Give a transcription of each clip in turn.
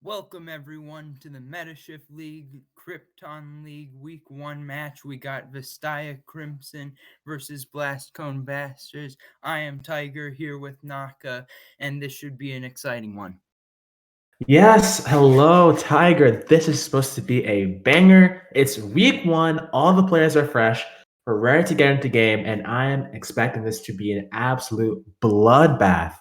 Welcome everyone to the Metashift League, Krypton League Week 1 match. We got Vastaya Crimson versus Blastcone Bastards. I am Tiger here with Naka, and this should be an exciting one. Yes, hello, Tiger. This is supposed to be a banger. It's week 1. All the players are fresh. We're ready to get into game, and I am expecting this to be an absolute bloodbath.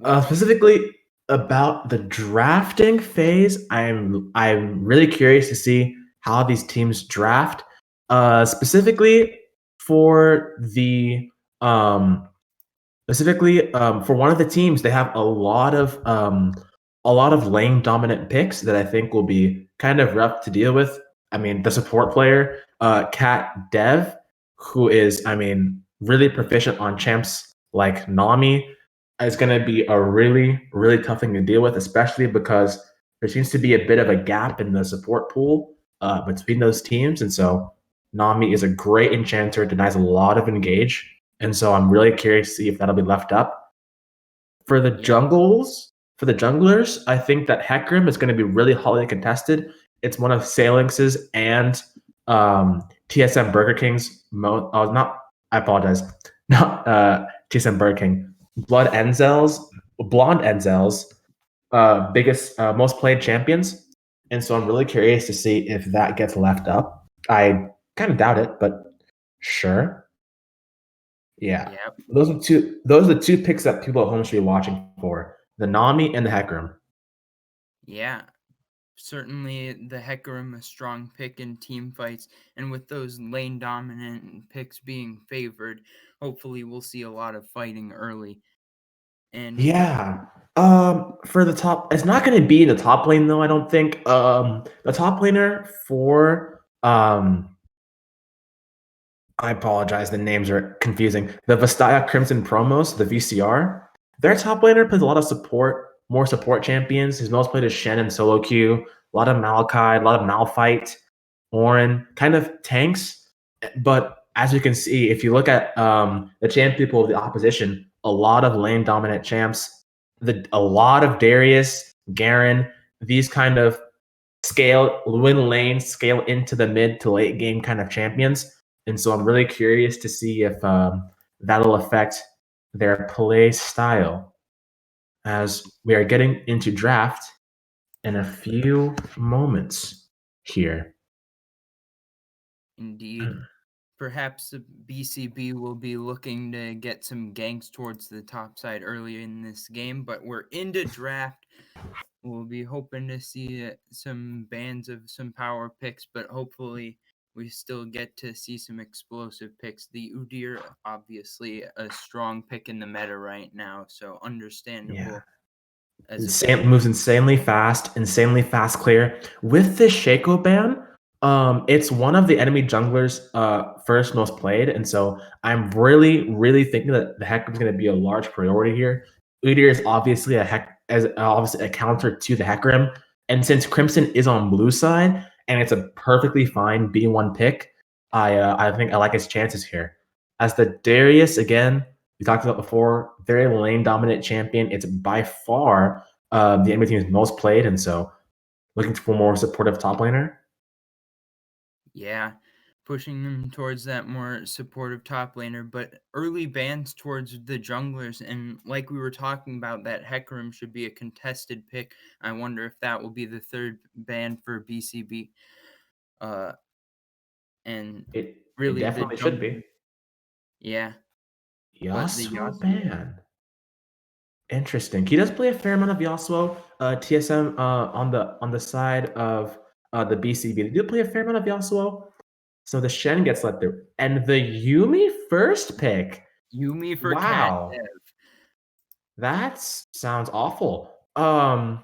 Well, Specifically about the drafting phase, I'm really curious to see how these teams draft. Specifically for the for one of the teams, they have a lot of lane dominant picks that I think will be kind of rough to deal with. I mean, the support player, Cat Dev, who is, really proficient on champs like Nami, is going to be a really, really tough thing to deal with, especially because there seems to be a bit of a gap in the support pool between those teams. And so Nami is a great enchanter, denies a lot of engage. And so I'm really curious to see if that'll be left up. For the junglers, I think that Hecarim is going to be really hotly contested. It's one of Salinx's and TSM Burger King's I apologize. Not TSM Burger King. Blonde Enzel's biggest, most played champions. And so I'm really curious to see if that gets left up. I kind of doubt it, but sure. Yeah. Yep. Those are the two picks that people at home should be watching for. The Nami and the Hecarim. Yeah. Certainly the Hecarim a strong pick in team fights, and with those lane dominant picks being favored, hopefully we'll see a lot of fighting early. And Yeah. For the top, it's not going to be in the top lane though, I don't think. The top laner for I apologize, the names are confusing. The Vastaya Crimson Promos, the VCR, their top laner plays a lot of support, more support champions. His most played is Shen and solo queue, a lot of Maokai, a lot of Malphite, Orin, kind of tanks. But as you can see, if you look at the champion pool of the opposition, a lot of lane dominant champs, a lot of Darius, Garen, these kind of win lane, scale into the mid to late game kind of champions. And so I'm really curious to see if that'll affect their play style as we are getting into draft in a few moments here. indeed, perhaps the BCB will be looking to get some ganks towards the top side early in this game, but we're into draft. We'll be hoping to see some bands of some power picks, but hopefully we still get to see some explosive picks. The Udyr, obviously a strong pick in the meta right now, so understandable. Yeah. Moves insanely fast clear. With this Shaco ban, it's one of the enemy junglers' first most played, and so I'm really, really thinking that the Hecarim is going to be a large priority here. Udyr is obviously a counter to the Hecarim, and since Crimson is on blue side and it's a perfectly fine B1 pick, I think I like his chances here. As the Darius again, we talked about before, very lane dominant champion. It's by far the enemy team's most played, and so looking for more supportive top laner. Yeah, pushing them towards that more supportive top laner, but early bans towards the junglers, and like we were talking about, that Hecarim should be a contested pick. I wonder if that will be the third ban for BCB. And It really definitely should be. Yeah. But the Yasuo ban. Interesting. He does play a fair amount of Yasuo. TSM on the side of the BCB. They do play a fair amount of Yasuo. So the Shen gets let through. And the Yuumi first pick. Yuumi for Wow. Cat Dev. That sounds awful. I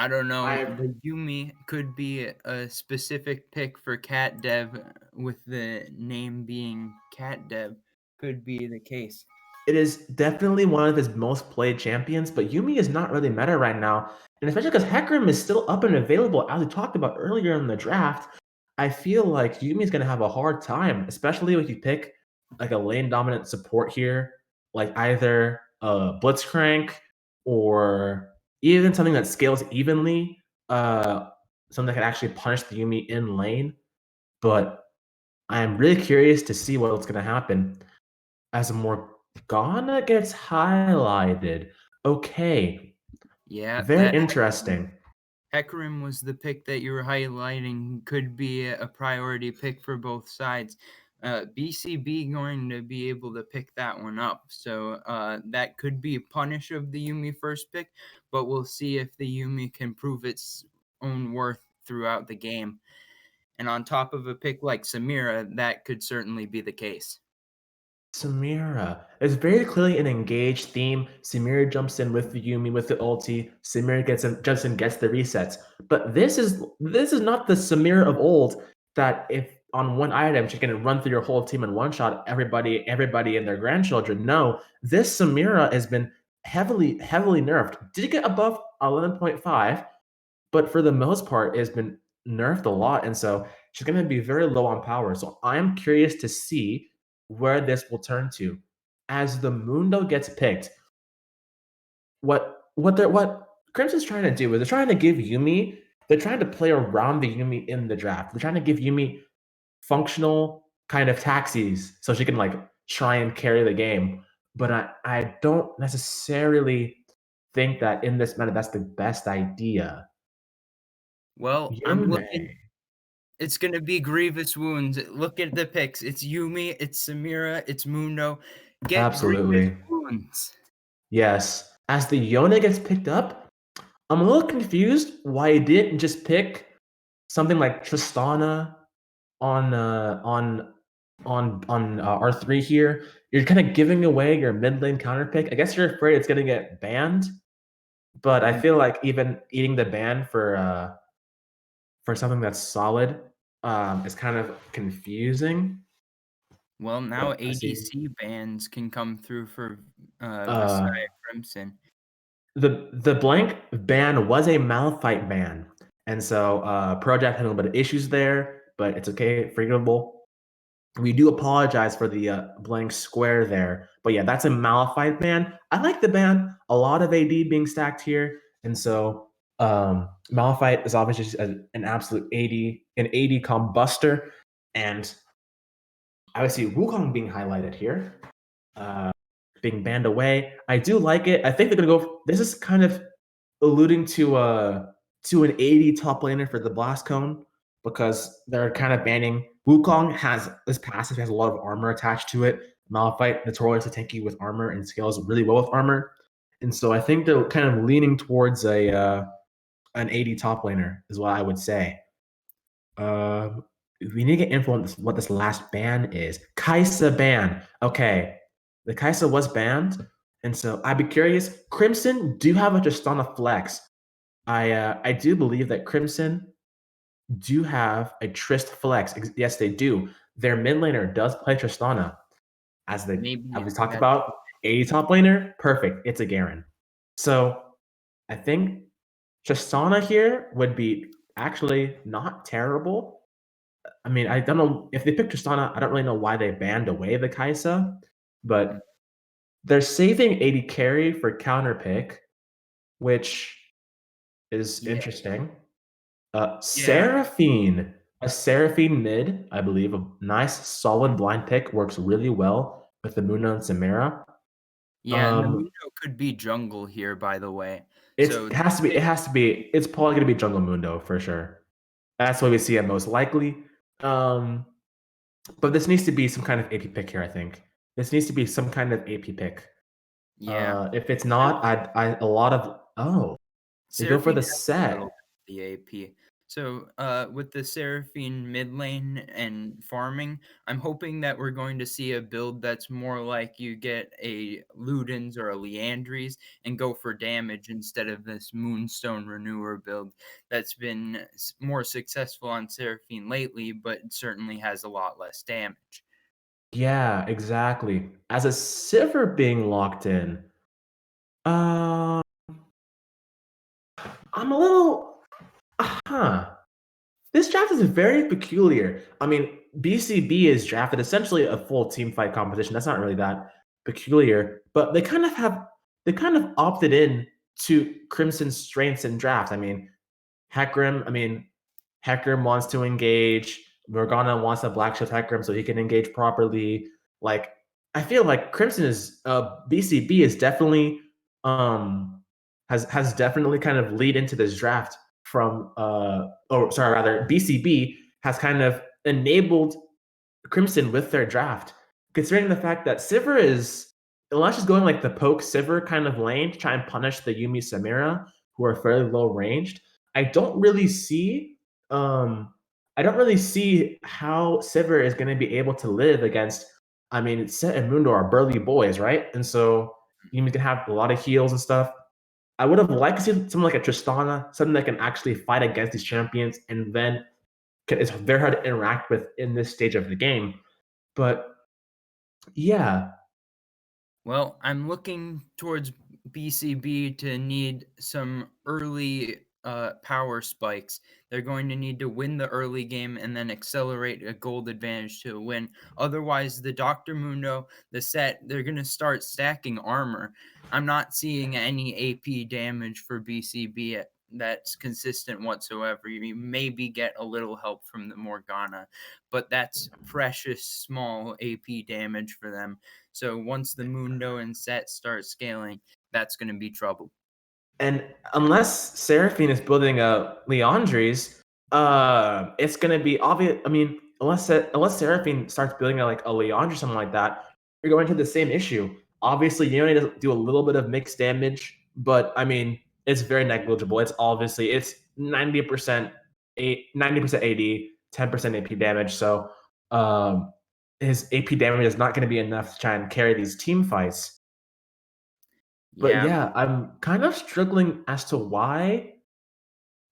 don't know. The Yuumi could be a specific pick for Cat Dev, with the name being Cat Dev. Could be the case. It is definitely one of his most played champions, but Yuumi is not really meta right now. And especially because Hecarim is still up and available, as we talked about earlier in the draft. I feel like Yumi's gonna have a hard time, especially if you pick like a lane dominant support here, like either Blitzcrank or even something that scales evenly, something that can actually punish the Yumi in lane. But I'm really curious to see what's gonna happen as Morgana gets highlighted. Okay, Yeah, very that interesting. Hecarim was the pick that you were highlighting. Could be a priority pick for both sides. BCB going to be able to pick that one up. So that could be a punish of the Yuumi first pick, but we'll see if the Yuumi can prove its own worth throughout the game. And on top of a pick like Samira, that could certainly be the case. Samira. It's very clearly an engaged theme. Samira jumps in with the Yumi with the ulti. Samira jumps in, gets the resets. But this is not the Samira of old that if on one item she can run through your whole team and one shot everybody and their grandchildren. No, this Samira has been heavily nerfed. Did get above 11.5, but for the most part, it's been nerfed a lot, and so she's going to be very low on power. So I'm curious to see where this will turn to as the Mundo gets picked. What Crimson's trying to do is they're trying to give Yumi. They're trying to play around the Yumi in the draft. They're trying to give Yumi functional kind of taxis so she can like try and carry the game. But I don't necessarily think that in this meta that's the best idea. Well, I'm looking. Yone. It's going to be Grievous Wounds. Look at the picks. It's Yuumi, it's Samira, it's Mundo. Get Grievous Absolutely. Wounds. Yes. As the Yone gets picked up, I'm a little confused why he didn't just pick something like Tristana on R3 here. You're kind of giving away your mid lane counter pick. I guess you're afraid it's gonna get banned, but I feel like even eating the ban for something that's solid is kind of confusing. Well, now But I see. ADC bans can come through for Uh, Vastaya Crimson. the blank ban was a Malphite ban, and so Project had a little bit of issues there, but it's okay, forgivable. We do apologize for the blank square there, but yeah, that's a Malphite ban. I like the ban. A lot of AD being stacked here, and so Malphite is obviously just an absolute an AD combuster, and I see Wukong being highlighted here. Uh, being banned away. I do like it. I think they're gonna go. This is kind of alluding to an 80 top laner for the blast cone because they're kind of banning Wukong has this passive has a lot of armor attached to it. Malphite notoriously tanky with armor and scales really well with armor. And so I think they're kind of leaning towards a an 80 top laner is what I would say. Uh, we need to get info on what this last ban is. Kaisa ban. Okay, the Kaisa was banned, and so I'd be curious. Crimson do have a Tristana flex. I do believe that Crimson do have a Trist flex. Yes, they do. Their mid laner does play Tristana, as Maybe we talked that's about. 80 top laner, perfect. It's a Garen. So I think Tristana here would be actually not terrible. I mean, I don't know if they picked Tristana. I don't really know why they banned away the Kaisa, but they're saving 80 carry for counter pick, which is yeah, interesting. yeah, Seraphine, a Seraphine mid, I believe, a nice solid blind pick works really well with the Muno and Samira. yeah. And the Um, Mundo could be jungle here, by the way. So it has to be. It has to be. It's probably going to be Jungle Mundo for sure. That's what we see it most likely. Um, but this needs to be some kind of AP pick here. I think this needs to be some kind of AP pick. yeah, If it's not, I a lot of they go for Seraphine the has a little set. bit of the AP. So, with the Seraphine mid lane and farming, I'm hoping that we're going to see a build that's more like you get a Ludens or a Leandries and go for damage instead of this Moonstone Renewer build that's been more successful on Seraphine lately, but certainly has a lot less damage. Yeah, exactly. As a Sivir being locked in, uh, I'm a little, huh? This draft is very peculiar. I mean, BCB is drafted essentially a full team fight competition. That's not really that peculiar, but they kind of opted in to Crimson's strengths in draft. Hecarim, I mean, Hecarim wants to engage. Morgana wants to black shift Hecarim so he can engage properly. Like, I feel like Crimson is BCB is definitely has definitely kind of lead into this draft from or sorry, rather BCB has kind of enabled Crimson with their draft, considering the fact that Sivir is, unless she's going like the poke Sivir kind of lane to try and punish the Yuumi Samira, who are fairly low ranged. I don't really see um I don't really see how Sivir is going to be able to live against. I mean, Set and Mundo are burly boys, right? And so you can have a lot of heals and stuff. I would have liked to see someone like a Tristana, something that can actually fight against these champions, and then it's very hard to interact with in this stage of the game. But yeah, Well, I'm looking towards BCB to need some early power spikes. They're going to need to win the early game and then accelerate a gold advantage to win. Otherwise, the Dr. Mundo, the set, they're going to start stacking armor. I'm not seeing any AP damage for BCB that's consistent whatsoever. You maybe get a little help from the Morgana, but that's precious small AP damage for them. So once the Mundo and set start scaling, that's going to be trouble. and unless Seraphine is building a Leandri's, it's gonna be obvious. I mean, unless Seraphine starts building like a Leandri or something like that, you're going to the same issue. Obviously, Yone does do a little bit of mixed damage, but I mean, it's very negligible. It's 90% 90% AD, 10% AP damage. So his AP damage is not going to be enough to try and carry these team fights. But Yeah, yeah, I'm kind of struggling as to why.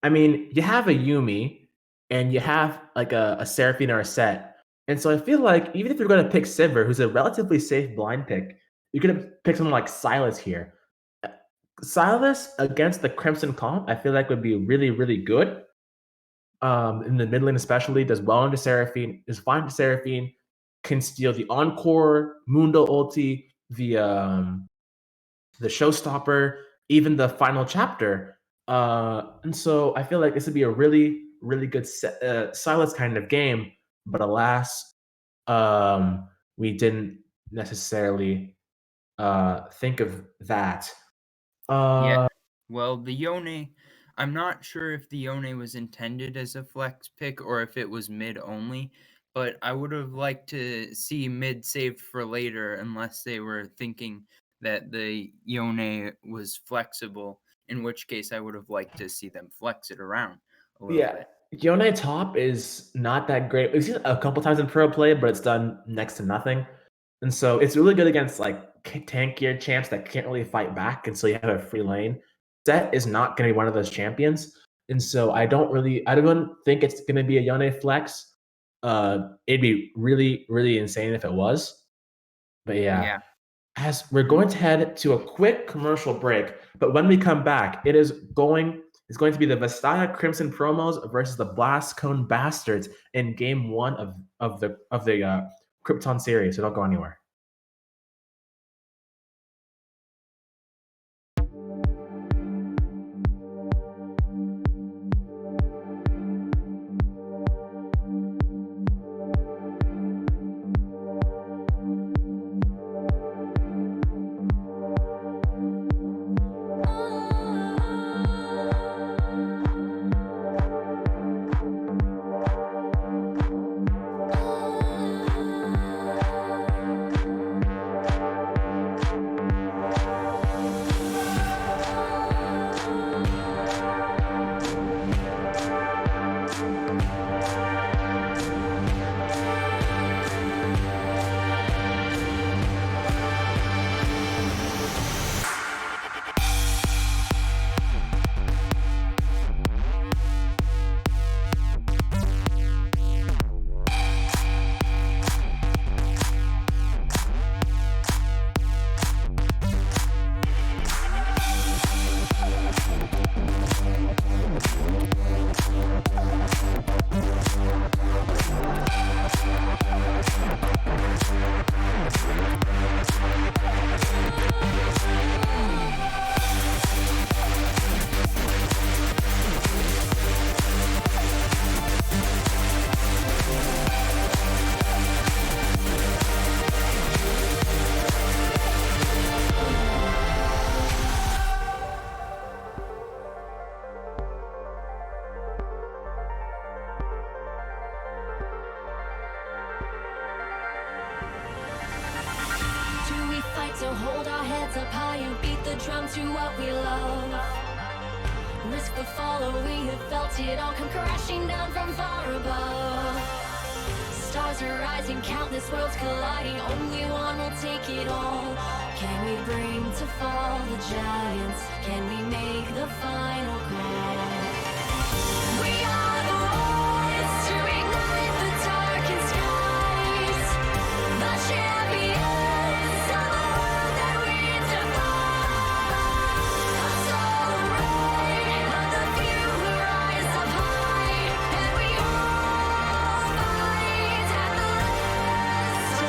I mean, you have a Yumi and you have like a Seraphine or a Set. And so I feel like even if you're going to pick Sivir, who's a relatively safe blind pick, you could pick someone like Silas here. Silas against the Crimson comp, I feel like would be really, really good. In the mid lane especially, does well into Seraphine, is fine to Seraphine, can steal the Encore, Mundo ulti, the showstopper, even the final chapter. And so I feel like this would be a really, really good Silas kind of game. But alas, we didn't necessarily think of that. yeah. Uh, Well, the Yone, I'm not sure if the Yone was intended as a flex pick or if it was mid only, but I would have liked to see mid saved for later unless they were thinking that the Yone was flexible, in which case I would have liked to see them flex it around a little Yeah, bit. Yone top is not that great. We've seen it a couple times in pro play, but it's done next to nothing. And so it's really good against like tankier champs that can't really fight back, and so you have a free lane. Set is not going to be one of those champions, and so I don't think it's going to be a Yone flex. It'd be really, really insane if it was. But yeah, Yeah. as we're going to head to a quick commercial break, but when we come back, it's going to be the Vastaya Crimson promos versus the Blast Cone Bastards in Game 1 of the Krypton series. So don't go anywhere. So hold our heads up high and beat the drum to what we love. Risk the fall, or we have felt it all come crashing down from far above. Stars are rising, countless worlds colliding, only one will take it all. Can we bring to fall the giants? Can we make the final call? We are the ones to ignite the darkened skies, the champions of the world that we defy. Hustle right of the few who rise up high, and we all fight at the last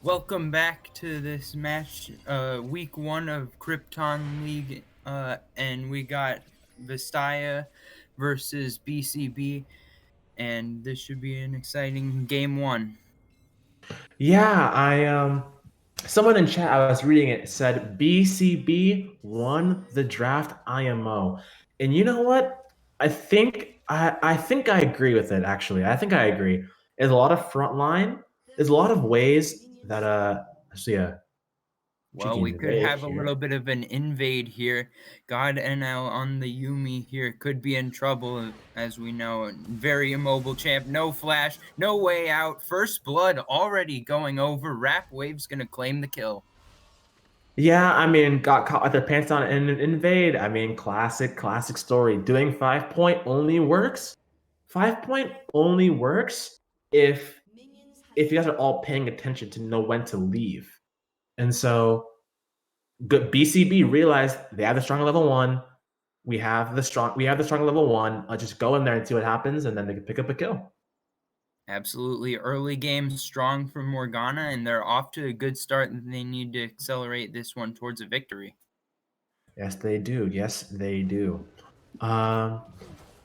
Welcome back to this match, week 1 of Krypton League, and we got Vastaya versus BCB, and this should be an exciting game 1. Yeah, someone in chat, I was reading it, said BCB won the draft IMO. And you know what? I think I agree with it actually. I think I agree. There's a lot of front line. There's a lot of ways that actually Well, cheeky we could invade have a little here. bit of an invade here. God NL on the Yumi here could be in trouble, as we know. Very immobile champ, no flash, no way out. First blood already going over. Rap Wave's gonna claim the kill. Yeah, I mean, got caught with their pants on and invade. I mean, classic story. Doing 5 point only works. 5 point only works if you guys are all paying attention to know when to leave. And so BCB realized they have the strong level one. We have the strong level one. I'll just go in there and see what happens, and then they can pick up a kill. Absolutely. Early game strong for Morgana, and they're off to a good start, and they need to accelerate this one towards a victory. Yes, they do. Yes, they do. Um,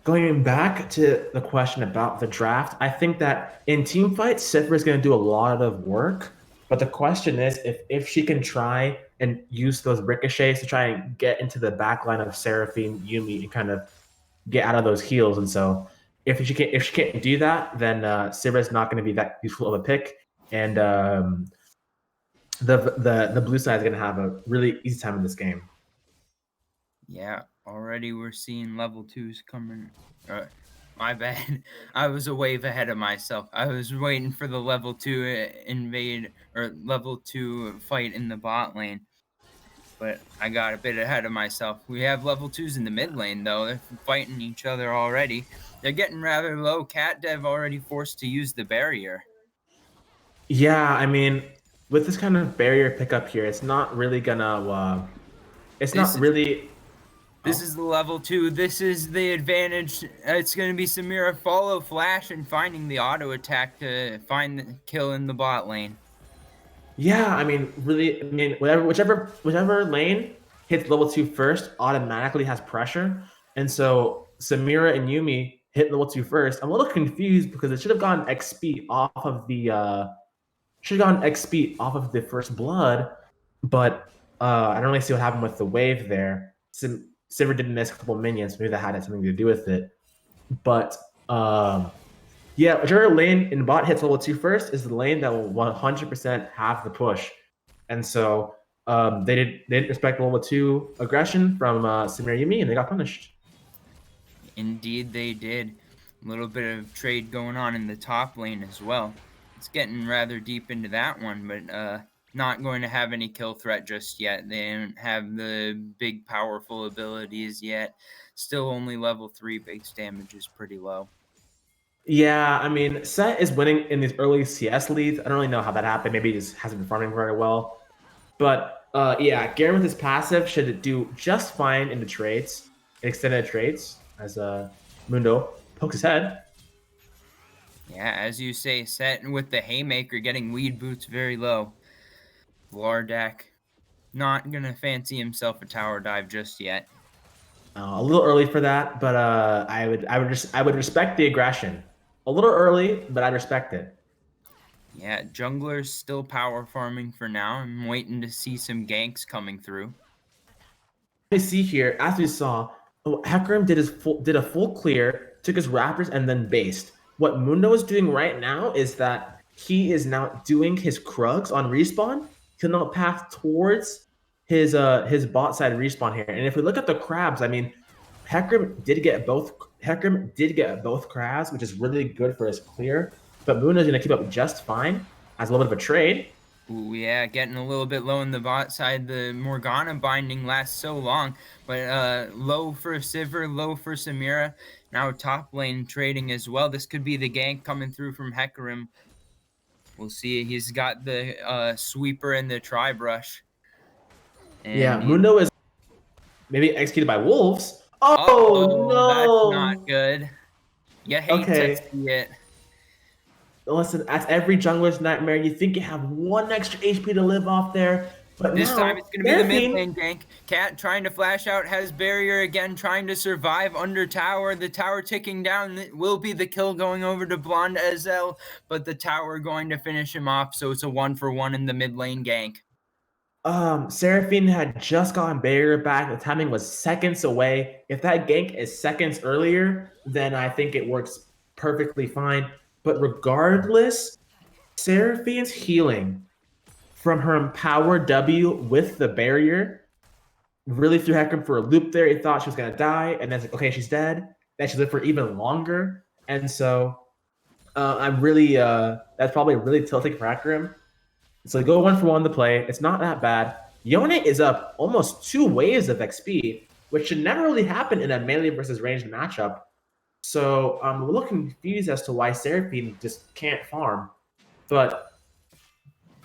Going back to the question about the draft, I think that in team fights, Sifra is going to do a lot of work. But the question is if she can try and use those ricochets to try and get into the back line of Seraphine, Yumi, and kind of get out of those heals. And so if she can't do that, then Sivra's not going to be that useful of a pick. And the blue side is gonna have a really easy time in this game. Yeah, already we're seeing level 2s coming. My bad. I was a wave ahead of myself. I was waiting for the level 2 invade or level 2 fight in the bot lane, but I got a bit ahead of myself. We have level 2s in the mid lane though. They're fighting each other already. They're getting rather low. Cat Dev already forced to use the barrier. Yeah, I mean, with this kind of barrier pickup here, it's not really gonna. It's This not is really. This Oh. is the level 2. This is the advantage. It's going to be Samira follow flash and finding the auto attack to find the kill in the bot lane. Yeah, I mean, really, I mean, whichever lane hits level 2 first automatically has pressure, and so Samira and Yumi hit level 2 first. I'm a little confused because it should have gotten XP off of the first blood, but I don't really see what happened with the wave there. Sivir did miss a couple minions, maybe that had something to do with it. But yeah, whichever lane in bot hits level 2 first is the lane that will 100% have the push. And so they didn't respect level 2 aggression from Samir Yumi, and they got punished. Indeed, they did. A little bit of trade going on in the top lane as well. It's getting rather deep into that one, but not going to have any kill threat just yet. They don't have the big, powerful abilities yet. Still only level 3. Base damage is pretty low. Yeah, I mean, Set is winning in these early CS leads. I don't really know how that happened. Maybe he just hasn't been farming very well. But yeah, Garen with his passive should do just fine in the trades, extended trades, as Mundo pokes his head. Yeah, as you say, Set with the Haymaker getting Weed Boots very low. Vlardak not gonna fancy himself a tower dive just yet. A little early for that, but I would respect the aggression. A little early, but I'd respect it. Yeah, jungler's still power farming for now. I'm waiting to see some ganks coming through. We see here, as we saw, Hecarim did a full clear, took his raptors, and then based. What Mundo is doing right now is that he is now doing his Krugs on respawn to now path towards his bot side respawn here. And if we look at the crabs, I mean, Hecarim did get both crabs, which is really good for his clear. But Mundo's gonna keep up just fine as a little bit of a trade. Ooh, yeah, getting a little bit low in the bot side. The Morgana binding lasts so long, but low for Sivir, low for Samira. Now top lane trading as well. This could be the gank coming through from Hecarim. We'll see. He's got the sweeper and the tri-brush. Yeah, And Mundo is maybe executed by wolves. Oh uh-oh, that's not no! good. You hate to Okay, see it. listen, that's every jungler's nightmare. You think you have one extra HP to live off there, but This time now it's going to be the mid Seraphine. lane gank. Cat trying to flash out, has barrier again, trying to survive under tower. The tower ticking down. It will be the kill going over to Blonde Ezel, but the tower going to finish him off. So it's a 1-for-1 in the mid lane gank. Seraphine had just gotten barrier back. The timing was seconds away. If that gank is seconds earlier, then I think it works perfectly fine. But regardless, Seraphine's healing from her empowered W with the barrier really threw Hecarim for a loop there. He thought she was gonna die, and then it's like, okay, she's dead. Then she lived for even longer, and so I'm really that's probably really tilting for Hecarim. So go 1-for-1 to play. It's not that bad. Yone is up almost 2 waves of XP, which should never really happen in a melee versus ranged matchup. So I'm a little confused as to why Seraphine just can't farm. But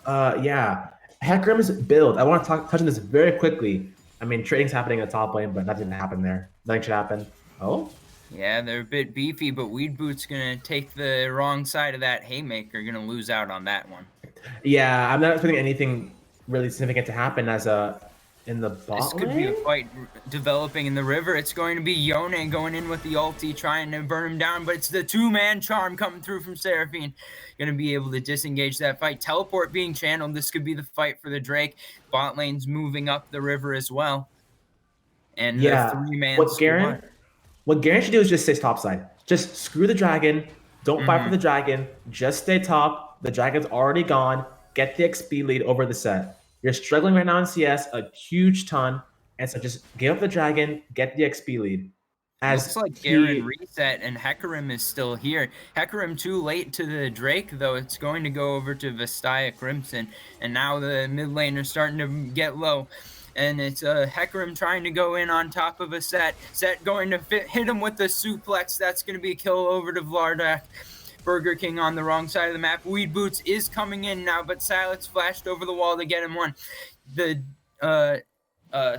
yeah, Hecarim's build. I want to touch on this very quickly. I mean, trading's happening in the top lane, but nothing happened there. Nothing should happen. Oh, Yeah, they're a bit beefy, but Weed Boot's going to take the wrong side of that Haymaker. Going to lose out on that one. yeah. I'm not expecting anything really significant to happen as in the bot This could lane. be a fight developing in the river. It's going to be Yone going in with the ulti, trying to burn him down, but it's the 2-man charm coming through from Seraphine. Going to be able to disengage that fight. Teleport being channeled. This could be the fight for the Drake. Bot lane's moving up the river as well. And Yeah, the 3-man what squad. Garen should do is just stay topside. Just screw the dragon. Don't fight for the dragon. Just stay top. The dragon's already gone. get the XP lead over the set. You're struggling right now in CS a huge ton, and so just give up the dragon, get the XP lead. Looks As like Garen he reset and Hecarim is still here. Hecarim too late to the Drake, though. It's going to go over to Vastaya Crimson. And now the mid lane are starting to get low. And it's Hecarim trying to go in on top of a Set. Set going to hit him with the suplex. That's going to be a kill over to Vlardak. Burger King on the wrong side of the map. Weed Boots is coming in now, but Silex flashed over the wall to get him one. The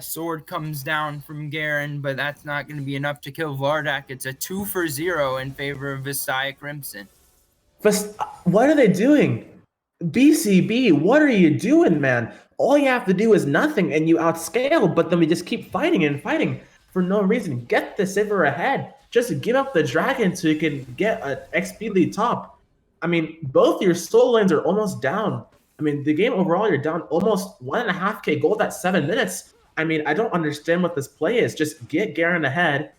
sword comes down from Garen, but that's not going to be enough to kill Vlardak. It's a 2-for-0 in favor of Vastaya Crimson. What are they doing? BCB, what are you doing, man? All you have to do is nothing and you outscale, but then we just keep fighting and fighting for no reason. Get the Sivir ahead. Just give up the dragon so you can get an XP lead top. I mean, both your soul lanes are almost down. I mean, the game overall, you're down almost 1.5k gold at 7 minutes. I mean, I don't understand what this play is. Just get Garen ahead,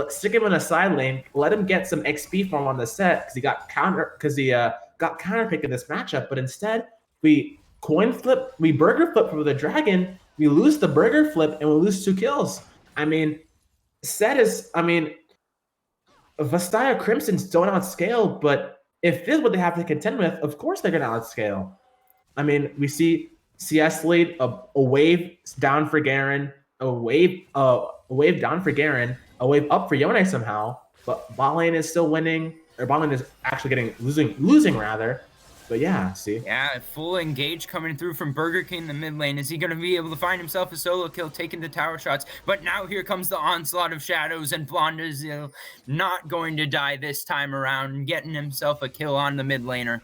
stick him in a side lane, let him get some XP from on the set because he got counterpicked in this matchup. But instead, we coin flip, we burger flip for the dragon, we lose the burger flip, and we lose 2 kills. I mean, Vastaya Crimson's don't outscale, but if this is what they have to contend with, of course they're going to outscale. I mean, we see CS lead, a wave down for Garen, a wave down for Garen, a wave up for Yone somehow, but bot lane is still winning, or bot lane is actually losing rather. But yeah, see. Yeah, full engage coming through from Burger King in the mid lane. Is he going to be able to find himself a solo kill, taking the tower shots? But now here comes the onslaught of shadows, and Blondazil not going to die this time around, getting himself a kill on the mid laner.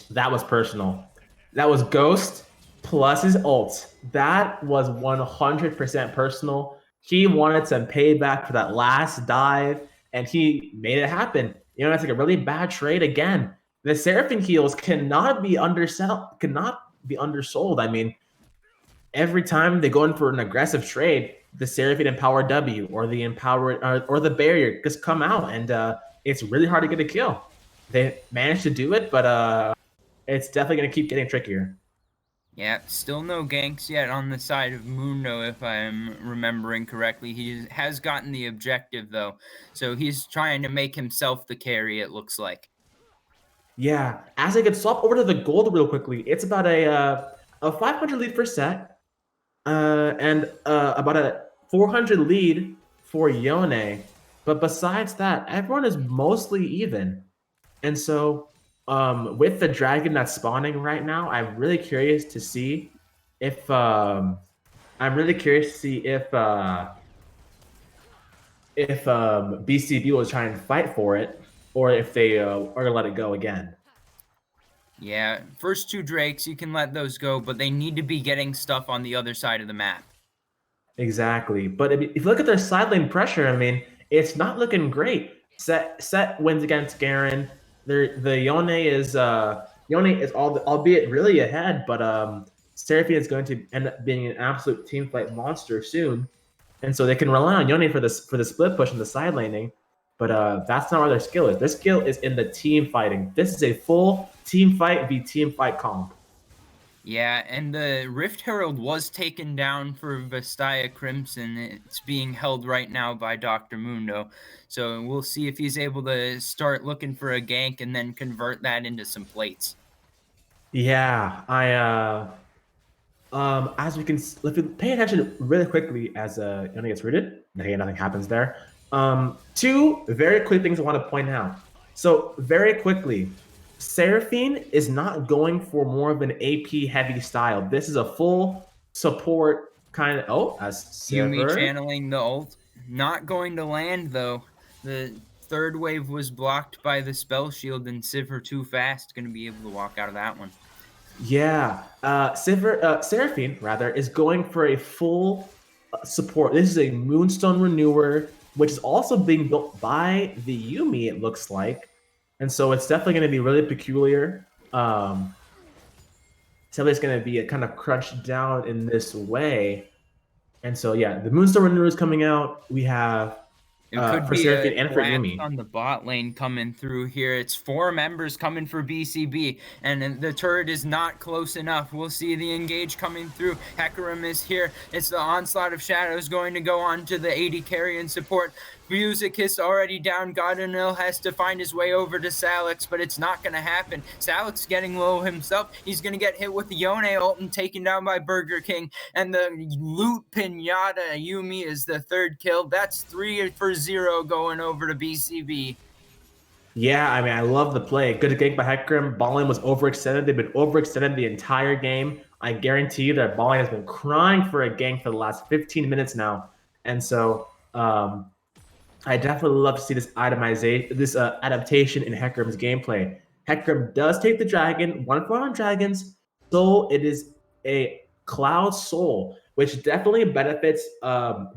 That was personal. That was Ghost plus his ult. That was 100% personal. He wanted some payback for that last dive, and he made it happen. You know, that's like a really bad trade again. The Seraphine heals cannot be undersold. I mean, every time they go in for an aggressive trade, the Seraphine Empower W or the Empower or the Barrier just come out, and it's really hard to get a kill. They managed to do it, but it's definitely going to keep getting trickier. Yeah, still no ganks yet on the side of Mundo, if I'm remembering correctly. He has gotten the objective, though, so he's trying to make himself the carry, it looks like. Yeah, as I could swap over to the gold real quickly, it's about a 500 lead for set, and about a 400 lead for Yone. But besides that, everyone is mostly even. And so, with the dragon that's spawning right now, I'm really curious to see if BCB will try and fight for it, or if they are gonna let it go again. Yeah, first 2 Drakes, you can let those go, but they need to be getting stuff on the other side of the map. Exactly. But if you look at their side lane pressure, I mean, it's not looking great. Set wins against Garen. The Yone is albeit really ahead, but Seraphine is going to end up being an absolute team fight monster soon. And so they can rely on Yone for the split push and the side laning. But that's not where their skill is. Their skill is in the team fighting. This is a full team fight v team fight comp. Yeah, and the Rift Herald was taken down for Vastaya Crimson. It's being held right now by Dr. Mundo. So we'll see if he's able to start looking for a gank and then convert that into some plates. Yeah, as we can, if you pay attention really quickly as Yone gets rooted, nothing happens there. 2 very quick things I want to point out. So very quickly, Seraphine is not going for more of an AP heavy style. This is a full support kind of. As Yumi channeling the ult, not going to land though. The 3rd wave was blocked by the spell shield, and Sivir too fast, going to be able to walk out of that one. Yeah, Seraphine rather is going for a full support. This is a Moonstone Renewer, which is also being built by the Yumi, it looks like. And so it's definitely going to be really peculiar. Somebody's going to be kind of crunched down in this way. And so, yeah, the Moonstone Renewer is coming out. We have It could for be a Seraphine and for collapse Yumi. on the bot lane coming through here. It's 4 members coming for BCB, and the turret is not close enough. We'll see the engage coming through. Hecarim is here. It's the Onslaught of Shadows going to go on to the AD carry and support. Musicus already down. Godinil has to find his way over to Salix, but it's not going to happen. Salix getting low himself. He's going to get hit with the Yone ult and taken down by Burger King. And the loot pinata Yumi is the 3rd kill. That's 3-for-0 going over to BCB. Yeah, I mean, I love the play. Good gank by Hecarim. Ballin was overextended. They've been overextended the entire game. I guarantee you that Ballin has been crying for a gank for the last 15 minutes now. And so I definitely love to see this itemization, this adaptation in Hecarim's gameplay. Hecarim does take the dragon, 1-for-1 on dragons, so it is a Cloud Soul, which definitely benefits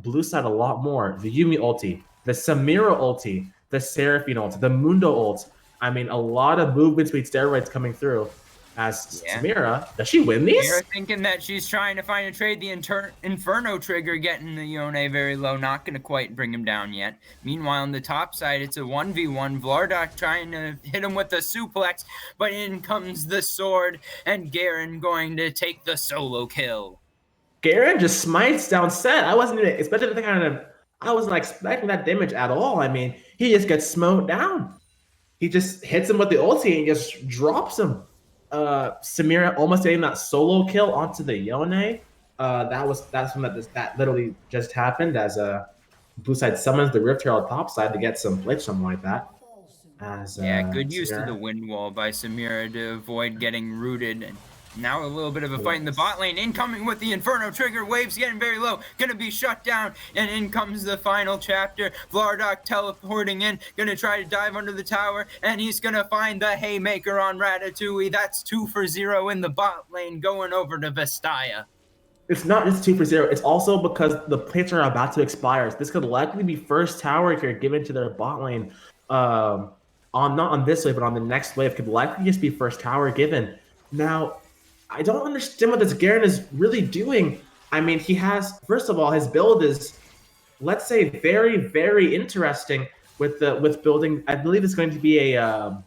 blue side a lot more. The Yumi ulti, the Samira ulti, the Seraphine ult, the Mundo ult. I mean, a lot of movement speed steroids coming through. As Samira, does she win these? Samira thinking that she's trying to find a trade. The Inferno trigger getting the Yone very low. Not going to quite bring him down yet. Meanwhile, on the top side, it's a 1v1. Vlardock trying to hit him with the suplex, but in comes the sword, and Garen going to take the solo kill. Garen just smites down Set. I wasn't even expecting the kind of. I wasn't expecting that damage at all. I mean, he just gets smote down. He just hits him with the ulti and just drops him. Samira almost getting that solo kill onto the Yone. That's when that literally just happened as blue side summons the Rift Herald top side to get some blitz, something like that. Good use of the wind wall by Samira to avoid getting rooted. And now a little bit of a fight in the bot lane. Incoming with the Inferno trigger. Waves getting very low. Gonna be shut down. And in comes the final chapter. Vlardock teleporting in. Gonna try to dive under the tower. And he's gonna find the haymaker on Ratatouille. That's 2-for-0 in the bot lane going over to Vastaya. It's not just 2-for-0. It's also because the plates are about to expire. This could likely be first tower here given to their bot lane. Not on this wave, but on the next wave could likely just be first tower given. Now, I don't understand what this Garen is really doing. I mean, he has, first of all, his build is, let's say, very, very interesting with building. I believe it's going to be a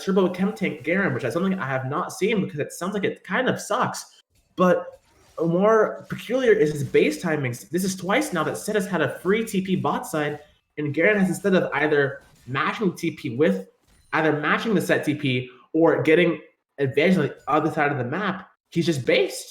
turbo chem tank Garen, which is something I have not seen because it sounds like it kind of sucks. But more peculiar is his base timings. This is twice now that Set has had a free TP bot side, and Garen has, instead of either matching TP with, either matching the Set TP or getting advantage on the other side of the map, he's just based.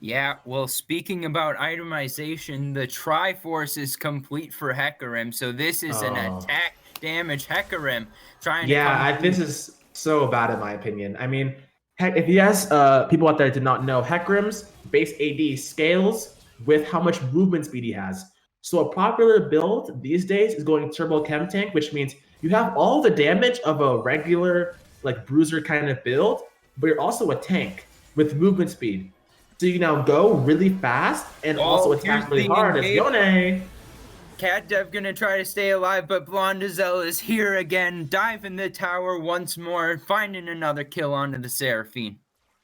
Yeah, well, speaking about itemization, the Triforce is complete for Hecarim, so this is an attack damage Hecarim trying to come this is so bad in my opinion. I mean, if you ask people out there did not know, Hecarim's base AD scales with how much movement speed he has. So a popular build these days is going Turbo Chem Tank, which means you have all the damage of a regular like bruiser kind of build, but you're also a tank with movement speed. So you now go really fast and also attack really hard as Yone. Cat Dev gonna try to stay alive, but Blondizel is here again, diving the tower once more, finding another kill onto the Seraphine.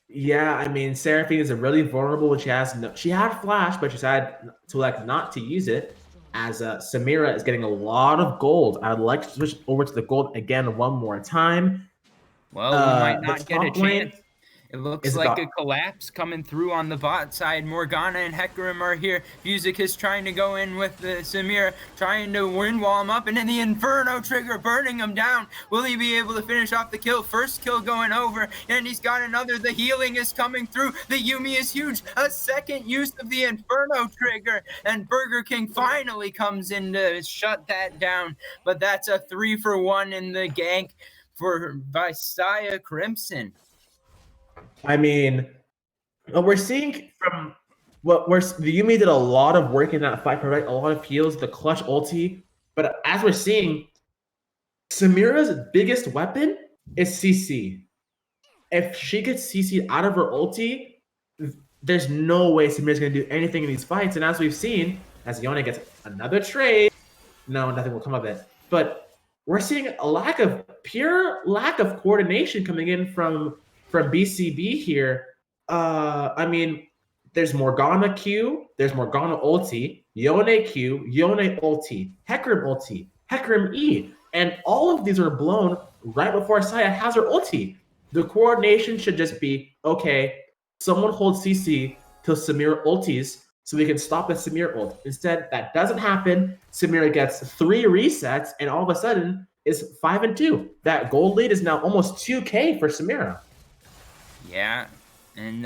Yeah, I mean, Seraphine is a really vulnerable. She had flash, but she decided to not to use it. As Samira is getting a lot of gold. I would like to switch over to the gold again one more time. Well, we might not get a chance. It looks like a collapse coming through on the bot side. Morgana and Hecarim are here. Music is trying to go in with the Samira, trying to wind wall him up, and then the Inferno trigger burning him down. Will he be able to finish off the kill? First kill going over, and he's got another. The healing is coming through. The Yumi is huge. A second use of the Inferno trigger, and Burger King finally comes in to shut that down. But that's a 3-for-1 in the gank for Vastaya Crimson. I mean, what we're seeing from the Yumi did a lot of work in that fight, provide a lot of heals, the clutch ulti. But as we're seeing, Samira's biggest weapon is CC. If she gets CC'd out of her ulti, there's no way Samira's going to do anything in these fights. And as we've seen, as Yone gets another trade, no, nothing will come of it. But we're seeing a pure lack of coordination coming in from BCB here. I mean, there's Morgana Q, there's Morgana ulti, Yone Q, Yone ulti, Hecarim ulti, Hecarim E, and all of these are blown right before Saya has her ulti. The coordination should just be, okay, someone hold CC till Samira ultis so we can stop the Samira ult. Instead, that doesn't happen. Samira gets 3 resets, and all of a sudden is 5-2. That gold lead is now almost 2K for Samira. Yeah, and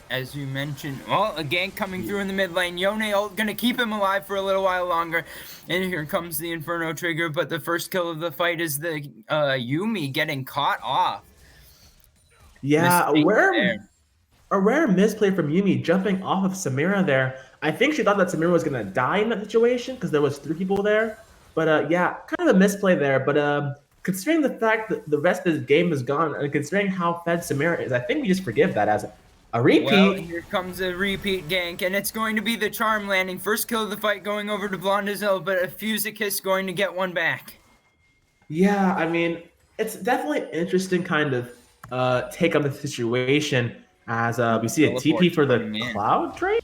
as you mentioned, well, a gank coming through in the mid lane. Yone ult gonna keep him alive for a little while longer. And here comes the Inferno trigger, but the first kill of the fight is the Yuumi getting caught off. Yeah, a rare misplay from Yuumi jumping off of Samira there. I think she thought that Samira was gonna die in that situation because there was 3 people there. But yeah, kind of a misplay there. But considering the fact that the rest of this game is gone, and considering how fed Samira is, I think we just forgive that as a repeat. Well, here comes a repeat gank, and it's going to be the charm landing. First kill of the fight going over to Blondazil, but a Fusicus going to get one back. Yeah, I mean, it's definitely an interesting kind of take on the situation as we see a TP for the Cloud Drake.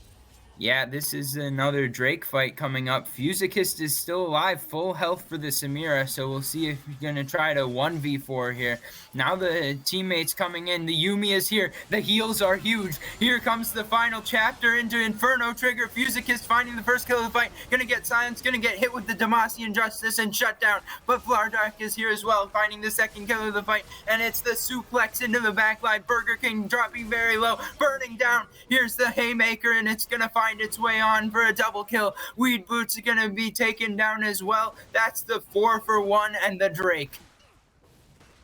Yeah, this is another Drake fight coming up. Fusicus is still alive, full health for the Samira, so we'll see if he's going to try to 1v4 here. Now the teammates coming in. The Yuumi is here. The heals are huge. Here comes the final chapter into Inferno trigger. Fusicus finding the first kill of the fight. Going to get silenced, going to get hit with the Demacian Justice and shut down. But Vlardark is here as well, finding the second kill of the fight. And it's the suplex into the backline. Burger King dropping very low, burning down. Here's the haymaker, and it's going to find its way on for a double kill. Weed Boots are gonna be taken down as well. That's the 4-for-1 and the Drake.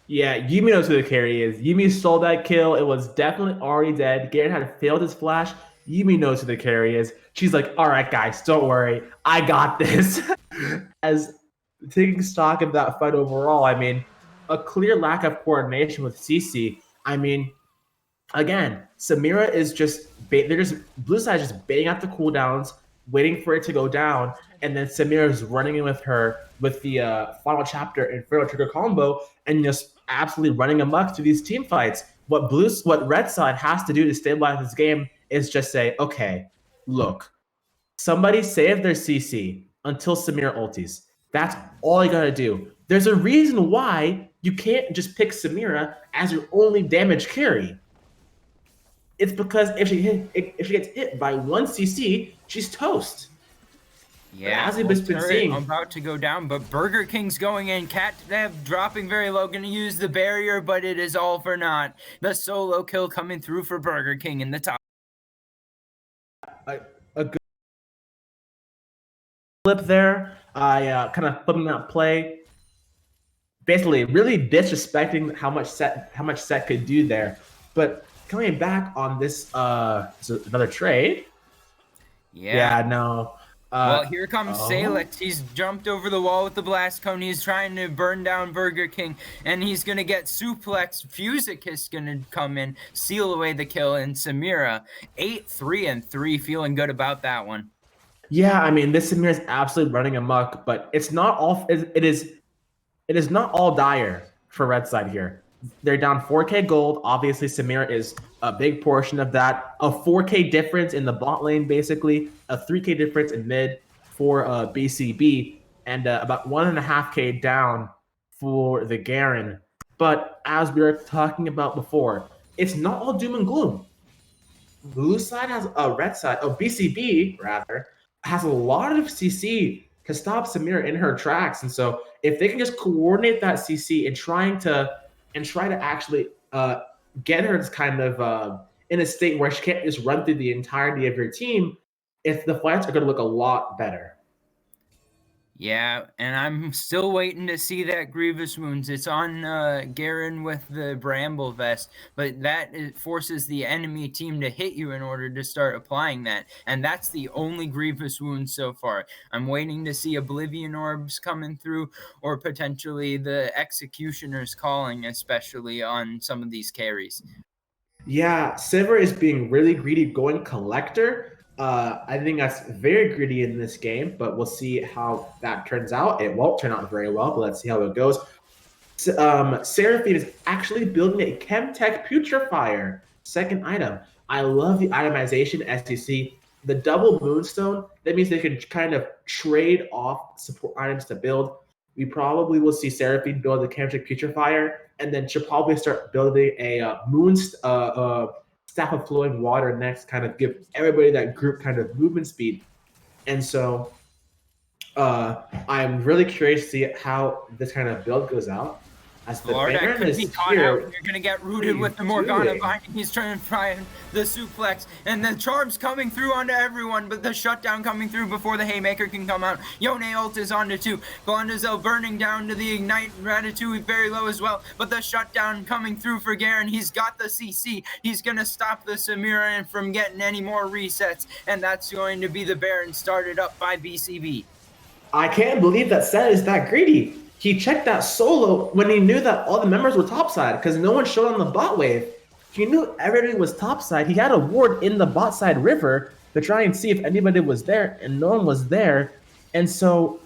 Yeah, Yuumi knows who the carry is. Yuumi stole that kill. It was definitely already dead. Garen had failed his flash. Yuumi knows who the carry is. She's like, all right, guys, don't worry. I got this. As taking stock of that fight overall, I mean, a clear lack of coordination with CC. I mean, again, Samira is just blue side is just baiting out the cooldowns, waiting for it to go down, and then Samira is running in with her with the final chapter Inferno trigger combo, and just absolutely running amok through these team fights. What red side has to do to stabilize this game is just say, okay, look, somebody save their CC until Samira ultis. That's all you gotta do. There's a reason why you can't just pick Samira as your only damage carry. It's because if she gets hit by 1 CC, she's toast. Yeah, as we've been seeing, about to go down, but Burger King's going in. Cat Dev dropping very low, going to use the barrier, but it is all for naught. The solo kill coming through for Burger King in the top. A good flip there. I kind of flipping that play. Basically, really disrespecting how much set could do there, but coming back on this another trade. Yeah, no. Well, here comes Salix. He's jumped over the wall with the blast cone. He's trying to burn down Burger King, and he's going to get suplex. Fusicus going to come in, seal away the kill, and Samira 8-3-3, feeling good about that one. Yeah, I mean, this Samira is absolutely running amok, but it's not all. It is not all dire for red side here. They're down 4K gold. Obviously, Samira is a big portion of that. A 4K difference in the bot lane, basically. A 3K difference in mid for BCB. And about 1.5K down for the Garen. But as we were talking about before, it's not all doom and gloom. Blue side has red side. BCB, rather, has a lot of CC to stop Samira in her tracks. And so if they can just coordinate that CC and try to actually get her kind of in a state where she can't just run through the entirety of your team, if the fights are going to look a lot better. Yeah, and I'm still waiting to see that Grievous Wounds. It's on Garen with the Bramble Vest, but that forces the enemy team to hit you in order to start applying that, and that's the only Grievous Wounds so far. I'm waiting to see Oblivion Orbs coming through, or potentially the Executioner's Calling, especially on some of these carries. Yeah, Sivir is being really greedy going Collector. I think that's very greedy in this game, but we'll see how that turns out. It won't turn out very well, but let's see how it goes. Seraphine is actually building a Chemtech Putrefier, second item. I love the itemization as you see the double moonstone. That means they can kind of trade off support items to build. We probably will see Seraphine build the Cantric Putrefier, and then she'll probably start building a Staff of Flowing Water next, kind of give everybody that group kind of movement speed. And so I'm really curious to see how this kind of build goes out. As the Florida Baron could be is caught here, out. You're going to get rooted with the Morgana behind him. He's trying to find the suplex. And the charm's coming through onto everyone, but the shutdown coming through before the Haymaker can come out. Yone ult is onto 2. Blundezel burning down to the Ignite. Ratatouille very low as well. But the shutdown coming through for Garen. He's got the CC. He's going to stop the Samira from getting any more resets. And that's going to be the Baron started up by BCB. I can't believe that Seth is that greedy. He checked that solo when he knew that all the members were topside because no one showed on the bot wave. He knew everybody was topside. He had a ward in the bot side river to try and see if anybody was there, and no one was there. And so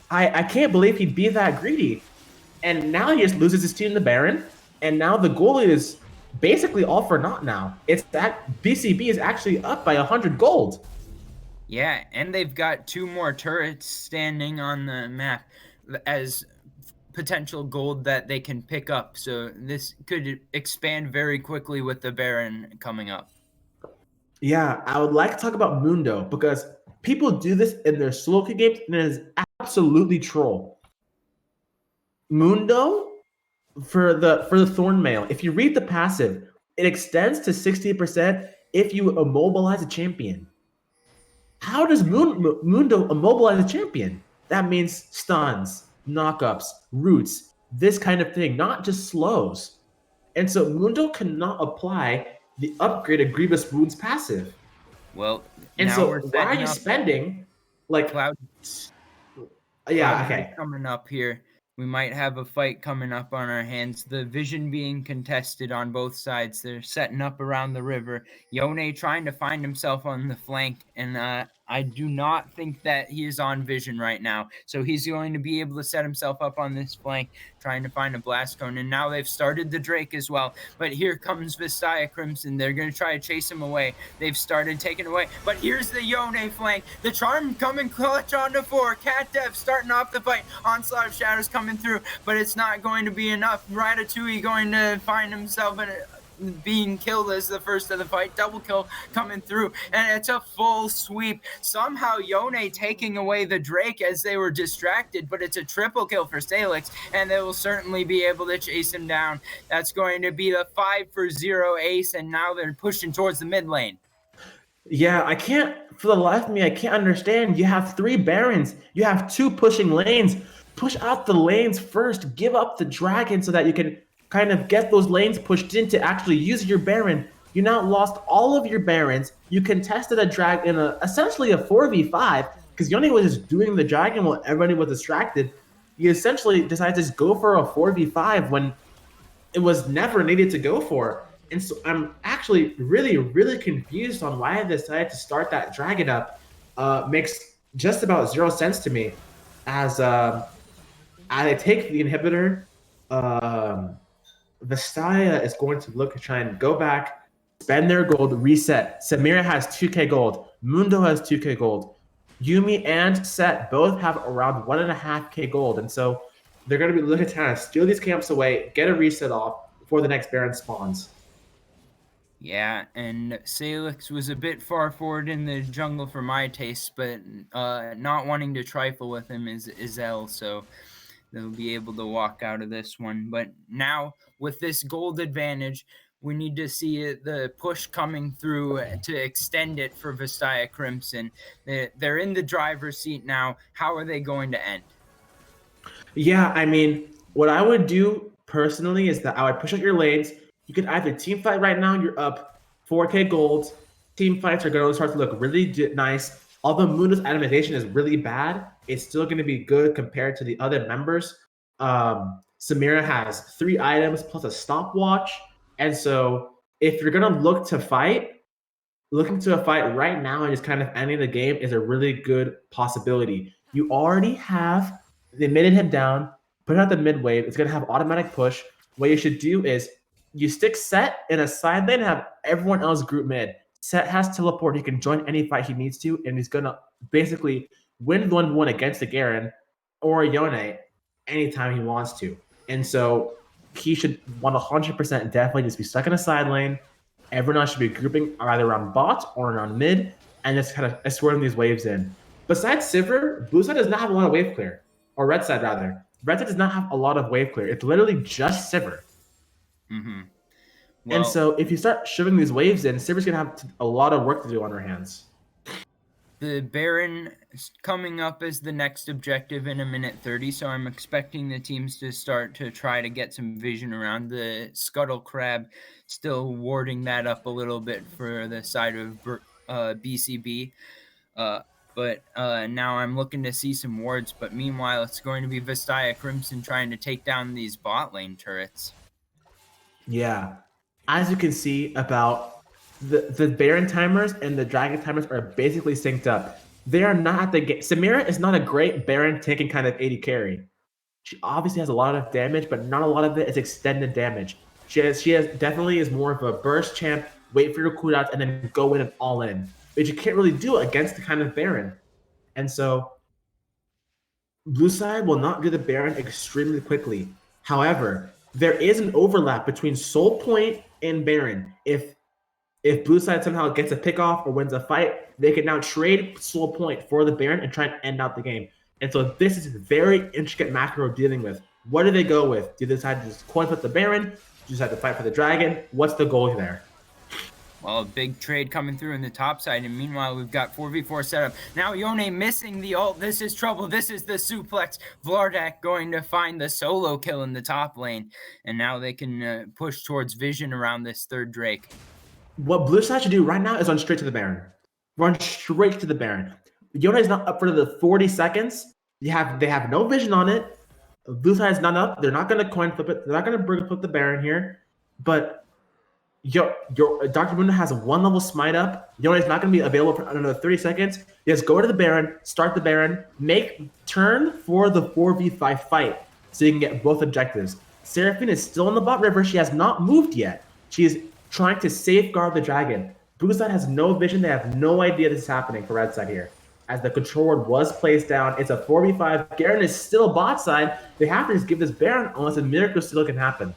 I can't believe he'd be that greedy. And now he just loses his team to Baron, and now the goal is basically all for naught now. It's that BCB is actually up by 100 gold. Yeah, and they've got 2 more turrets standing on the map as potential gold that they can pick up. So this could expand very quickly with the Baron coming up. Yeah, I would like to talk about Mundo because people do this in their solo queue games and it is absolutely troll. Mundo for the Thornmail, if you read the passive, it extends to 60% if you immobilize a champion. How does Mundo immobilize a champion? That means stuns, knockups, roots, this kind of thing, not just slows. And so Mundo cannot apply the upgraded Grievous Wounds passive. Well, and so why are you spending like Cloud? Yeah, okay. Coming up here. We might have a fight coming up on our hands. The vision being contested on both sides. They're setting up around the river. Yone trying to find himself on the flank, and I do not think that he is on vision right now. So he's going to be able to set himself up on this flank, trying to find a blast cone. And now they've started the Drake as well. But here comes Vastaya Crimson. They're going to try to chase him away. They've started taking away. But here's the Yone flank. The Charm coming clutch onto 4. Cat Dev starting off the fight. Onslaught of Shadows coming through, but it's not going to be enough. Ratatouille going to find himself being killed as the first of the fight. Double kill coming through, and it's a full sweep. Somehow Yone taking away the Drake as they were distracted, but it's a triple kill for Salix, and they will certainly be able to chase him down. That's going to be the 5-for-0 ace, and now they're pushing towards the mid lane. Yeah, I can't, for the life of me, I can't understand. You have 3 Barons. You have 2 pushing lanes. Push out the lanes first. Give up the dragon so that you can kind of get those lanes pushed in to actually use your Baron. You now lost all of your Barons. You contested a dragon in essentially a 4v5 because Yone was just doing the dragon while everybody was distracted. You essentially decided to just go for a 4v5 when it was never needed to go for. And so I'm actually really, really confused on why I decided to start that dragon up. Makes just about 0 sense to me. As I take the inhibitor, Vastaya is going to look to try and go back, spend their gold, reset. Samira has 2k gold. Mundo has 2k gold. Yuumi and Set both have around 1.5k gold. And so they're going to be looking to kind of steal these camps away, get a reset off before the next Baron spawns. Yeah, and Salix was a bit far forward in the jungle for my taste, but not wanting to trifle with him is Izel, so they'll be able to walk out of this one. But now, with this gold advantage, we need to see the push coming through to extend it for Vastaya Crimson. They're in the driver's seat now. How are they going to end? Yeah, I mean, what I would do personally is that I would push out your lanes. You can either team fight right now, you're up 4k gold. Team fights are going to start to look really nice. Although Mundo's animation is really bad, it's still going to be good compared to the other members. Samira has 3 items plus a stopwatch. And so if you're going to look to fight, looking to a fight right now and just kind of ending the game is a really good possibility. You already have the mid him down, put out the mid wave. It's going to have automatic push. What you should do is you stick Set in a side lane and have everyone else group mid. Set has teleport. He can join any fight he needs to, and he's gonna basically win 1-1 against the Garen or Yone anytime he wants to. And so he should 100% definitely just be stuck in a side lane. Everyone else should be grouping either around bot or around mid and just kind of escorting these waves in. Besides Sivir, blue side does not have a lot of wave clear. Or red side, rather. Red side does not have a lot of wave clear. It's literally just Sivir. Mm-hmm. Well, and so if you start shoving these waves in, Sivir's going to have a lot of work to do on her hands. The Baron is coming up as the next objective in 1:30, so I'm expecting the teams to start to try to get some vision around the Scuttle Crab, still warding that up a little bit for the side of BCB. But now I'm looking to see some wards, but meanwhile it's going to be Vastaya Crimson trying to take down these bot lane turrets. Yeah. As you can see, about the Baron timers and the Dragon timers are basically synced up. They are not at the game. Samira is not a great Baron taking kind of AD carry. She obviously has a lot of damage, but not a lot of it is extended damage. She has definitely is more of a burst champ, wait for your cooldowns, and then go in and all in. But you can't really do against the kind of Baron. And so blue side will not do the Baron extremely quickly. However, there is an overlap between Soul Point and Baron. If blue side somehow gets a pick off or wins a fight, they can now trade Soul Point for the Baron and try and end out the game. And so this is very intricate macro dealing with. What do they go with? Do they decide to just coin flip the Baron? Do you decide to fight for the Dragon? What's the goal there? Well, a big trade coming through in the top side, and meanwhile we've got 4v4 setup. Now Yone missing the ult. This is trouble. This is the suplex. Vlardak going to find the solo kill in the top lane, and now they can push towards vision around this third Drake. What blue side should do right now is run straight to the Baron. Run straight to the Baron. Yone is not up for the 40 seconds. They have no vision on it. Blue side is not up. They're not going to coin flip it. They're not going to flip the Baron here. But your Dr. Mundo has 1 level smite up. Yone is not going to be available for another 30 seconds. Just go to the Baron, start the Baron, turn for the 4v5 fight so you can get both objectives. Seraphine is still in the bot river. She has not moved yet. She is trying to safeguard the Dragon. Blue side has no vision. They have no idea this is happening for red side here. As the control ward was placed down, it's a 4v5. Garen is still bot side. They have to just give this Baron unless a miracle still can happen.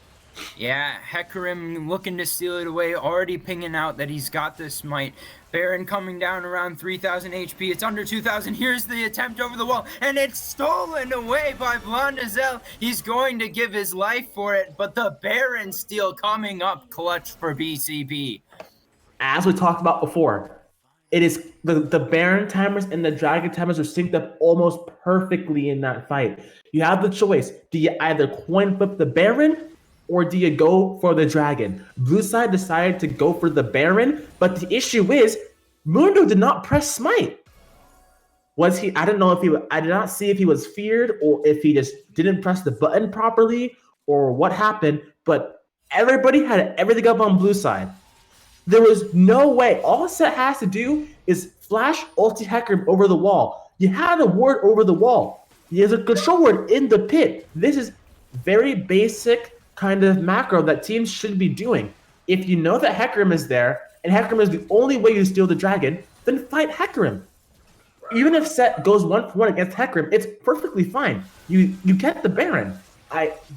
Yeah, Hecarim looking to steal it away, already pinging out that he's got this smite. Baron coming down around 3,000 HP. It's under 2,000. Here's the attempt over the wall, and it's stolen away by Blondazel. He's going to give his life for it, but the Baron steal coming up clutch for BCB. As we talked about before, it is the Baron timers and the Dragon timers are synced up almost perfectly in that fight. You have the choice. Do you either coin flip the Baron or do you go for the Dragon? Blue side decided to go for the Baron, but the issue is Mundo did not press smite. Was he? I don't know if he. I did not see if he was feared or if he just didn't press the button properly or what happened. But everybody had everything up on blue side. There was no way. All Set has to do is flash ulti Hecarim over the wall. You had a ward over the wall. He has a control ward in the pit. This is very basic kind of macro that teams should be doing. If you know that Hecarim is there, and Hecarim is the only way you steal the Dragon, then fight Hecarim. Even if Set goes 1-for-1 against Hecarim, it's perfectly fine. You get the Baron.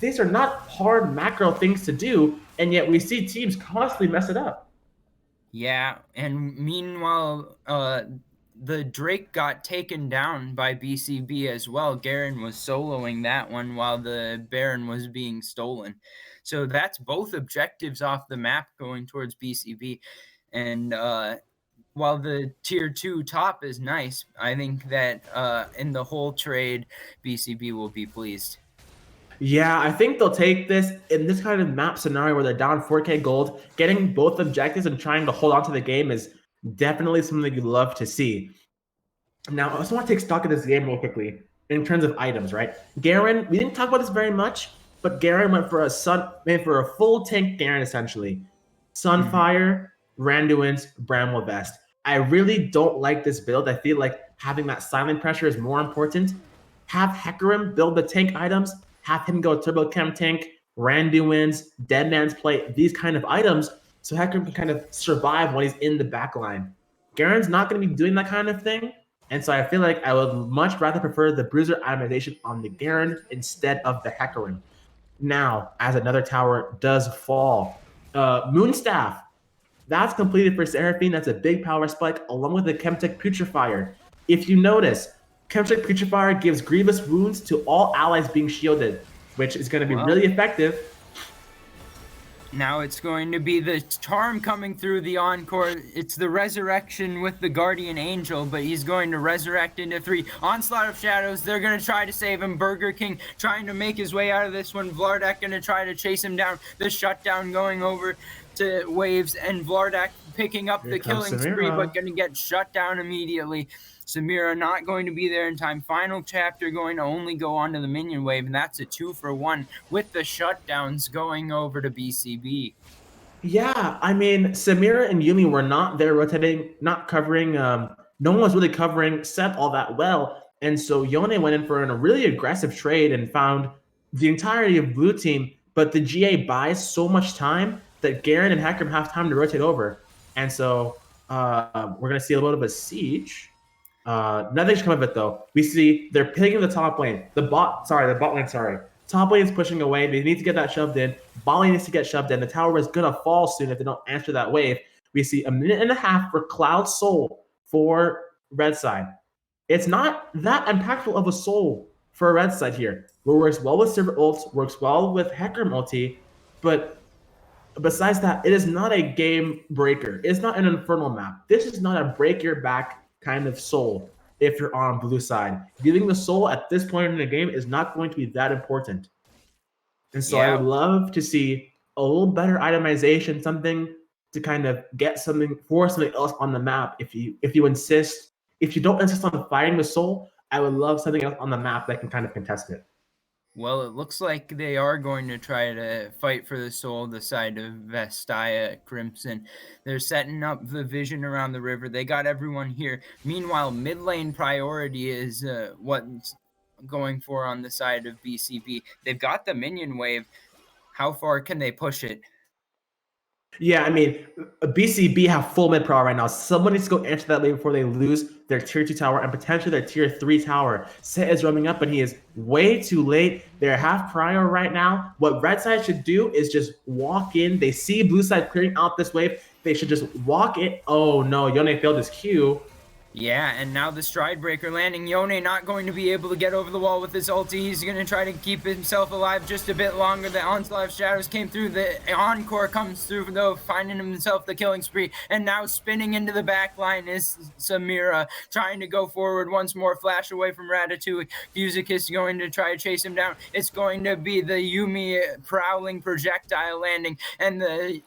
These are not hard macro things to do, and yet we see teams constantly mess it up. Yeah, and meanwhile, the Drake got taken down by BCB as well. Garen was soloing that one while the Baron was being stolen. So that's both objectives off the map going towards BCB. And while the tier 2 top is nice, I think that in the whole trade, BCB will be pleased. Yeah, I think they'll take this in this kind of map scenario where they're down 4K gold. Getting both objectives and trying to hold on to the game is definitely something you'd love to see. Now, I also want to take stock of this game real quickly in terms of items, right? Garen, we didn't talk about this very much, but Garen went for a full tank Garen essentially. Sunfire, Randuin's, Bramwell Vest. I really don't like this build. I feel like having that silent pressure is more important. Have Hecarim build the tank items. Have him go Turbo Chem tank, Randuin's, Dead Man's Plate, these kind of items, so Hecarim can kind of survive when he's in the back line. Garen's not going to be doing that kind of thing, and so I feel like I would much rather prefer the Bruiser itemization on the Garen instead of the Hecarim. Now, as another tower does fall, Moonstaff, that's completed for Seraphine. That's a big power spike, along with the Chemtech Putrefier. If you notice, Chemtech Putrefier gives grievous wounds to all allies being shielded, which is going to be really effective. Now it's going to be the charm coming through the Encore. It's the resurrection with the Guardian Angel, but he's going to resurrect into 3. Onslaught of Shadows, they're going to try to save him. Burger King trying to make his way out of this one. Vlardak going to try to chase him down. The shutdown going over to Waves, and Vlardak picking up the killing spree, but going to get shut down immediately. Samira not going to be there in time. Final chapter going to only go on to the minion wave, and that's a 2-for-1 with the shutdowns going over to BCB. Yeah, I mean, Samira and Yumi were not there rotating, not covering. No one was really covering Seth all that well. And so Yone went in for a really aggressive trade and found the entirety of blue team, but the GA buys so much time that Garen and Hecarim have time to rotate over. And so we're going to see a little bit of a siege. Nothing's come of it though. We see they're picking the top lane. The bot lane. Top lane is pushing away. They need to get that shoved in. Bot lane needs to get shoved in. The tower is gonna fall soon if they don't answer that wave. We see a minute and a half for Cloud Soul for red side. It's not that impactful of a soul for a red side here. It works well with Silver ults, works well with Hecarim ulti, but besides that, it is not a game breaker. It's not an Infernal map. This is not a break your back kind of soul if you're on blue side. Giving the soul at this point in the game is not going to be that important. And so I would love to see a little better itemization, something to kind of get something for something else on the map. If you insist, if you don't insist on fighting the soul, I would love something else on the map that can kind of contest it. Well, it looks like they are going to try to fight for the soul, the side of Vastaya Crimson. They're setting up the vision around the river. They got everyone here. Meanwhile, mid lane priority is what's going for on the side of BCB. They've got the minion wave. How far can they push it? Yeah, I mean, BCB have full mid power right now. Someone needs to go answer that lane before they lose their tier 2 tower and potentially their tier 3 tower. Set is roaming up, but he is way too late. They're half prior right now. What red side should do is just walk in. They see blue side clearing out this wave. They should just walk in. Oh no, Yone failed his Q. Yeah, and now the Stride Breaker landing. Yone not going to be able to get over the wall with his ulti. He's going to try to keep himself alive just a bit longer. The Onslaught of Shadows came through. The Encore comes through, though, finding himself the killing spree. And now spinning into the back line is Samira, trying to go forward once more. Flash away from Ratatouille. Fusicus is going to try to chase him down. It's going to be the Yumi prowling projectile landing. And the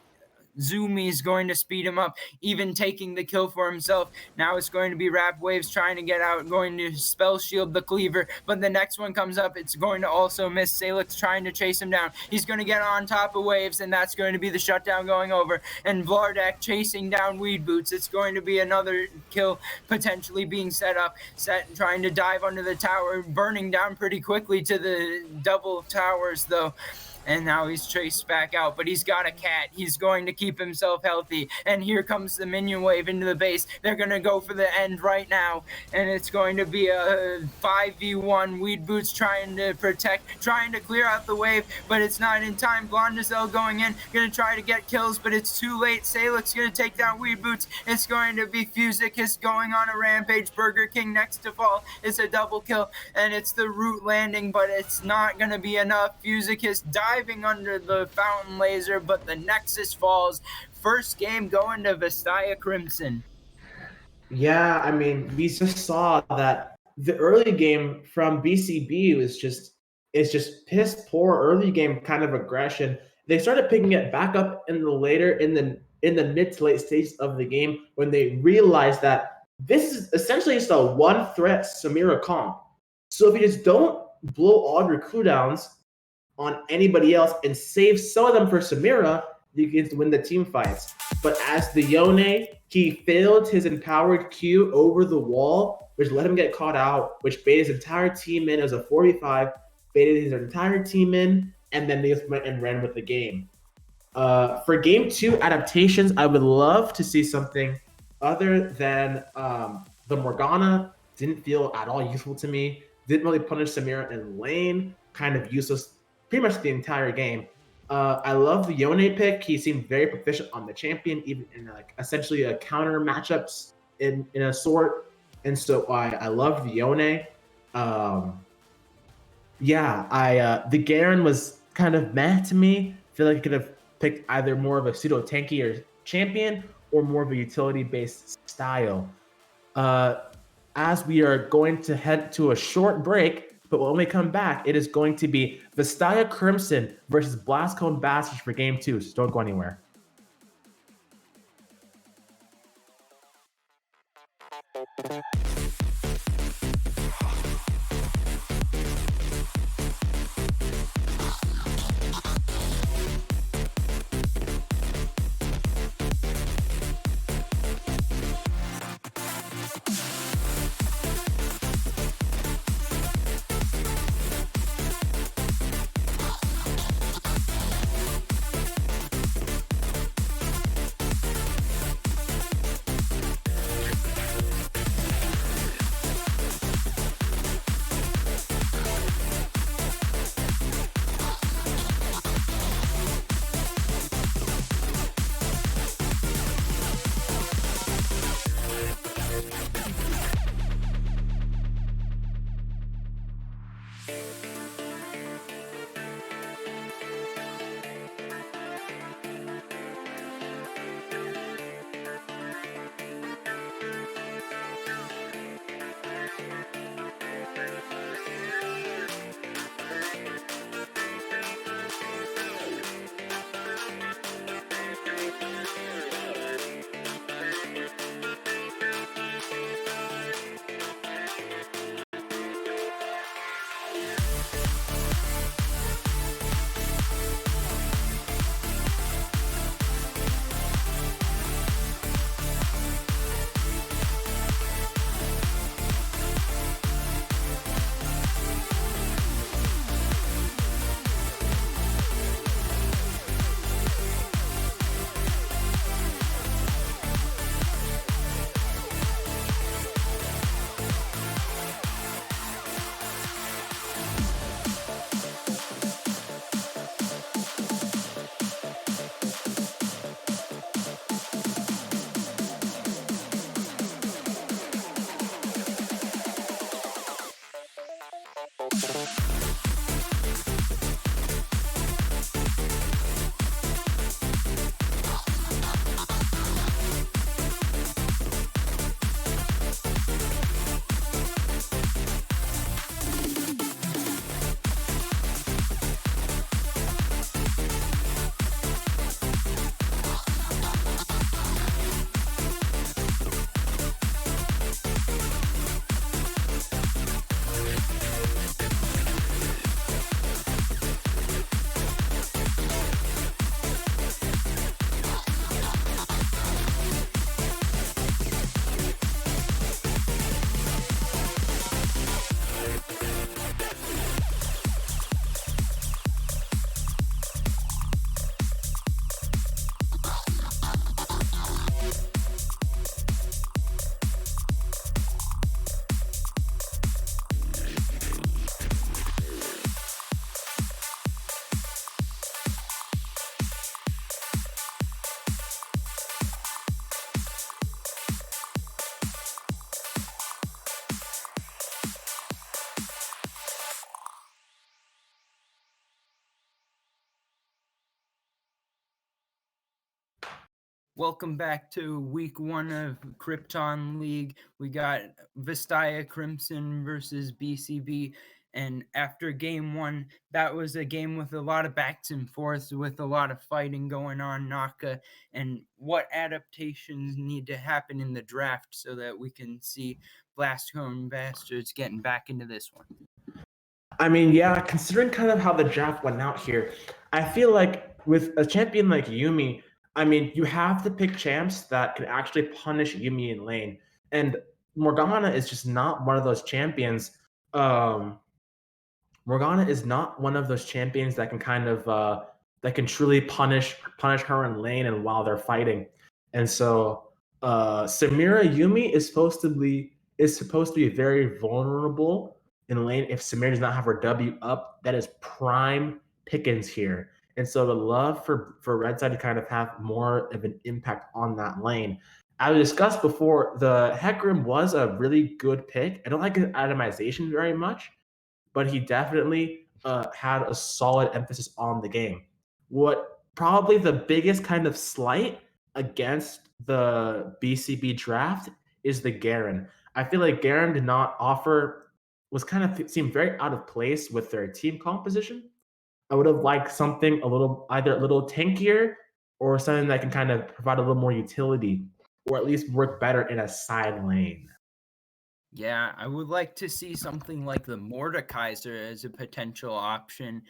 Zumi is going to speed him up, even taking the kill for himself. Now it's going to be Rap Waves trying to get out, going to spell shield the Cleaver, but the next one comes up. It's going to also miss. Salix trying to chase him down. He's going to get on top of Waves, and that's going to be the shutdown going over. And Vlardak chasing down Weed Boots. It's going to be another kill potentially being set up. Set trying to dive under the tower, burning down pretty quickly to the double towers, though. And now he's chased back out, but he's got a cat. He's going to keep himself healthy. And here comes the minion wave into the base. They're going to go for the end right now. And it's going to be a 5v1. Weed Boots trying to protect, trying to clear out the wave, but it's not in time. Blondazelle going in, going to try to get kills, but it's too late. Salix going to take down Weed Boots. It's going to be Fusicus going on a rampage. Burger King next to fall. It's a double kill, and it's the root landing, but it's not going to be enough. Fusicus diving under the fountain laser, but the Nexus falls. First game going to Vastaya Crimson. Yeah, I mean, we just saw that the early game from BCB was just piss poor early game kind of aggression. They started picking it back up in the mid to late stages of the game when they realized that this is essentially just a one threat Samira comp. So if you just don't blow all your cooldowns on anybody else and save some of them for Samira, you can win the team fights. But as the Yone, he failed his empowered Q over the wall, which let him get caught out, which baited his entire team in. It was a 4v5, baited his entire team in, and then they just went and ran with the game. For game 2 adaptations, I would love to see something other than the Morgana. Didn't feel at all useful to me. Didn't really punish Samira in lane. Kind of useless pretty much the entire game. I love the Yone pick. He seemed very proficient on the champion, even in like essentially a counter matchups in a sort. And so I love the Yone. Yeah, the Garen was kind of meh to me. I feel like I could have picked either more of a pseudo tanky or champion or more of a utility based style. As we are going to head to a short break, but when we come back, it is going to be Vastaya Crimson versus Blastcone Bastards for game 2. So don't go anywhere. Welcome back to week 1 of Krypton League. We got Vastaya Crimson versus BCB. And after game 1, that was a game with a lot of backs and forths, with a lot of fighting going on, Naka, and what adaptations need to happen in the draft so that we can see Blastcone Bastards getting back into this one. I mean, yeah, considering kind of how the draft went out here, I feel like with a champion like Yumi, I mean, you have to pick champs that can actually punish Yumi in lane. And Morgana is just not one of those champions. Morgana is not one of those champions that can kind of that can truly punish her in lane and while they're fighting. And so Samira Yumi is supposed to be very vulnerable in lane if Samira does not have her W up. That is prime pickings here. And so the love for Red Side to kind of have more of an impact on that lane. As we discussed before, the Hecarim was a really good pick. I don't like his itemization very much, but he definitely had a solid emphasis on the game. What probably the biggest kind of slight against the BCB draft is the Garen. I feel like Garen did not offer was kind of seemed very out of place with their team composition. I would have liked something either a little tankier or something that can kind of provide a little more utility or at least work better in a side lane. Yeah, I would like to see something like the Mordekaiser as a potential option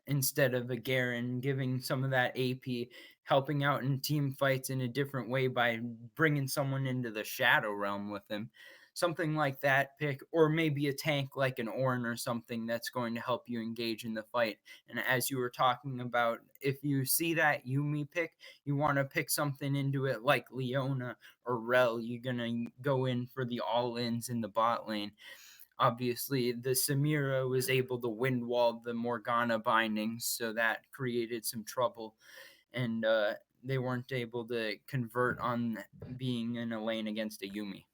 instead of a Garen, giving some of that AP, helping out in team fights in a different way by bringing someone into the Shadow Realm with him. Something like that pick, or maybe a tank like an Ornn or something that's going to help you engage in the fight. And as you were talking about, if you see that Yumi pick, you want to pick something into it like Leona or Rel. You're going to go in for the all-ins in the bot lane. Obviously, the Samira was able to wind wall the Morgana bindings, so that created some trouble. And they weren't able to convert on being in a lane against a Yumi.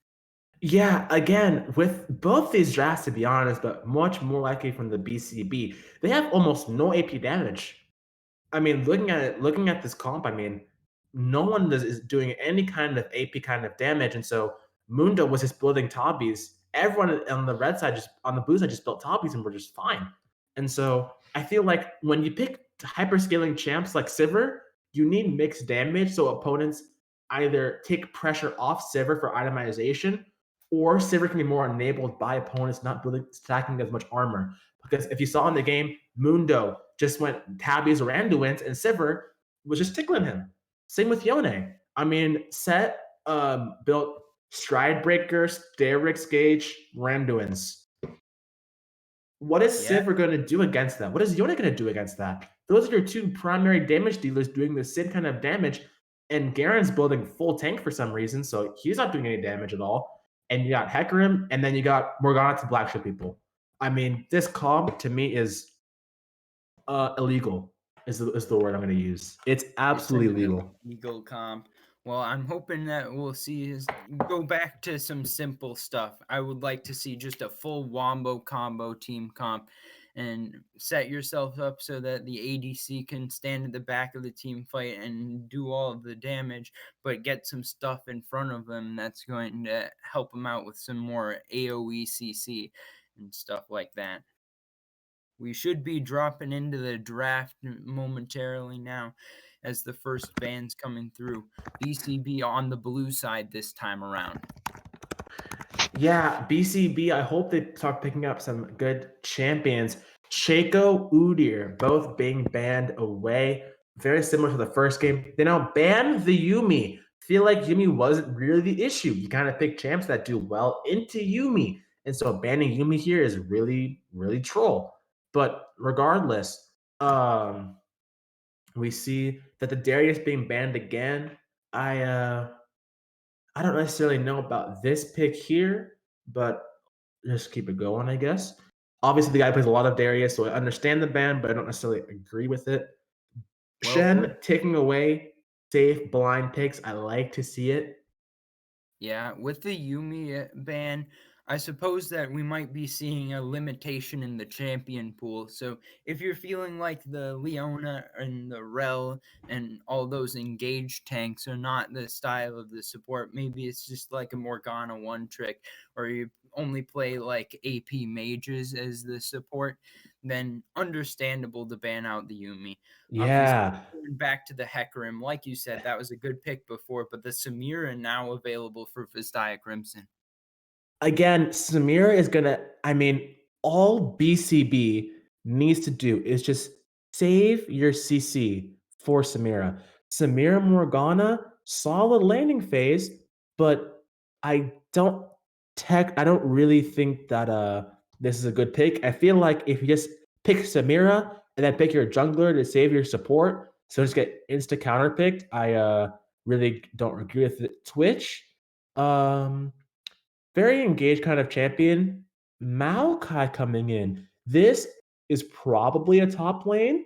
Yeah, again, with both these drafts, to be honest, but much more likely from the BCB, they have almost no AP damage. I mean, looking at this comp, I mean, no one is doing any kind of AP kind of damage, and so Mundo was just building Tabis. Everyone on the red side, just on the blue side, just built Tabis and were just fine. And so I feel like when you pick hyperscaling champs like Sivir, you need mixed damage so opponents either take pressure off Sivir for itemization, or Sivir can be more enabled by opponents not building stacking as much armor. Because if you saw in the game, Mundo just went Tabbies or Anduins, and Sivir was just tickling him. Same with Yone. I mean, Set built Stride Breakers, Derek's Gauge, Randuins. What is Yeah. Sivir going to do against that? What is Yone going to do against that? Those are your two primary damage dealers doing the same kind of damage, and Garen's building full tank for some reason, so he's not doing any damage at all. And you got Hecarim, and then you got Morgana to Black Ship people. I mean, this comp to me is illegal. Is the word I'm going to use? It's absolutely It's an illegal. illegal comp. Well, I'm hoping that we'll see is go back to some simple stuff. I would like to see just a full wombo combo team comp and set yourself up so that the ADC can stand at the back of the team fight and do all of the damage, but get some stuff in front of them that's going to help them out with some more AoE CC and stuff like that. We should be dropping into the draft momentarily now as the first bands coming through. BCB on the blue side this time around. Yeah, BCB, I hope they start picking up some good champions. Shaco, Udyr, both being banned away. Very similar to the first game. They now ban the Yumi. Feel like Yumi wasn't really the issue. You kind of pick champs that do well into Yumi. And so banning Yumi here is really, really troll. But regardless, we see that the Darius being banned again. I don't necessarily know about this pick here, but just keep it going, I guess. Obviously, the guy plays a lot of Darius, so I understand the ban, but I don't necessarily agree with it. Well, Shen taking away safe blind picks. I like to see it. Yeah, with the Yumi ban, I suppose that we might be seeing a limitation in the champion pool. So if you're feeling like the Leona and the Rel and all those engaged tanks are not the style of the support, maybe it's just like a Morgana one trick, or you only play like AP mages as the support, then understandable to ban out the Yumi. Obviously, Yeah. going back to the Hecarim, like you said, that was a good pick before, but the Samira now available for Vastaya Crimson. Again, Samira is going to, I mean, all BCB needs to do is just save your CC for Samira. Samira Morgana, solid landing phase, but I don't really think that this is a good pick. I feel like if you just pick Samira and then pick your jungler to save your support. So just get insta counter picked. I really don't agree with Twitch. Very engaged kind of champion. Maokai coming in. This is probably a top lane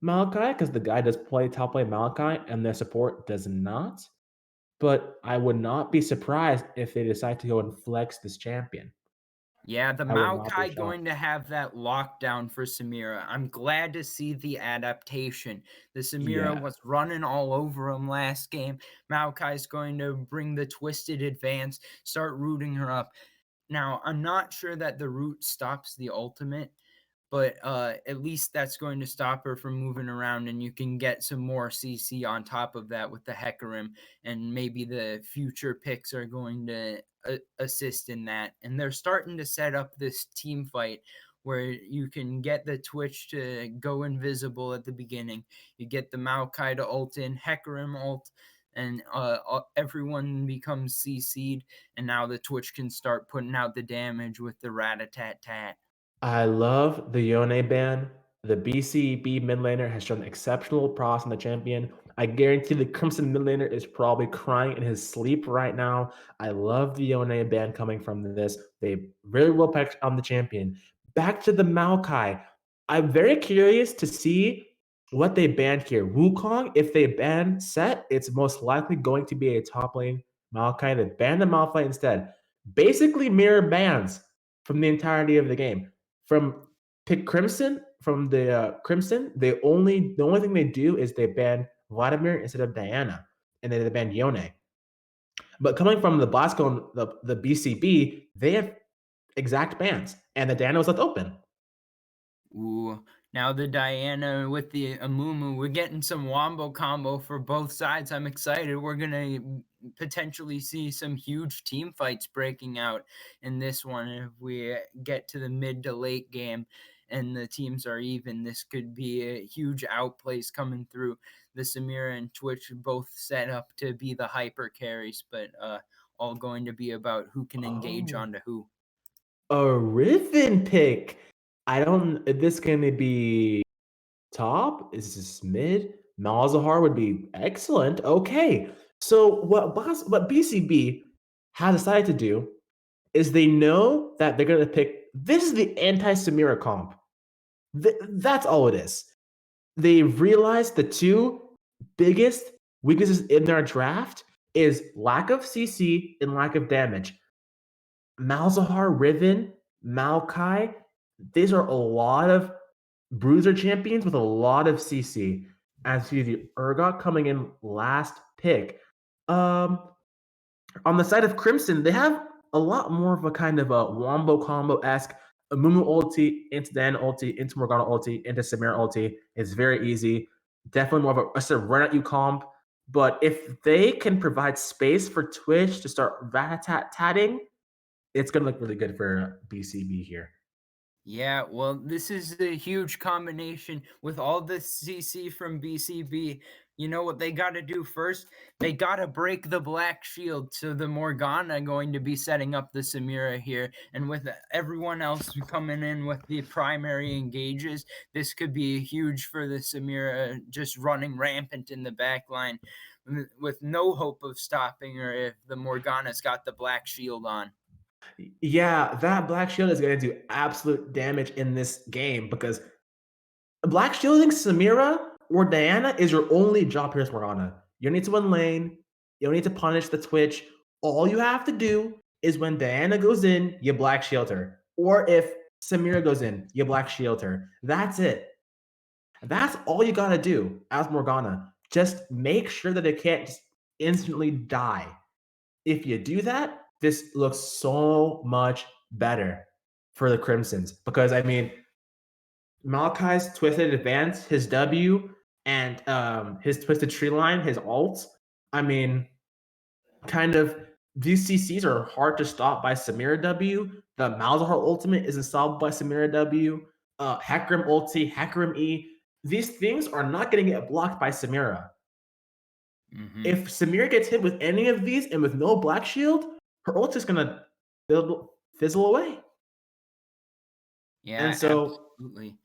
Maokai because the guy does play top lane Maokai and their support does not. But I would not be surprised if they decide to go and flex this champion. Yeah, the I would not be Maokai going shocked. to have that lockdown for Samira. I'm glad to see the adaptation. The Samira Yeah. was running all over him last game. Maokai's going to bring the twisted advance, start rooting her up. Now, I'm not sure that the root stops the ultimate, but at least that's going to stop her from moving around, and you can get some more CC on top of that with the Hecarim, and maybe the future picks are going to assist in that. And they're starting to set up this team fight where you can get the Twitch to go invisible at the beginning. You get the Maokai to ult in, Hecarim ult, and everyone becomes CC'd, and now the Twitch can start putting out the damage with the rat-a-tat-tat. I love the Yone ban. The BCB mid laner has shown exceptional pros in the champion. I guarantee the Crimson mid laner is probably crying in his sleep right now. I love the Yone ban coming from this. They really well packed on the champion. Back to the Maokai. I'm very curious to see what they banned here. Wukong, if they ban Set, it's most likely going to be a top lane Maokai. They banned the Malphite instead. Basically mirror bans from the entirety of the game. From pick Crimson, from the Crimson, the only thing they do is they ban Vladimir instead of Diana, and then they ban Yone. But coming from the Blasco and the BCB, they have exact bans, and the Diana was left open. Ooh, now the Diana with the Amumu, we're getting some wombo combo for both sides. I'm excited. We're gonna potentially see some huge team fights breaking out in this one. If we get to the mid to late game and the teams are even, this could be a huge outplays coming through. The Samira and Twitch both set up to be the hyper carries, but all going to be about who can engage onto who. A Riven pick. I don't. Is this going to be top? Is this mid? Malzahar would be excellent. Okay. So what BCB has decided to do is they know that they're going to pick. This is the anti-Samira comp. That's all it is. They realized the two biggest weaknesses in their draft is lack of CC and lack of damage. Malzahar, Riven, Maokai, these are a lot of bruiser champions with a lot of CC. As to the Urgot coming in last pick. On the side of Crimson, they have a lot more of a kind of a wombo combo-esque Mumu ulti into Dan ulti into Morgana ulti into Samira ulti. It's very easy. Definitely more of a run at you comp. But if they can provide space for Twitch to start rat-tat-tatting, it's going to look really good for BCB here. Yeah, well, this is a huge combination with all the CC from BCB. You know what they got to do first? They got to break the black shield. So the Morgana going to be setting up the Samira here. And with everyone else coming in with the primary engages, this could be huge for the Samira just running rampant in the back line with no hope of stopping her if the Morgana's got the black shield on. Yeah, that Black Shield is going to do absolute damage in this game because Black Shielding Samira or Diana is your only job here, Morgana. You don't need to win lane. You don't need to punish the Twitch. All you have to do is when Diana goes in, you Black Shield her. Or if Samira goes in, you Black Shield her. That's it. That's all you got to do as Morgana. Just make sure that they can't just instantly die. If you do that, this looks so much better for the Crimsons because I mean, Malachi's twisted advance, his W, and his twisted tree line, his ult. I mean, kind of these CCs are hard to stop by Samira W. The Malzahar ultimate isn't stopped by Samira W. Hecarim ulti, Hecarim E. These things are not going to get blocked by Samira. Mm-hmm. If Samira gets hit with any of these and with no black shield, her ult is going to fizzle away. Yeah, And so absolutely.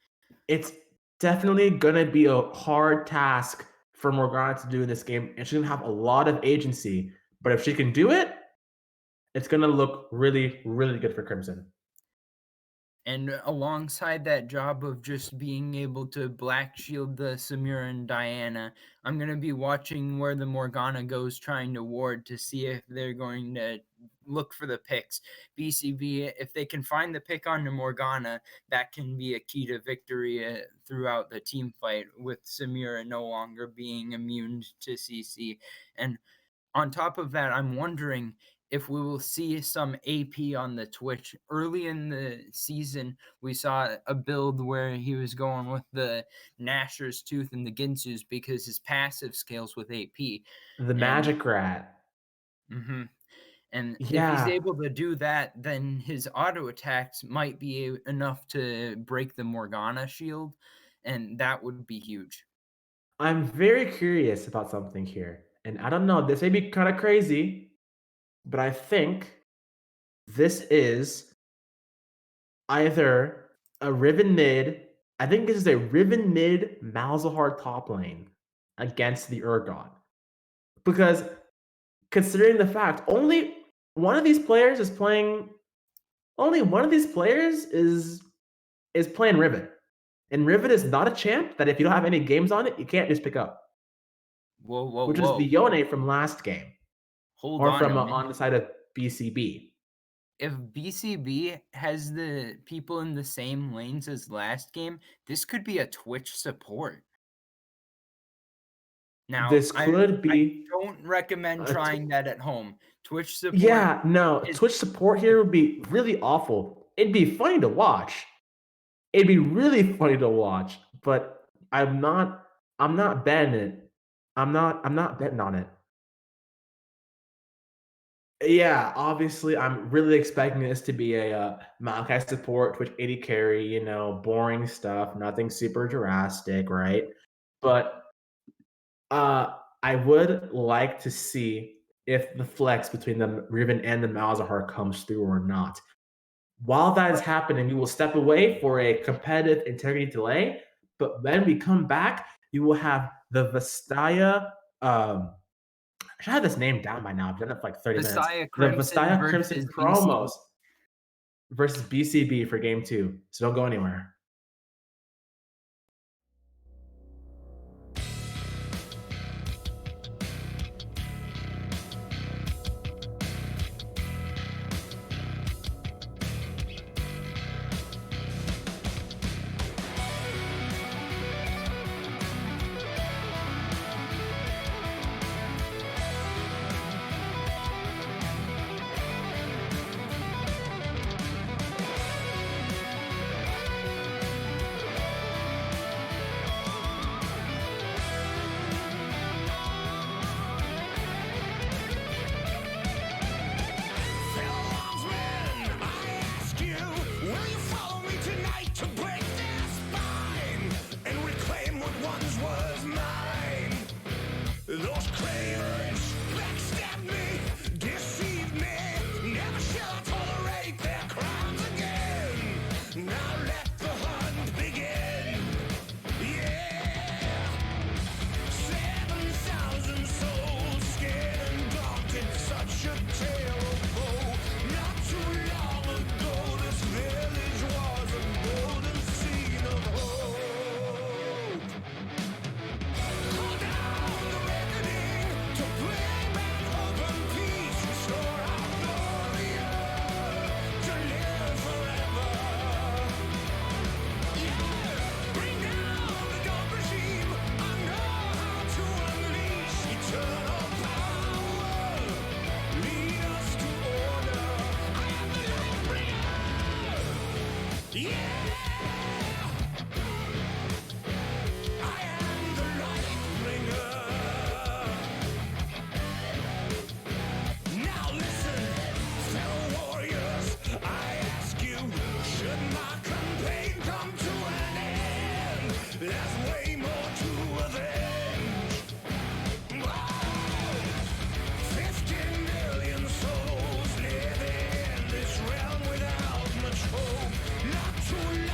it's definitely gonna be a hard task for Morgana to do in this game, and she's gonna have a lot of agency. But if she can do it, it's gonna look really, really good for Crimson. And alongside that job of just being able to black shield the Samira and Diana, I'm going to be watching where the Morgana goes trying to ward to see if they're going to look for the picks. BCB, if they can find the pick on the Morgana, that can be a key to victory throughout the team fight, with Samira no longer being immune to CC. And on top of that, I'm wondering if we will see some AP on the Twitch. Early in the season, we saw a build where he was going with the Gnasher's Tooth and the Ginsu's because his passive scales with AP. The Magic Rat. Mm-hmm. And if he's Yeah. able to do that, then his auto attacks might be enough to break the Morgana shield, and that would be huge. I'm very curious about something here. And I don't know, this may be kind of crazy, but I think this is either a Riven mid. I think this is a Riven mid Malzahar top lane against the Urgot. Because considering the fact only one of these players is playing playing Riven. And Riven is not a champ that if you don't have any games on it, you can't just pick up. Whoa. Which is the Yone from last game. Hold or on from a minute. on the side of BCB. If BCB has the people in the same lanes as last game, this could be a Twitch support. Now, This could be. I don't recommend trying that at home. Twitch support. Yeah, no, Twitch support here would be really awful. It'd be funny to watch. It'd be really funny to watch, but I'm not betting it. I'm not betting on it. Yeah, obviously, I'm really expecting this to be a Maokai support, Twitch 80 carry, boring stuff, nothing super drastic, right? But I would like to see if the flex between the Riven and the Malzahar comes through or not. While that is happening, we will step away for a competitive integrity delay. But when we come back, you will have the Vastaya. I should have this name down by now. I've done it for like 30 minutes. The Vastaya Crimson promos versus BCB for game 2. So don't go anywhere. Too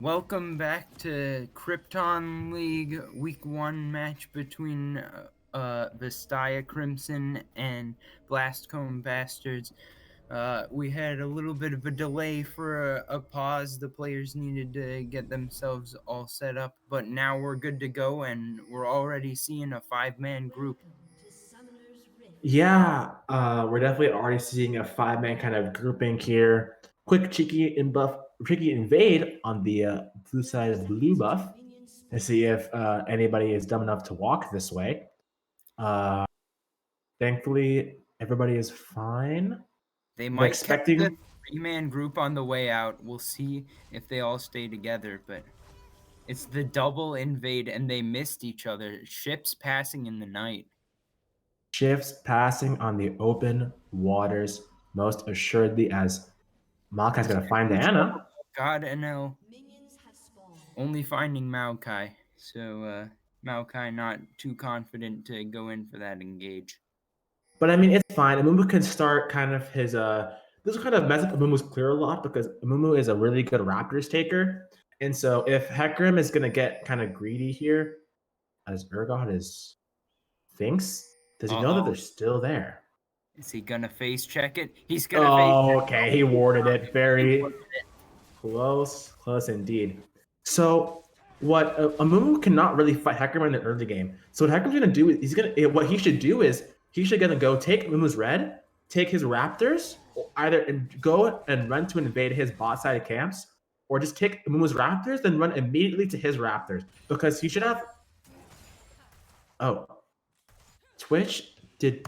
welcome back to Krypton League Week 1 match between Vastaya Crimson and Blastcomb Bastards. We had a little bit of a delay for a pause. The players needed to get themselves all set up, but now we're good to go, and we're already seeing a 5-man group. Yeah, we're definitely already seeing a 5-man kind of grouping here. Quick cheeky invade on the blue side of the blue buff to see if anybody is dumb enough to walk this way. Thankfully, everybody is fine. They They're might expecting catch the 3-man group on the way out. We'll see if they all stay together, but it's the double invade, and they missed each other. Ships passing in the night. shifts passing on the open waters, most assuredly, as Malachi's going to find Diana. God, NL. Only finding Maokai. So, Maokai not too confident to go in for that engage. But I mean, it's fine. Amumu can start kind of his this will kind of mess up Amumu's clear a lot because Amumu is a really good Raptors taker. And so if Hecarim is gonna get kind of greedy here, as Urgot is thinks, does he know that they're still there? Is he gonna face check it? He's gonna face check. Okay, he warded it. Very close indeed. So what Amumu cannot really fight Hecarim in the early game. So what Hecarim's gonna do is what he should do is he should gonna go take Amumu's red, take his Raptors, or either go and run to invade his bot side camps, or just take Amumu's Raptors, then run immediately to his Raptors because he should have. Oh, Twitch did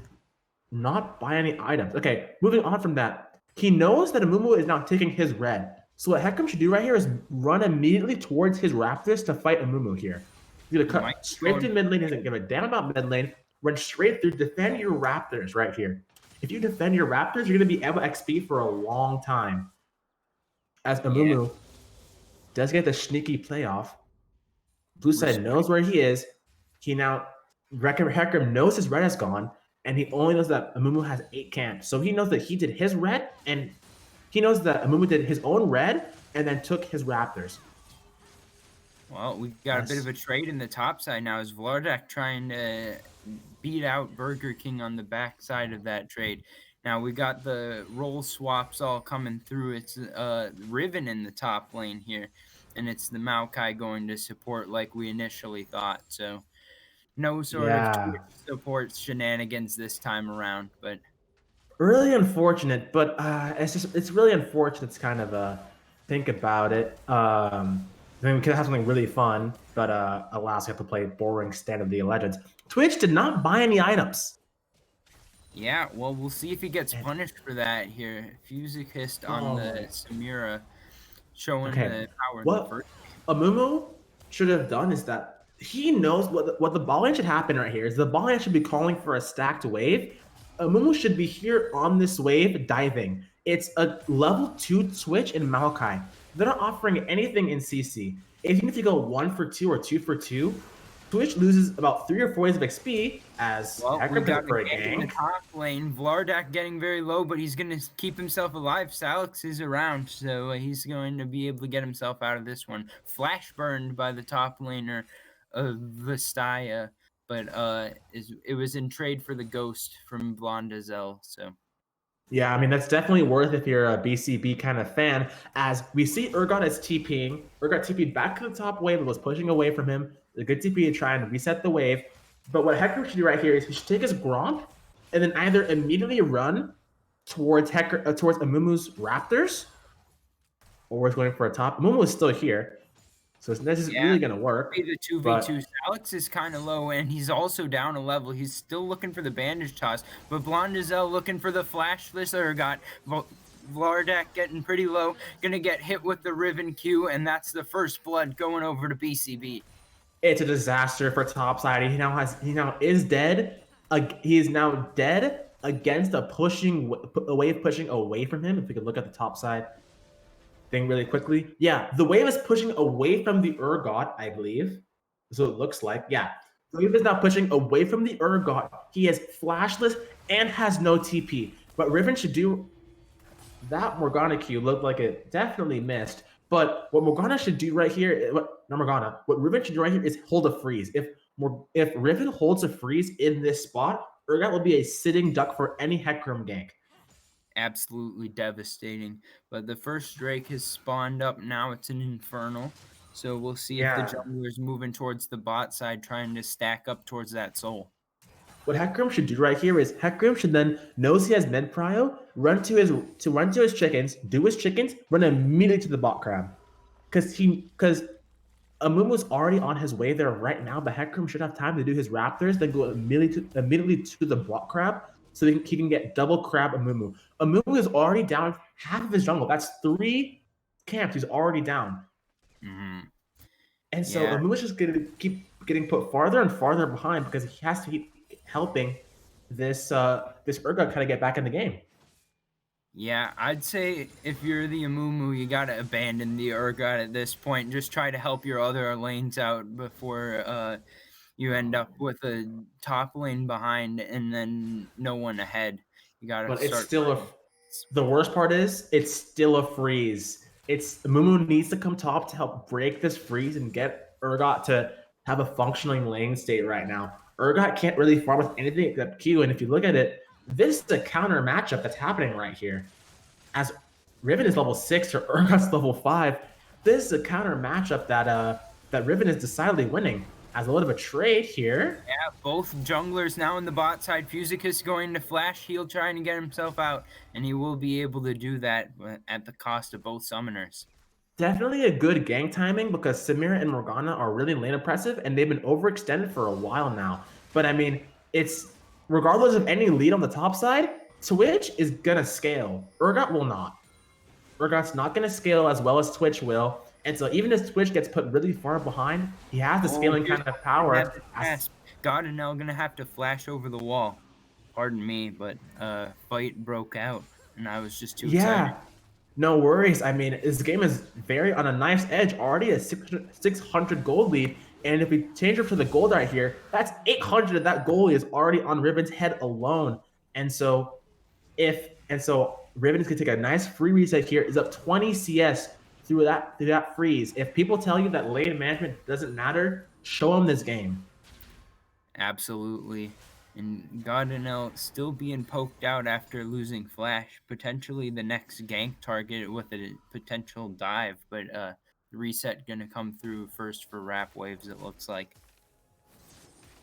not buy any items. Okay, moving on from that, he knows that Amumu is now taking his red. So what Hecarim should do right here is run immediately towards his Raptors to fight Amumu here. He's gonna cut straight to mid lane. He doesn't give a damn about mid lane. Run straight through. Defend your Raptors right here. If you defend your Raptors, you're gonna be able to XP for a long time. As Amumu does get the sneaky playoff. Blue side knows where he is. He now Hecarim knows his red is gone, and he only knows that Amumu has 8 camps. So he knows that he did his red, and he knows that Amumu did his own red and then took his Raptors. Well, we got a bit of a trade in the top side now. Is Vlardak trying to beat out Burger King on the back side of that trade? Now we got the role swaps all coming through. It's Riven in the top lane here, and it's the Maokai going to support like we initially thought. So no sort of support shenanigans this time around, but really unfortunate. But it's really unfortunate to kind of think about it. I mean, we could have something really fun, but alas, we have to play boring Stand of the Legends. Twitch did not buy any items. Yeah, well, we'll see if he gets punished for that here. Fusicist on the Samira showing the power in the first game. Amumu should have done is that he knows what the ball lane should happen right here is the ball lane should be calling for a stacked wave. Amumu should be here on this wave diving. It's a level 2 Twitch in Maokai. They're not offering anything in CC. Even if you go 1 for 2 or 2 for 2, Twitch loses about 3 or 4 days of XP as Hecarim got for a gank. In the top lane, Vlardak getting very low, but he's going to keep himself alive. Salix is around, so he's going to be able to get himself out of this one. Flash burned by the top laner of Vastaya, but it was in trade for the ghost from Blondazel, so... Yeah, I mean, that's definitely worth if you're a BCB kind of fan. As we see Urgot is TPing. Urgot TP'd back to the top wave and was pushing away from him. A good TP to try and reset the wave. But what Hecarim should do right here is he should take his Gromp and then either immediately run towards towards Amumu's Raptors, or he's going for a top. Amumu is still here. So this is really going to work. The 2v2. Salix is kind of low, and he's also down a level. He's still looking for the bandage toss, but Blondazel looking for the flashless Urgot. Vlardak getting pretty low, gonna get hit with the Riven Q, and that's the first blood going over to BCB. It's a disaster for topside. He now is dead. He is now dead against a wave pushing away from him. If we could look at the top side thing really quickly. Yeah, the wave is pushing away from the Urgot, I believe. So it looks like, yeah. The wave is now pushing away from the Urgot. He is flashless and has no TP. But Riven should do that Morgana Q looked like it definitely missed. But what Morgana should do right here, what Riven should do right here is hold a freeze. If Riven holds a freeze in this spot, Urgot will be a sitting duck for any Hecarim gank. Absolutely devastating. But the first Drake has spawned up. Now it's an Infernal. So we'll see if the jungler's moving towards the bot side, trying to stack up towards that soul. What Hecarim should do right here is Hecarim should then knows he has mid prio, run to his chickens, do his chickens, run immediately to the bot crab. Because Amumu's already on his way there right now, but Hecarim should have time to do his raptors, then go immediately to the bot crab so he can get double crab Amumu. Amumu is already down half of his jungle. That's 3 camps he's already down. Mm-hmm. And so Amumu is just going to keep getting put farther and farther behind because he has to keep helping this Urgot kind of get back in the game. Yeah, I'd say if you're the Amumu, you gotta abandon the Urgot at this point. Just try to help your other lanes out before you end up with a top lane behind and then no one ahead. You gotta But start. It's still the worst part is it's still a freeze. Amumu needs to come top to help break this freeze and get Urgot to have a functioning lane state right now. Urgot can't really farm with anything except Q, and if you look at it, this is a counter matchup that's happening right here. As Riven is level 6 or Urgot's level 5, this is a counter matchup that Riven is decidedly winning. As a little bit of a trade here. Yeah, both junglers now in the bot side. Fusicus going to flash heal, trying to get himself out, and he will be able to do that at the cost of both summoners. Definitely a good gank timing because Samira and Morgana are really lane oppressive, and they've been overextended for a while now. But I mean, it's regardless of any lead on the top side, Twitch is gonna scale. Urgot will not. Urgot's not gonna scale as well as Twitch will. And so even as Twitch gets put really far behind, he has the scaling kind of power. Godinel gonna have to flash over the wall. Pardon me, but fight broke out, and I was just too excited. No worries. I mean, this game is very on a nice edge already, a 600 gold lead. And if we change it to the gold right here, that's 800 of that gold is already on Riven's head alone. And so Riven is gonna take a nice free reset here. Is up 20 CS through that freeze. If people tell you that lane management doesn't matter, show them this game. Absolutely. And Godinel still being poked out after losing Flash. Potentially the next gank target with a potential dive, but the reset gonna come through first for Wrap Waves, it looks like.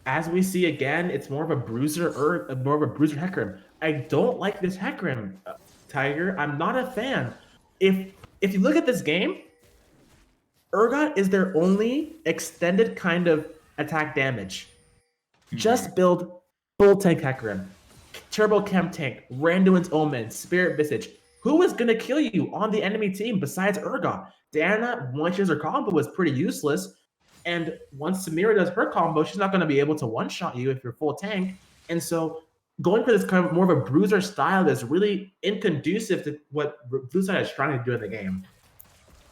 As we see again, it's more of a bruiser Hecarim. I don't like this Hecarim, Tiger. I'm not a fan. If you look at this game, Urgot is their only extended kind of attack damage. Just build full tank Hecarim, Turbo Chem Tank, Randuin's Omen, Spirit Visage. Who is gonna kill you on the enemy team besides Urgot? Diana, once she does her combo, is pretty useless. And once Samira does her combo, she's not gonna be able to one-shot you if you're full tank. And so going for this kind of more of a bruiser style is really inconducive to what Blue Side is trying to do in the game.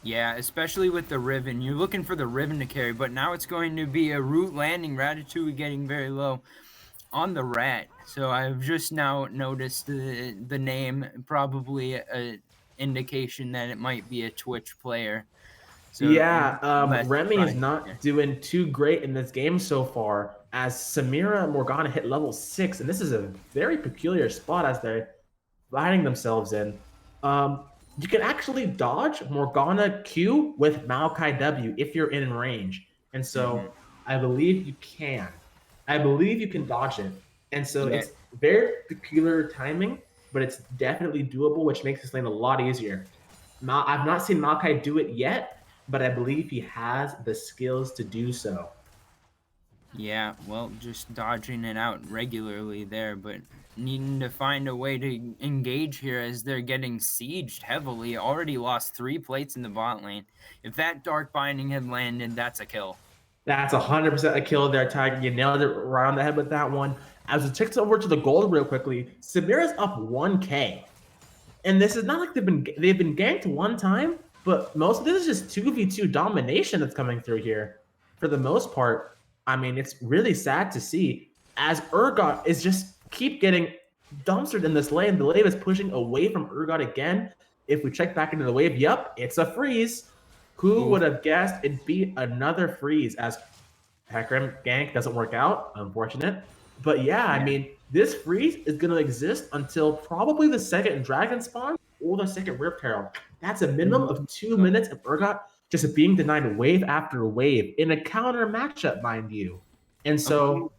Yeah, especially with the Riven. You're looking for the Riven to carry, but now it's going to be a root landing. Ratatouille getting very low on the Rat. So I've just now noticed the name, probably an indication that it might be a Twitch player. So Remy is not doing too great in this game so far, as Samira and Morgana hit level 6, and this is a very peculiar spot as they're hiding themselves in. You can actually dodge Morgana Q with Maokai W if you're in range, and so I believe you can. I believe you can dodge it, and so it's very peculiar timing, but it's definitely doable, which makes this lane a lot easier. I've not seen Maokai do it yet, but I believe he has the skills to do so. Yeah, well, just dodging it out regularly there, but needing to find a way to engage here as they're getting sieged heavily. Already lost 3 plates in the bot lane. If that Dark Binding had landed, that's a kill. That's 100% a kill there, Tiger. You nailed it right on the head with that one. As it ticks over to the gold real quickly, Samira's up 1K. And this is not like they've been ganked one time, but most of this is just 2v2 domination that's coming through here. For the most part, I mean, it's really sad to see as Urgot is just keep getting dumpstered in this lane. The wave is pushing away from Urgot again. If we check back into the wave, yep, it's a freeze. Who Ooh. would have guessed it'd be another freeze as Hecarim gank doesn't work out? Unfortunate. But yeah, I mean, this freeze is going to exist until probably the second Dragon spawn or the second Rift Herald. That's a minimum of 2 minutes of Urgot just being denied wave after wave in a counter matchup, mind you. And so,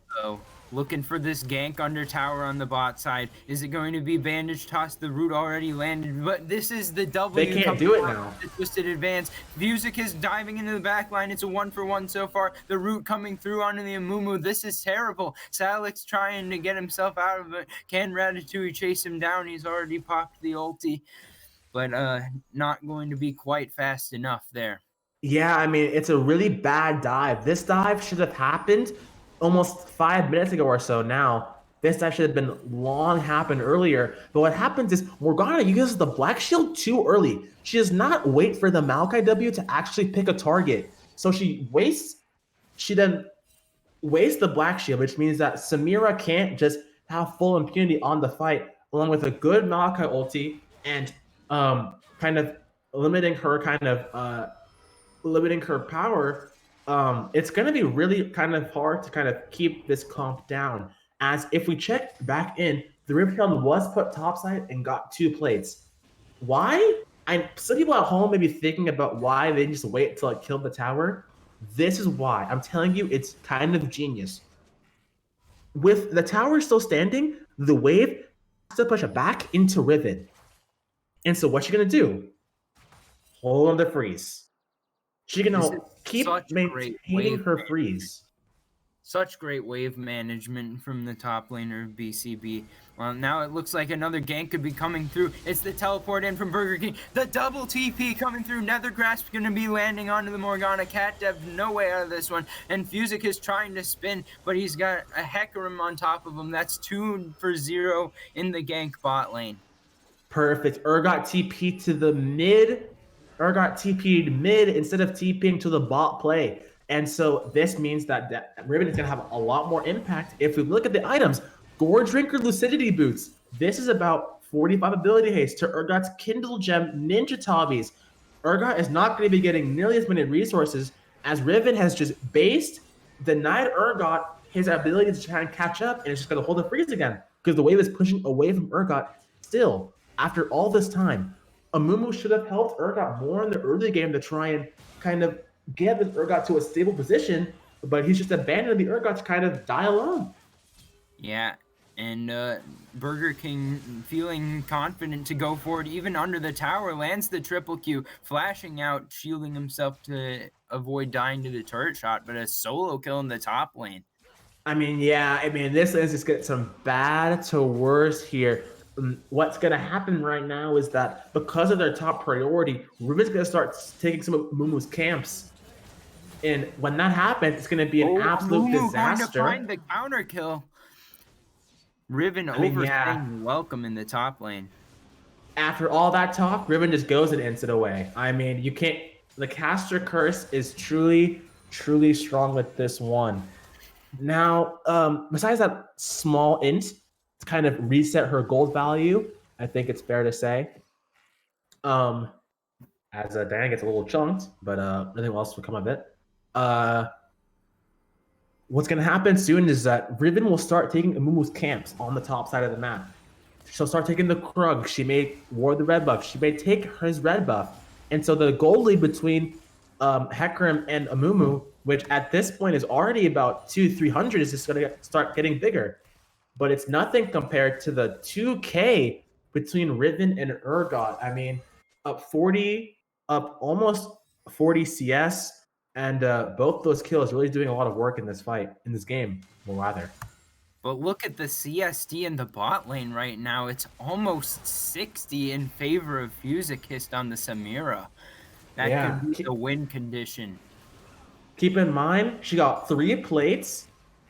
looking for this gank under tower on the bot side. Is it going to be bandage toss? The root already landed, but this is the W. they can't do it now. The twisted advance. Music is diving into the back line. It's a 1-for-1 so far. The root coming through onto the Amumu. This is terrible. Salix trying to get himself out of it. Can Ratatouille chase him down? He's already popped the ulti, but not going to be quite fast enough there. Yeah, I mean, it's a really bad dive. This dive should have happened almost 5 minutes ago or so now. This dive should have been long happened earlier. But what happens is Morgana uses the Black Shield too early. She does not wait for the Maokai W to actually pick a target. So she then wastes the Black Shield, which means that Samira can't just have full impunity on the fight, along with a good Maokai ulti and kind of limiting her power. It's going to be really kind of hard to kind of keep this comp down. As if we check back in, the Rift Herald was put topside and got 2 plates. Why? Some people at home may be thinking about why they just wait until it killed the tower. This is why. I'm telling you, it's kind of genius. With the tower still standing, the wave has to push it back into Riven. And so what's she going to do? Hold on the freeze. She can keep maintaining her freeze. Such great wave management from the top laner of BCB. Well, now it looks like another gank could be coming through. It's the teleport in from Burger King. The double TP coming through. Nether Grasp going to be landing onto the Morgana. Cat Dev no way out of this one. And Fusic is trying to spin, but he's got a Hecarim on top of him. That's 2 for 0 in the gank bot lane. Perfect. Urgot TP to the mid. Urgot TP'd mid instead of TPing to the bot play. And so this means that Riven is going to have a lot more impact. If we look at the items, Gore Drinker Lucidity Boots. This is about 45 ability haste to Urgot's Kindle Gem Ninja Tabis. Urgot is not going to be getting nearly as many resources as Riven has just denied Urgot his ability to try and catch up, and it's just going to hold the freeze again because the wave is pushing away from Urgot still after all this time. Amumu should have helped Urgot more in the early game to try and kind of get with Urgot to a stable position, but he's just abandoned the Urgot to kind of die alone. Yeah, and Burger King feeling confident to go forward even under the tower, lands the triple Q, flashing out, shielding himself to avoid dying to the turret shot, but a solo kill in the top lane. I mean, this is just getting some bad to worse here. What's going to happen right now is that because of their top priority, Riven's going to start taking some of Mumu's camps. And when that happens, it's going to be an absolute disaster. Going to find the counter kill. Riven overstaying welcome in the top lane. After all that talk, Riven just goes and ends it away. I mean, you can't. The caster curse is truly, truly strong with this one. Now, besides that small int to kind of reset her gold value, I think it's fair to say. As Diana gets a little chunked, but nothing else will come of it. What's going to happen soon is that Riven will start taking Amumu's camps on the top side of the map. She'll start taking the Krug. She may ward the red buff. She may take his red buff. And so the gold lead between Hecarim and Amumu, which at this point is already about 200-300, is just going to start getting bigger. But it's nothing compared to the 2K between Riven and Urgot. I mean, up almost 40 CS. And both those kills really doing a lot of work in this fight, in this game, or rather. But look at the CSD in the bot lane right now. It's almost 60 in favor of Fusikist on the Samira. That could be the win condition. Keep in mind, she got 3 plates,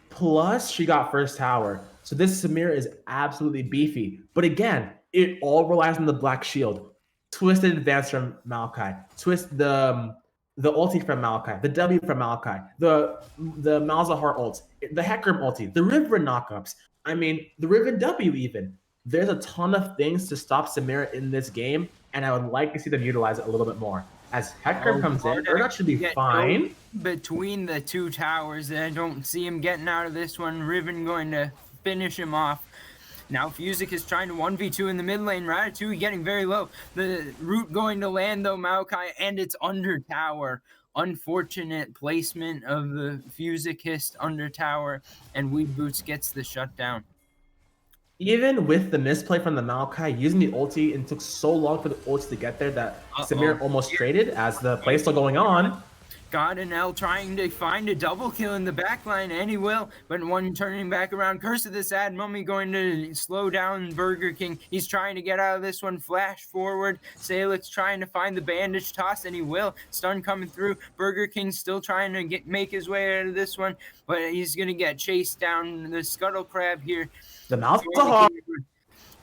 plus she got first tower. So this Samira is absolutely beefy. But again, it all relies on the Black Shield. Twisted advance from Maokai. Twist the ulti from Maokai, the W from Maokai, the Malzahar ult, the Hecarim ulti, the Riven knockups. I mean, the Riven W even. There's a ton of things to stop Samira in this game, and I would like to see them utilize it a little bit more. As Hecarim comes in, Blood Urgot should be get fine. between the two towers. I don't see him getting out of this one. Riven going to finish him off. Now Fusic is trying to 1v2 in the mid lane. Ratatouille getting very low. The root going to land though, Maokai, and it's under tower. Unfortunate placement of the Fusicist under tower, and Weed Boots gets the shutdown. Even with the misplay from the Maokai using the ulti, and it took so long for the ulti to get there that Samir almost traded as the play still going on. Godinel trying to find a double kill in the backline, and he will, but one turning back around. Curse of the Sad Mummy going to slow down Burger King. He's trying to get out of this one, flash forward. Salix trying to find the bandage toss, and he will. Stun coming through. Burger King still trying to make his way out of this one, but he's going to get chased down. The Scuttle Crab here. The mouth is hard.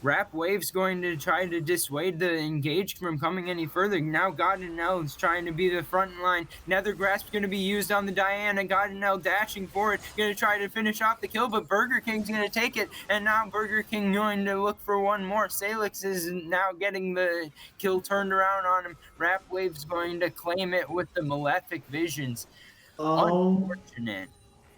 Rap Wave's going to try to dissuade the engage from coming any further. Now Godinel is trying to be the front line. Nether Grasp's going to be used on the Diana. Godinel dashing forward, going to try to finish off the kill, but Burger King's going to take it. And now Burger King going to look for one more. Salix is now getting the kill turned around on him. Rap Wave's going to claim it with the Malefic Visions. Unfortunate.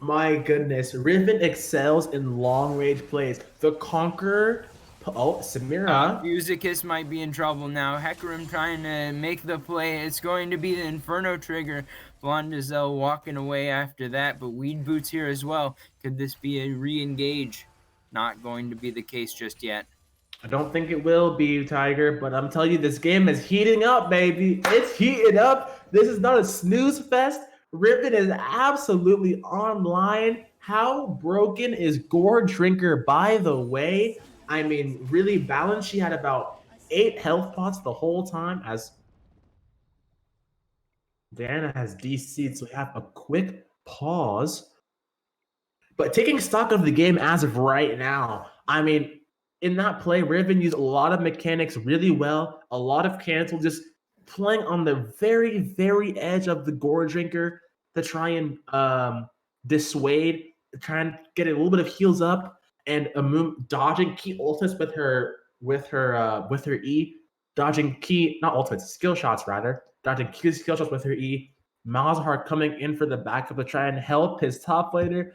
My goodness, Riven excels in long-range plays. The Conqueror, Samira. Musicus might be in trouble now. Hecarim trying to make the play. It's going to be the Inferno trigger. Blondizel walking away after that, but Weed Boots here as well. Could this be a re-engage? Not going to be the case just yet. I don't think it will be, Tiger, but I'm telling you, this game is heating up, baby. It's heating up. This is not a snooze fest. Riven is absolutely online. How broken is Gore Drinker, by the way? I mean, really balanced. She had about 8 health pots the whole time as Diana has DC'd, so we have a quick pause. But taking stock of the game as of right now, I mean, in that play, Riven used a lot of mechanics really well. A lot of cancel, just playing on the very, very edge of the Gore Drinker to try and dissuade, try and get a little bit of heals up, and dodging key ultimates with her E, dodging key, not ultimates, skill shots rather, dodging key skill shots with her E. Malzahar coming in for the backup to try and help his top laner.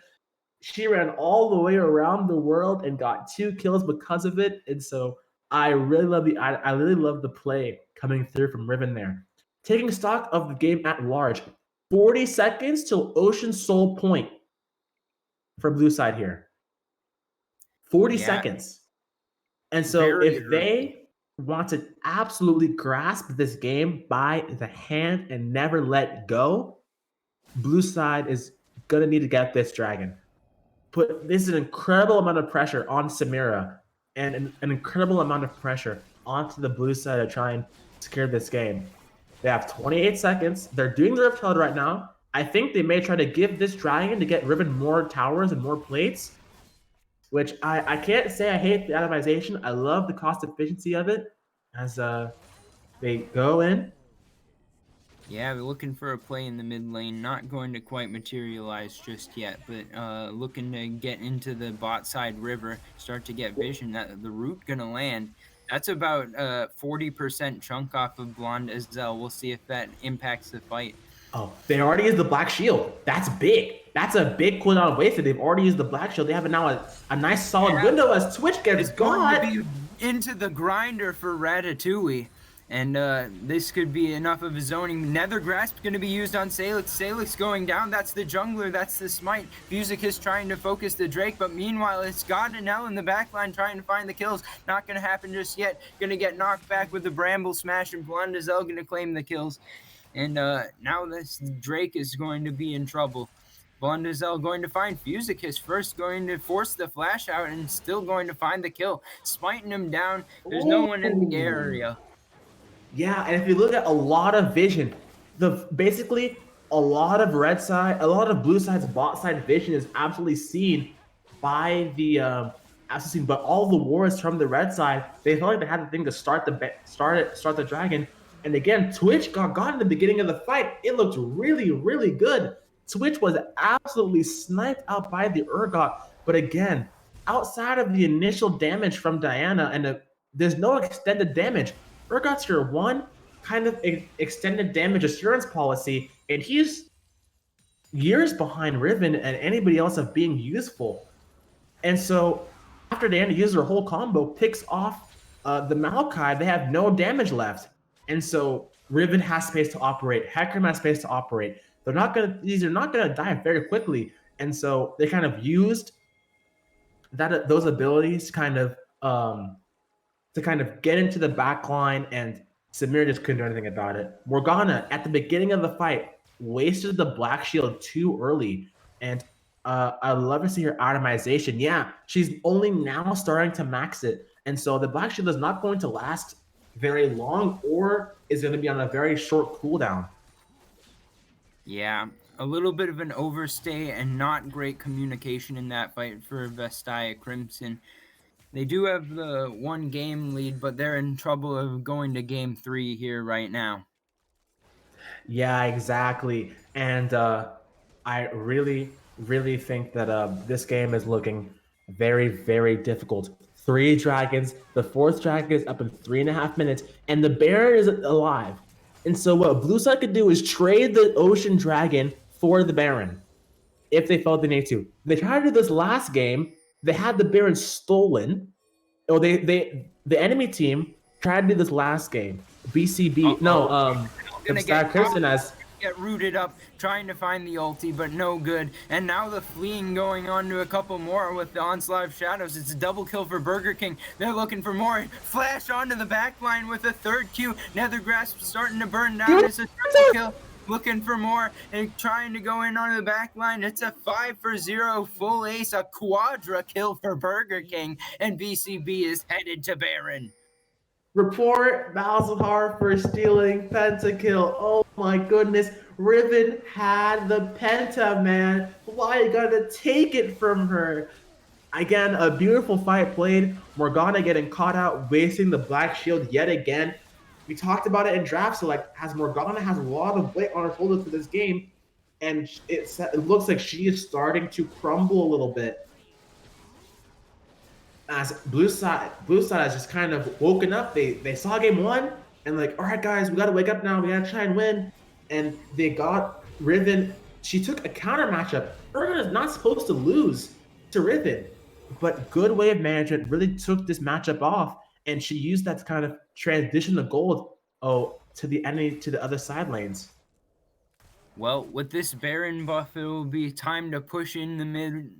She ran all the way around the world and got 2 kills because of it, and so I really love the play coming through from Riven there. Taking stock of the game at large, 40 seconds till Ocean Soul Point for blue side here. 40 seconds. And so if they want to absolutely grasp this game by the hand and never let go, blue side is going to need to get this dragon. This is an incredible amount of pressure on Samira and an incredible amount of pressure onto the blue side to try and secure this game. They have 28 seconds. They're doing the Rift Herald right now. I think they may try to give this dragon to get Riven more towers and more plates, which I can't say I hate the atomization. I love the cost efficiency of it as they go in. Yeah, we're looking for a play in the mid lane. Not going to quite materialize just yet, but looking to get into the bot side river, start to get vision. That the root gonna land. That's about 40% chunk off of Blondizel. We'll see if that impacts the fight. Oh, they already used the Black Shield. That's big. That's a big cooldown wasted. They've already used the Black Shield. They have now a nice solid window as Twitch gets got. Going to be into the grinder for Ratatouille. And this could be enough of a zoning. Nether Grasp going to be used on Salix. Salix going down. That's the jungler. That's the smite. Fusic is trying to focus the Drake. But meanwhile, it's Godinel in the backline trying to find the kills. Not going to happen just yet. Going to get knocked back with the Bramble Smash. And Blondizel going to claim the kills. And now this Drake is going to be in trouble. Blondizel going to find Fusicus first, going to force the flash out and still going to find the kill. Smiting him down. There's no one in the area. Yeah, and if you look at a lot of vision, basically a lot of blue side's bot side vision is absolutely seen by the assassin, but all the wars from the red side, they felt like they had the thing to start the dragon. And again, Twitch got in the beginning of the fight. It looked really, really good. Twitch was absolutely sniped out by the Urgot, but again, outside of the initial damage from Diana, and there's no extended damage. Urgot's your 1, kind of extended damage assurance policy, and he's years behind Riven and anybody else of being useful. And so after Diana uses her whole combo, picks off the Maokai, they have no damage left. And so Riven has space to operate. Hecarim has space to operate. These are not gonna die very quickly. And so they kind of used those abilities to kind of get into the back line, and Samir just couldn't do anything about it. Morgana, at the beginning of the fight, wasted the Black Shield too early, and I love to see her itemization. Yeah, she's only now starting to max it, and so the Black Shield is not going to last very long, or is going to be on a very short cooldown. Yeah, a little bit of an overstay and not great communication in that fight for Vastaya Crimson. They do have the 1 game lead, but they're in trouble of going to game 3 here right now. Yeah, exactly. And I really, really think that this game is looking very, very difficult. 3 dragons. The 4th dragon is up in 3.5 minutes, and the Baron is alive. And so what Blue Side could do is trade the Ocean Dragon for the Baron if they felt they need to. They tried to do this last game. They had the Baron stolen. Oh, the enemy team tried to do this last game. BCB. No, Gonna Star Crimson has get rooted up trying to find the ulti, but no good. And now the fleeing going on to a couple more with the onslaught of shadows. It's a double kill for Burger King. They're looking for more. Flash onto the back line with a 3rd Q. Nether Grasp starting to burn down. It's a triple kill. Looking for more and trying to go in on the back line. It's a 5-for-0 full ace, a quadra kill for Burger King, and BCB is headed to Baron. Report Malzahar for stealing pentakill. Oh my goodness. Riven had the penta, man. Why you gotta take it from her? Again, a beautiful fight played. Morgana getting caught out, wasting the Black Shield yet again. We talked about it in draft select, as Morgana has a lot of weight on her shoulders for this game, and it looks like she is starting to crumble a little bit. As Blue Side has just kind of woken up. They saw game 1 and like, all right, guys, we got to wake up now. We got to try and win. And they got Riven. She took a counter matchup. Urga is not supposed to lose to Riven, but good wave management really took this matchup off, and she used that to kind of transition the gold to the other side lanes. Well, with this Baron buff, it will be time to push in the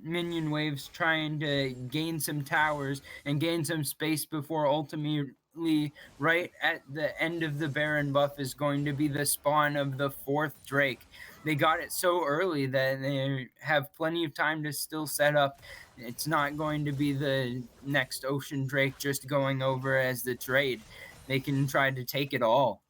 minion waves, trying to gain some towers and gain some space before ultimately, right at the end of the Baron buff, is going to be the spawn of the 4th Drake. They got it so early that they have plenty of time to still set up. It's not going to be the next Ocean Drake just going over as the trade. They can try to take it all.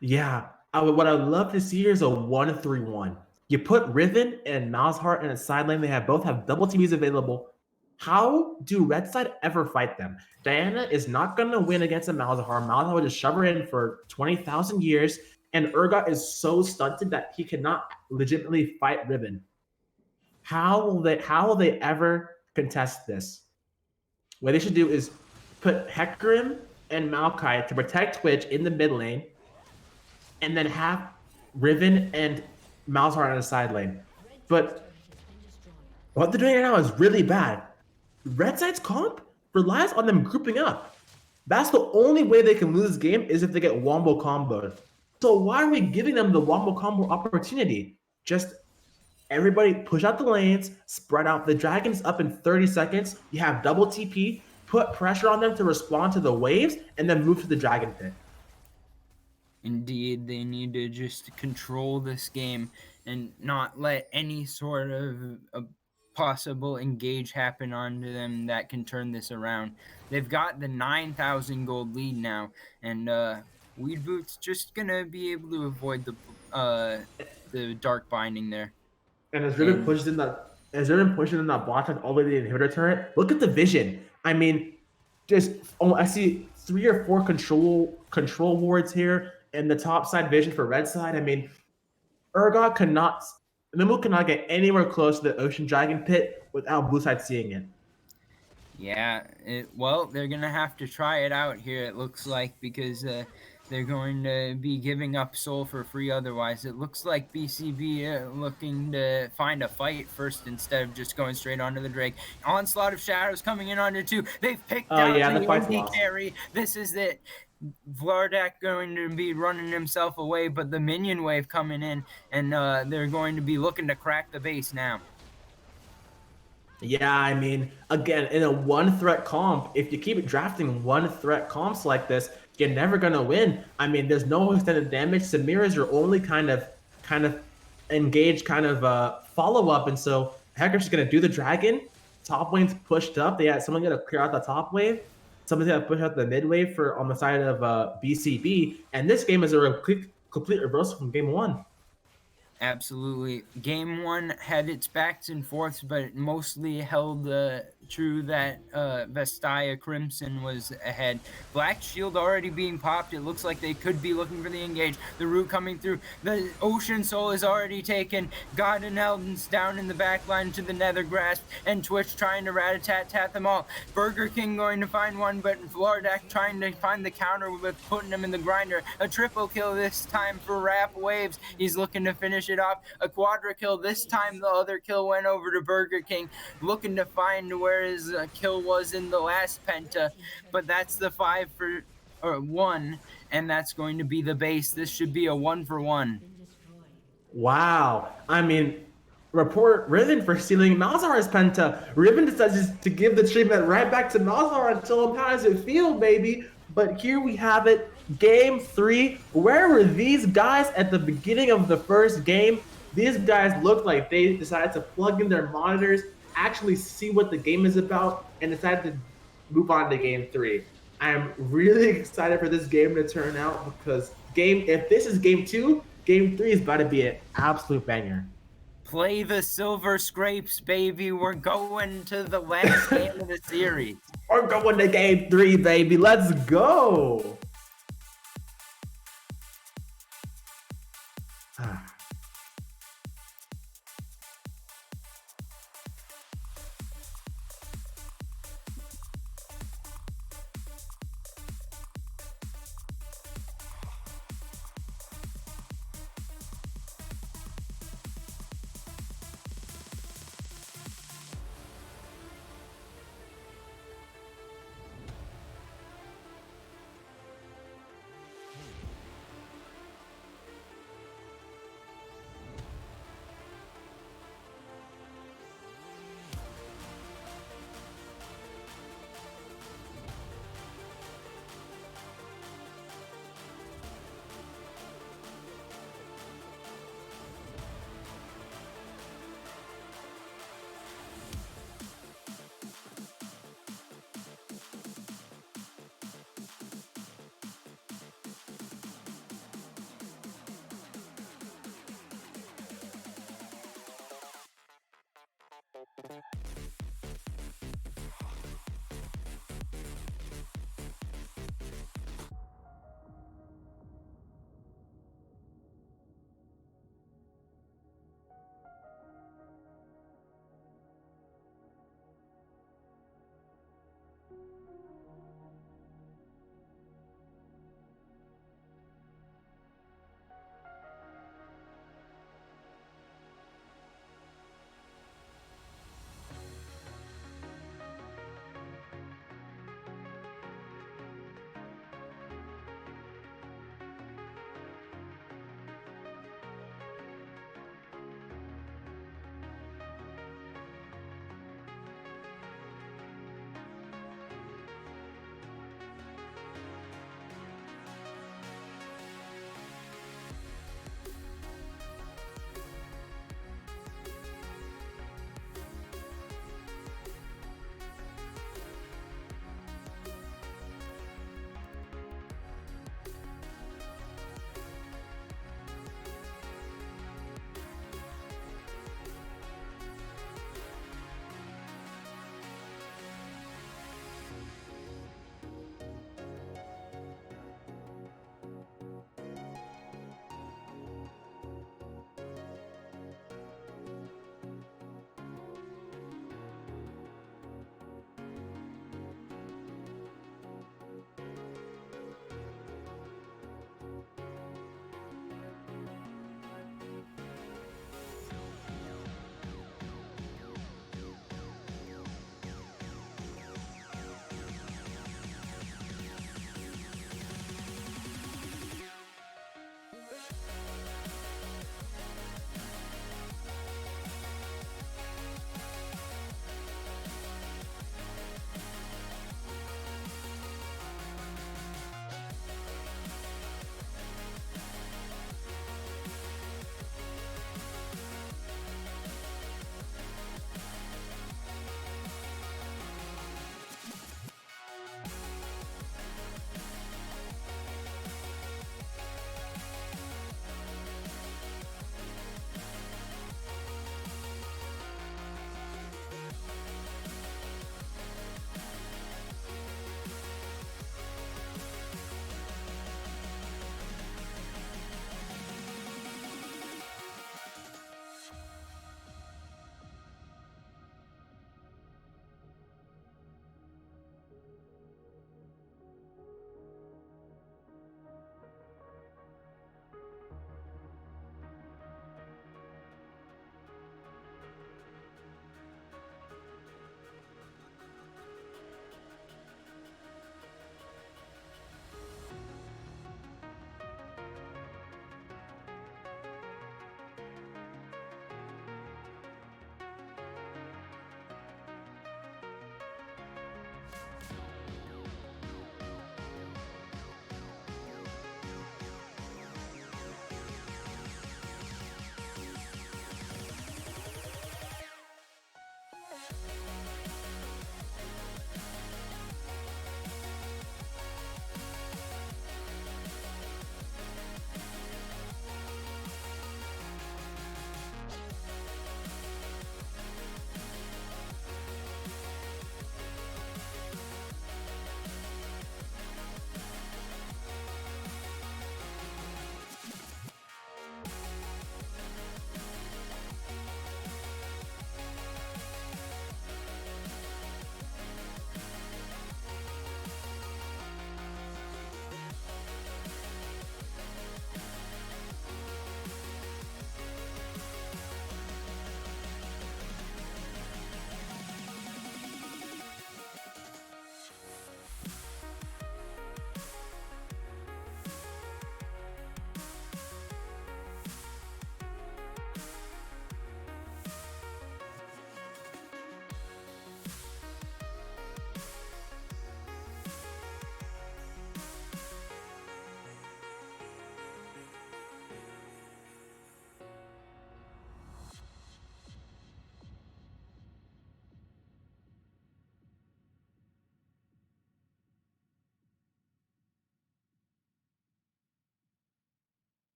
Yeah, what I'd love to see here is a 1-3-1. You put Riven and Malzahar in a side lane. They both have double TVs available. How do Red Side ever fight them? Diana is not going to win against a Malzahar. Malzahar will just shove her in for 20,000 years, and Urgot is so stunted that he cannot legitimately fight Riven. How will they ever contest this? What they should do is put Hecarim and Maokai to protect Twitch in the mid lane, and then have Riven and Malzahar on the side lane. But what they're doing right now is really bad. Red Side's comp relies on them grouping up. That's the only way they can lose this game, is if they get wombo comboed. So why are we giving them the wombo combo opportunity? Just everybody push out the lanes, spread out. The dragon's up in 30 seconds. You have double TP, put pressure on them to respond to the waves, and then move to the dragon pit. Indeed, they need to just control this game and not let any sort of possible engage happen onto them that can turn this around. They've got the 9,000 gold lead now, and Weed Boots just gonna be able to avoid the dark binding there. And as Riven pushes in that bot side all the way to the inhibitor turret, look at the vision. I mean, I see 3 or 4 control wards here, and the top side vision for red side. I mean, Urgot cannot get anywhere close to the Ocean Dragon pit without blue side seeing it. Yeah, well, they're gonna have to try it out here, it looks like, because they're going to be giving up Soul for free otherwise. It looks like BCB looking to find a fight first instead of just going straight onto the Drake. Onslaught of Shadows coming in onto 2. They've picked Oh out yeah, the the fight's AD lost. carry. This is it. Vlardak going to be running himself away, but the minion wave coming in, and they're going to be looking to crack the base now. Yeah, I mean, again, in a one threat comp, if you keep drafting one threat comps like this, you're never gonna win. I mean, there's no extended damage. Samir is your only kind of engaged kind of follow up, and so Hector's just gonna do the dragon. Top lane's pushed up. They had someone got to clear out the top wave. Someone's got to push out the mid wave for on the side of BCB. And this game is a complete reversal from game one. Absolutely. Game 1 had its backs and forths, but it mostly held true that Vastaya Crimson was ahead. Black Shield already being popped. It looks like they could be looking for the engage. The root coming through. The Ocean Soul is already taken. God and Elden's down in the back line to the Nether Grasp, and Twitch trying to rat-a-tat-tat them all. Burger King going to find one, but Vlardak trying to find the counter with putting him in the grinder. A triple kill this time for Rap Waves. He's looking to finish it off. A quadra kill this time. The other kill went over to Burger King, looking to find where his kill was in the last penta, but that's the 5-for-1, and that's going to be the base. This should be a 1-for-1. Wow. I mean, report Riven for stealing Malzahar's penta. Riven decides to give the treatment right back to Malzahar and tell him how does it feel, baby. But here we have it, game 3. Where were these guys at the beginning of the first game? These guys looked like they decided to plug in their monitors, actually see what the game is about, and decided to move on to game 3. I'm really excited for this game to turn out because if this is game 2, game 3 is about to be an absolute banger. Play the Silver Scrapes, baby. We're going to the last game of the series. We're going to game 3, baby. Let's go.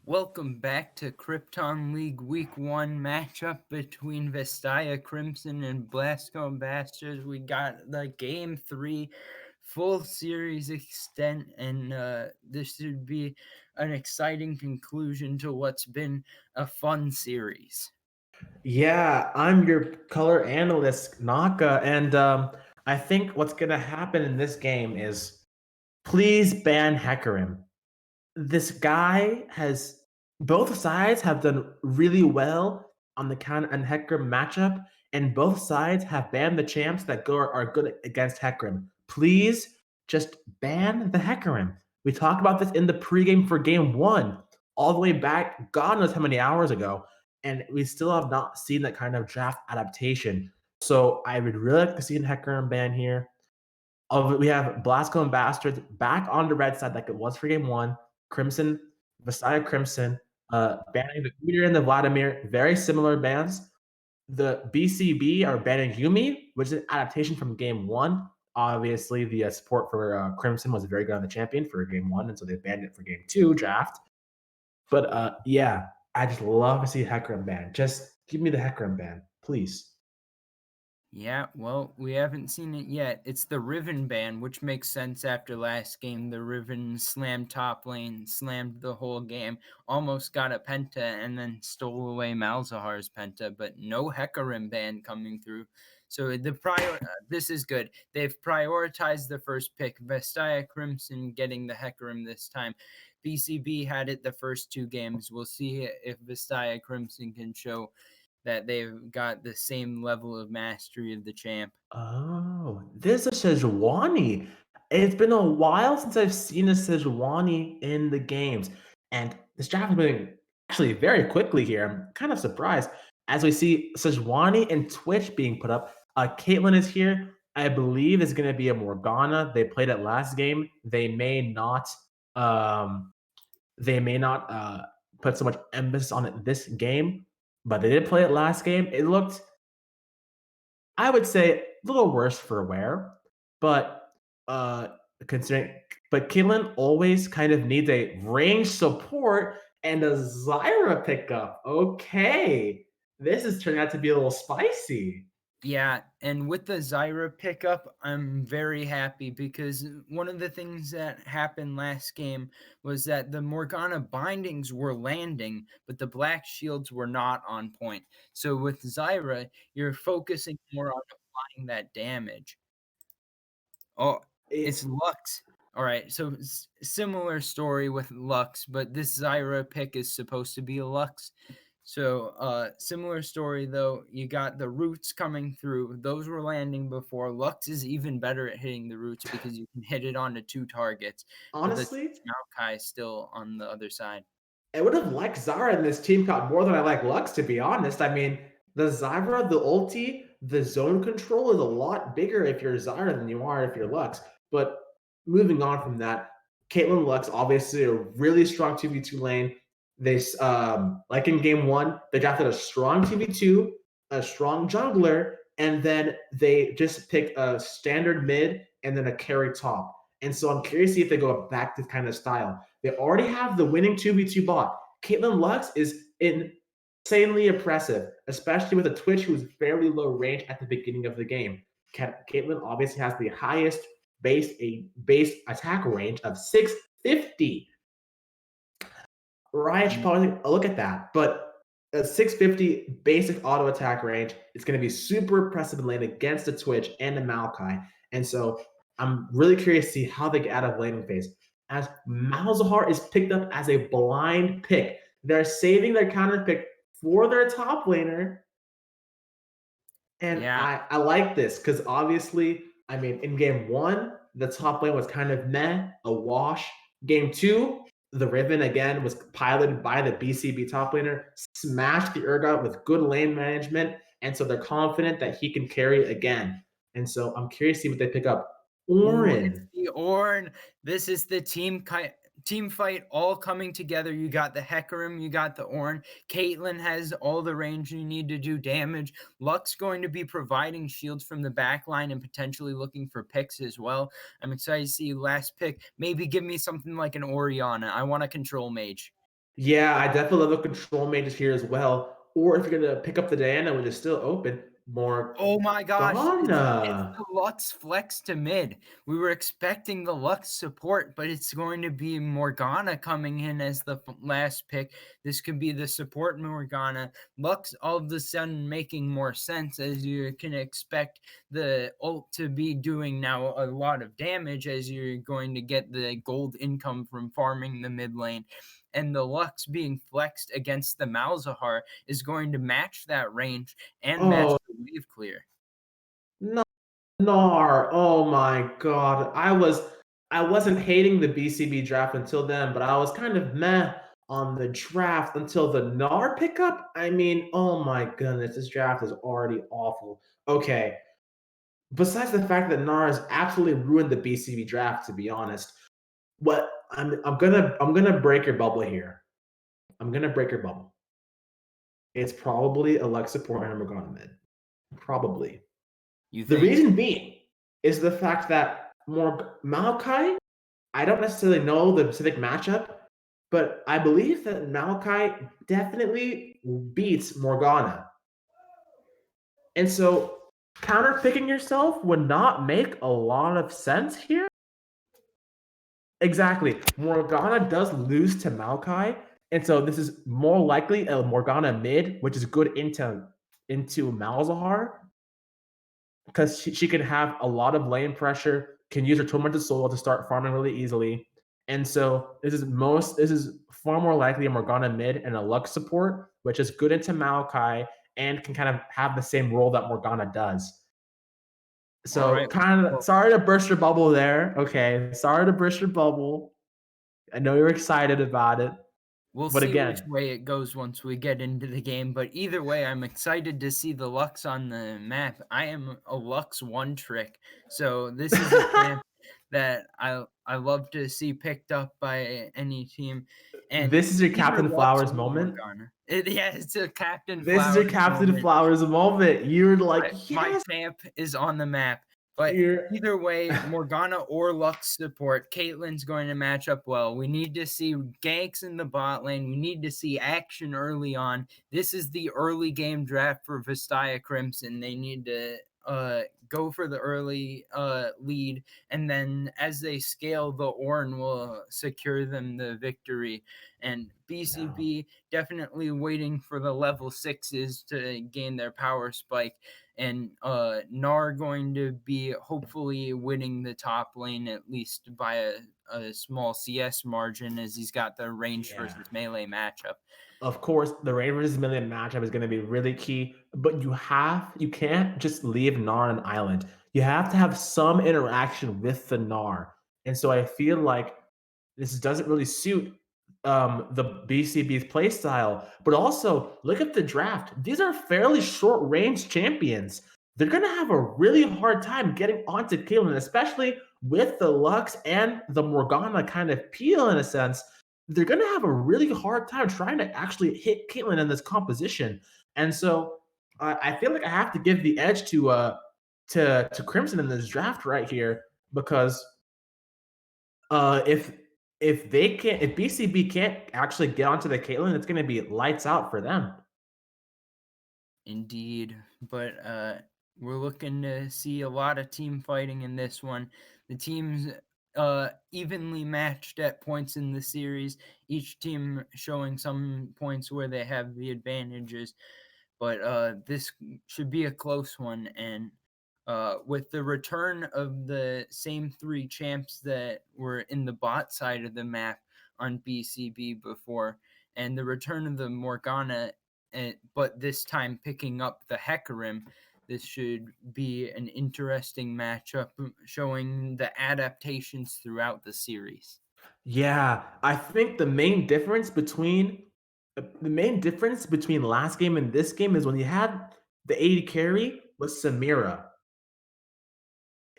Welcome back to Krypton League Week 1 matchup between Vastaya Crimson and Blasco Bastards. We got the Game 3 full series extent, and this should be an exciting conclusion to what's been a fun series. Yeah, I'm your color analyst, Naka, and I think what's gonna happen in this game is please ban Hecarim. This guy has both sides have done really well on the counter and Hecarim matchup, and both sides have banned the champs that are good against Hecarim. Please just ban the Hecarim. We talked about this in the pregame for game 1, all the way back, God knows how many hours ago, and we still have not seen that kind of draft adaptation. So I would really like to see a Hecarim ban here. We have Blasco and Bastards back on the red side like it was for game 1. Crimson, Vastaya Crimson, banning the Peter and the Vladimir, very similar bans. The BCB are banning Yumi, which is an adaptation from game 1. Obviously, the support for Crimson was very good on the champion for game 1, and so they banned it for game 2 draft. But yeah, I just love to see Hecarim ban. Just give me the Hecarim ban, please. Yeah, well, we haven't seen it yet. It's the Riven ban, which makes sense after last game. The Riven slammed top lane, slammed the whole game, almost got a penta, and then stole away Malzahar's penta, but no Hecarim ban coming through. So this is good. They've prioritized the first pick. Vastaya Crimson getting the Hecarim this time. BCB had it the first 2 games. We'll see if Vastaya Crimson can show that they've got the same level of mastery of the champ. Oh, this is Sejuani. It's been a while since I've seen a Sejuani in the games. And this draft is moving actually very quickly here. I'm kind of surprised as we see Sejuani and Twitch being put up. Caitlyn is here. I believe is going to be a Morgana. They played it last game. They may not put so much emphasis on it this game, but they did play it last game. It looked, I would say, a little worse for wear, but considering, but Caitlyn always kind of needs a range support and a Zyra pickup. Okay, this is turning out to be a little spicy. Yeah, and with the Zyra pickup, I'm very happy because one of the things that happened last game was that the Morgana bindings were landing, but the black shields were not on point. So with Zyra, you're focusing more on applying that damage. Oh, it's Lux. All right, so similar story with Lux, but this Zyra pick is supposed to be a Lux. So similar story though. You got the roots coming through. Those were landing before. Lux is even better at hitting the roots because you can hit it onto 2 targets. Honestly, but the Maokai is still on the other side. I would have liked Zara in this team comp more than I like Lux, to be honest. I mean, the Zyra, the ulti, the zone control is a lot bigger if you're Zyra than you are if you're Lux. But moving on from that, Caitlyn Lux, obviously a really strong 2v2 lane. They, like in game 1, they drafted a strong 2v2, a strong jungler, and then they just pick a standard mid and then a carry top. And so I'm curious to see if they go back to kind of style. They already have the winning 2v2 bot. Caitlyn Lux is insanely impressive, especially with a Twitch who is fairly low range at the beginning of the game. Caitlyn obviously has the highest base attack range of 650. Ryan should probably look at that, but a 650 basic auto attack range is going to be super impressive in lane against a Twitch and a Maokai. And so I'm really curious to see how they get out of laning phase. As Malzahar is picked up as a blind pick, they're saving their counter pick for their top laner. And Yeah. I like this because obviously, I mean, in game 1, the top lane was kind of meh, a wash. Game 2, the Riven again was piloted by the BCB top laner, smashed the Urgot with good lane management, and so they're confident that he can carry again. And so I'm curious to see what they pick up. Ornn. The Ornn. This is the team fight all coming together. You got the Hecarim, you got the Ornn. Caitlyn has all the range you need to do damage. Lux going to be providing shields from the back line and potentially looking for picks as well. I'm excited to see last pick. Maybe give me something like an Orianna. I want a control mage. Yeah, I definitely love the control mages here as well. Or if you're gonna pick up the Diana, which is still open, Oh my gosh, it's Morgana. the Lux flex to mid. We were expecting the Lux support, but it's going to be Morgana coming in as the last pick. This could be the support Morgana. Lux all of a sudden making more sense, as you can expect the ult to be doing now a lot of damage, as you're going to get the gold income from farming the mid lane. And the Lux being flexed against the Malzahar is going to match that range and match Oh the wave clear. no, Nar. Oh my god. I wasn't hating the BCB draft until then, but I was kind of meh on the draft until the Nar pickup. I mean, oh my goodness, this draft is already awful. Okay. Besides the fact that Nar has absolutely ruined the BCB draft, to be honest, what I'm gonna break your bubble here. I'm gonna break your bubble. It's probably Alexa Portman and Morgana mid. Probably. You The think? reason being is the fact that Maokai, I don't necessarily know the specific matchup, but I believe that Maokai definitely beats Morgana. And so counter picking yourself would not make a lot of sense here. Exactly. Morgana does lose to Maokai, and so this is more likely a Morgana mid, which is good into Malzahar, because she can have a lot of lane pressure, can use her tormented soul to start farming really easily. And so this is far more likely a Morgana mid and a Lux support, which is good into Maokai and can kind of have the same role that Morgana does. All So right. kind of Well, sorry to burst your bubble there. Okay. Sorry to burst your bubble. I know you're excited about it. we'll But see which again, way it goes once we get into the game. But either way, I'm excited to see the Lux on the map. I am a Lux one trick, so this is a champ that I love to see picked up by any team. And this is your either Captain Lux Flowers or moment. Morgana. Yeah, it's a Captain This is your Flowers Captain moment. Flowers moment. You're like, My yes, champ is on the map. But you're either way, Morgana or Lux support, Caitlyn's going to match up well. We need to see ganks in the bot lane. We need to see action early on. This is the early game draft for Vastaya Crimson. They need to go for the early lead, and then as they scale, the Ornn will secure them the victory. And BCB definitely waiting for the level 6s to gain their power spike, and Nar going to be hopefully winning the top lane at least by a small CS margin, as he's got the range yeah. versus melee matchup. Of course, the Rain versus Million matchup is going to be really key, but you can't just leave Nar on an island. You have to have some interaction with the Nar. And so I feel like this doesn't really suit the BCB's playstyle. But also, look at the draft. These are fairly short range champions. They're going to have a really hard time getting onto Caitlyn, especially with the Lux and the Morgana kind of peel in a sense. They're going to have a really hard time trying to actually hit Caitlyn in this composition. And so I feel like I have to give the edge to Crimson in this draft right here, because if if BCB can't actually get onto the Caitlyn, it's going to be lights out for them. Indeed, but we're looking to see a lot of team fighting in this one. The teams evenly matched at points in the series, each team showing some points where they have the advantages, but this should be a close one. And with the return of the same three champs that were in the bot side of the map on BCB before, and the return of the Morgana, but this time picking up the Hecarim, this should be an interesting matchup, showing the adaptations throughout the series. Yeah, I think the main difference between last game and this game is when you had the AD carry was Samira.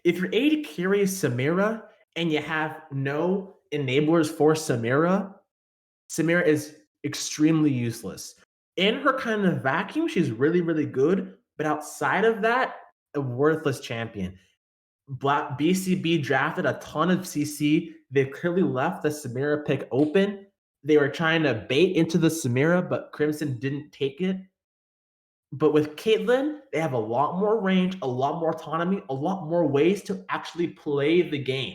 If your AD carry is Samira and you have no enablers for Samira, Samira is extremely useless. In her kind of vacuum, she's really, really good, but outside of that, a worthless champion. Black BCB drafted a ton of CC. They clearly left the Samira pick open, they were trying to bait into the Samira, but Crimson didn't take it. But with Caitlyn, they have a lot more range, a lot more autonomy, a lot more ways to actually play the game.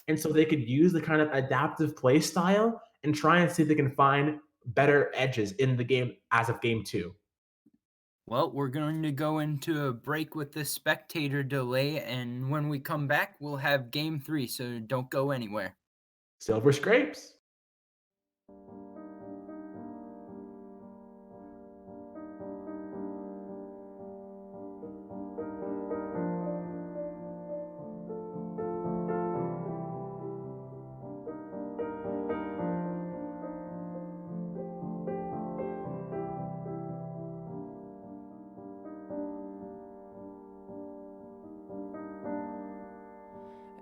And so they could use the kind of adaptive play style and try and see if they can find better edges in the game as of game 2. Well, we're going to go into a break with the spectator delay, and when we come back, we'll have game 3, so don't go anywhere. Silver Scrapes.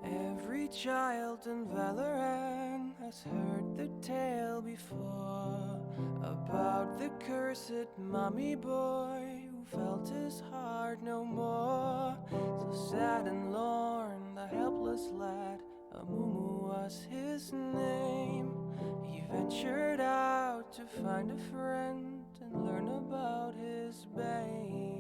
Every child in Valorant has heard the tale before about the cursed mummy boy who felt his heart no more. So sad and lorn, the helpless lad, Amumu was his name. He ventured out to find a friend and learn about his bane.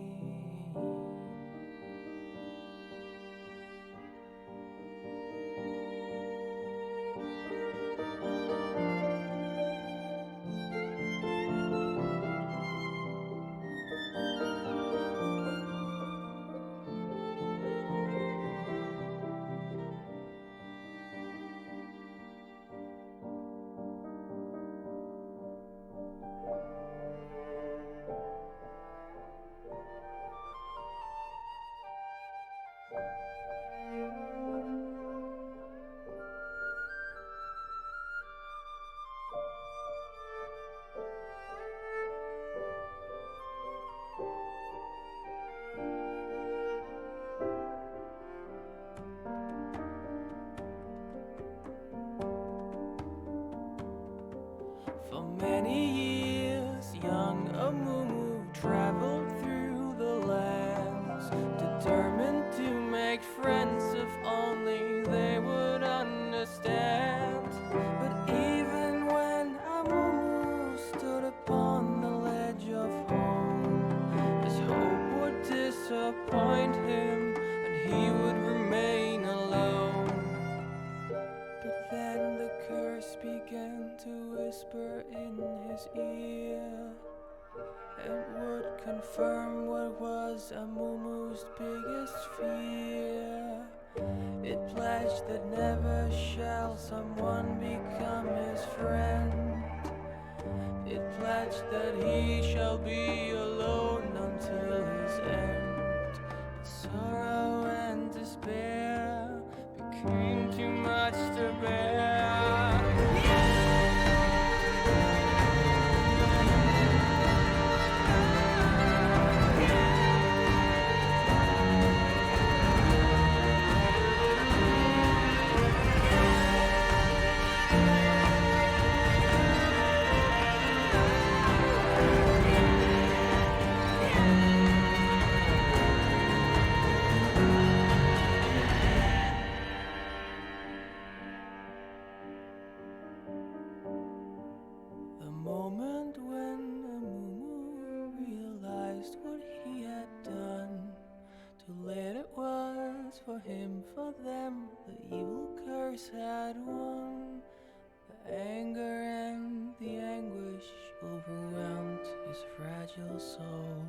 For many years, young Amumu traveled through the lands, determined to make friends if only they would understand. But even when Amumu stood upon the ledge of home, his hope would disappoint him and he would remain alone. But then the curse began to whisper in his ear. It would confirm what was Amumu's biggest fear. It pledged that never shall someone become his friend. It pledged that he shall be alone until his end. But sorrow and despair became too much to bear. The moment when Amumu realized what he had done, too late it was for him, for them. The evil curse had won. The anger and the anguish overwhelmed his fragile soul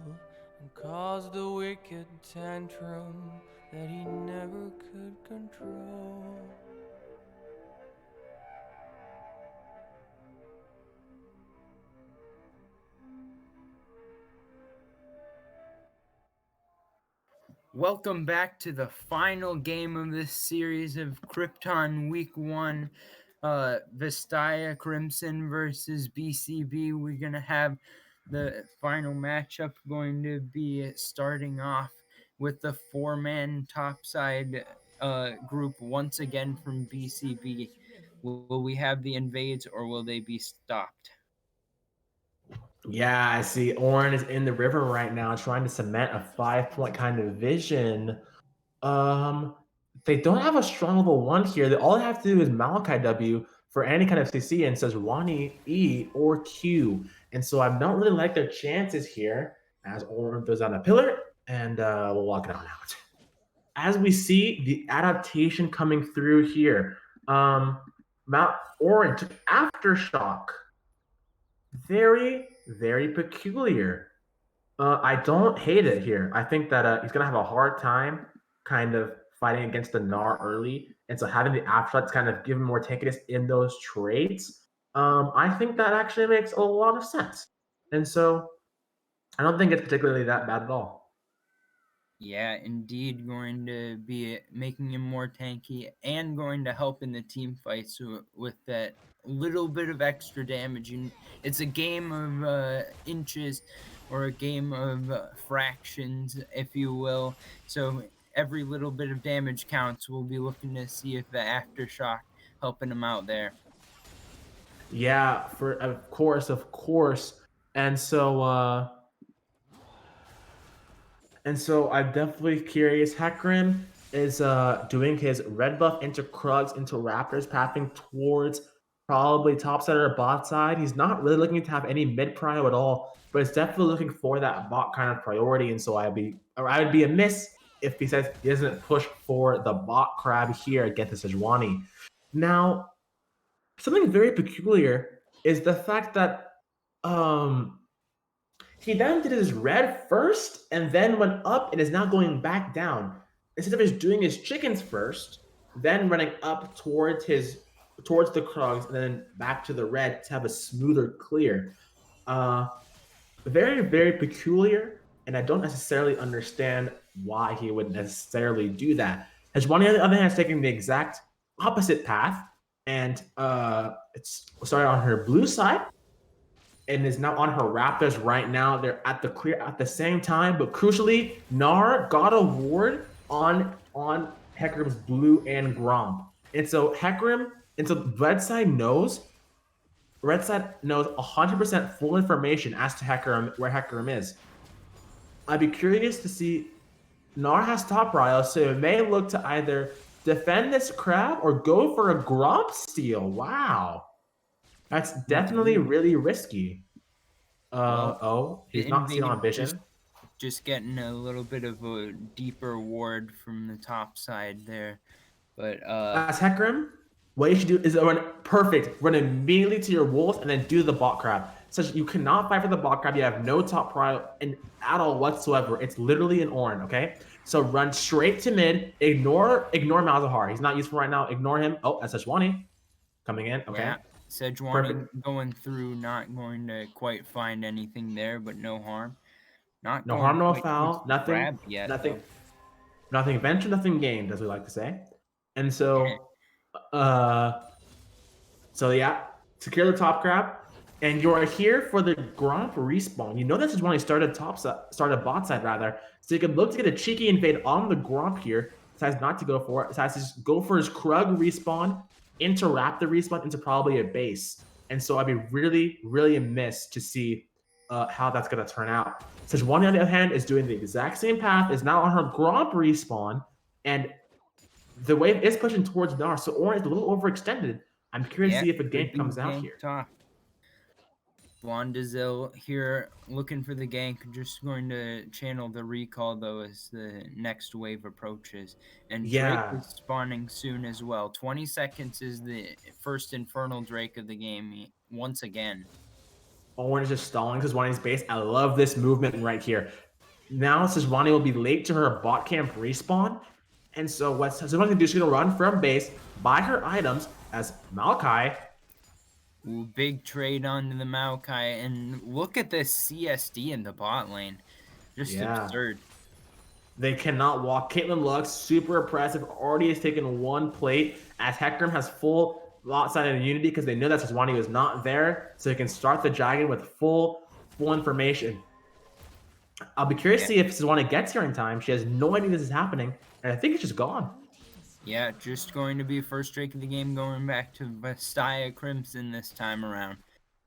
and caused a wicked tantrum that he never could control. Welcome back to the final game of this series of Krypton Week 1. Vastaya Crimson versus BCB. We're going to have the final matchup going to be starting off with the 4-man topside group once again from BCB. Will we have the invades or will they be stopped? Yeah, I see. Orin is in the river right now trying to cement a 5-point kind of vision. They don't have a strong level 1 here. All they have to do is Malachi W, for any kind of CC and says Wani E or Q. And so I don't really like their chances here as Orin throws on a pillar and we'll walk it on out. As we see the adaptation coming through here, Mount Orin took Aftershock. Very, very peculiar. I don't hate it here. I think that he's gonna have a hard time kind of fighting against the Gnar early, and so having the Aftershock kind of give him more tankiness in those traits. I think that actually makes a lot of sense, and so I don't think it's particularly that bad at all. Yeah, indeed, going to be making him more tanky and going to help in the team fights with that little bit of extra damage. And it's a game of inches or a game of fractions, if you will. So every little bit of damage counts. We'll be looking to see if the Aftershock helping him out there. Yeah, of course. And so I'm definitely curious. Hecarim is doing his red buff into Krugs, into Raptors, pathing towards probably top side or bot side. He's not really looking to have any mid prio at all, but it's definitely looking for that bot kind of priority. And so I would be amiss if he says he doesn't push for the bot crab here against the Sejuani. Now, something very peculiar is the fact that he then did his red first and then went up and is now going back down. Instead of just doing his chickens first, then running up towards the Krugs and then back to the red to have a smoother clear. Very, very peculiar, and I don't necessarily understand why he would necessarily do that. Hejwani, on the other hand, is taking the exact opposite path, and it's started on her blue side, and is now on her Raptors right now. They're at the clear at the same time, but crucially, Gnar got a ward on Hecarim's blue and Gromp. And so Red Side knows 100% full information as to Hecarim, where Hecarim is. I'd be curious to see. Gnar has top prio, so it may look to either defend this crab or go for a Gromp steal. Wow. That's definitely really risky. He's not seen on vision. Just getting a little bit of a deeper ward from the top side there. But as Hecarim, what you should do is run immediately to your wolves and then do the bot crab. Such you cannot fight for the bot crab. You have no top prio at all whatsoever. It's literally an Orin, okay? So run straight to mid. Ignore Malzahar. He's not useful right now. Ignore him. Oh, that's Sejuani coming in. Okay. Yeah. Sejuani going through, not going to quite find anything there, but no harm. No harm, no foul. Nothing ventured, nothing gained, as we like to say. And so, secure the top crab, and you're here for the Gromp respawn. You know that Sejuani started bot side rather, so you can look to get a cheeky invade on the Gromp here. Decides not to go for it. Decides to just go for his Krug respawn, into Raptor respawn, into probably a base. And so I'd be really, really amiss to see how that's going to turn out. Sejuani, on the other hand, is doing the exact same path, is now on her Gromp respawn, and the wave is pushing towards Gnar, so Orin is a little overextended. I'm curious to see if a gank comes out here. Blondazil here looking for the gank, just going to channel the recall though as the next wave approaches. And Drake is spawning soon as well. 20 seconds is the first Infernal Drake of the game once again. Orin is just stalling Sejuani's base. I love this movement right here. Now Sejuani will be late to her bot camp respawn. And so what Sejuani's going to do is she's going to run from base, buy her items as Maokai. Ooh, big trade onto the Maokai, and look at this CSD in the bot lane. Just absurd. They cannot walk. Caitlyn Lux, super impressive, already has taken one plate, as Hecarim has full bot side immunity because they know that Sejuani was not there, so they can start the dragon with full information. I'll be curious to see if Sejuani gets here in time. She has no idea this is happening, and I think it's just gone. Yeah, just going to be first Drake of the game, going back to Vastaya Crimson this time around.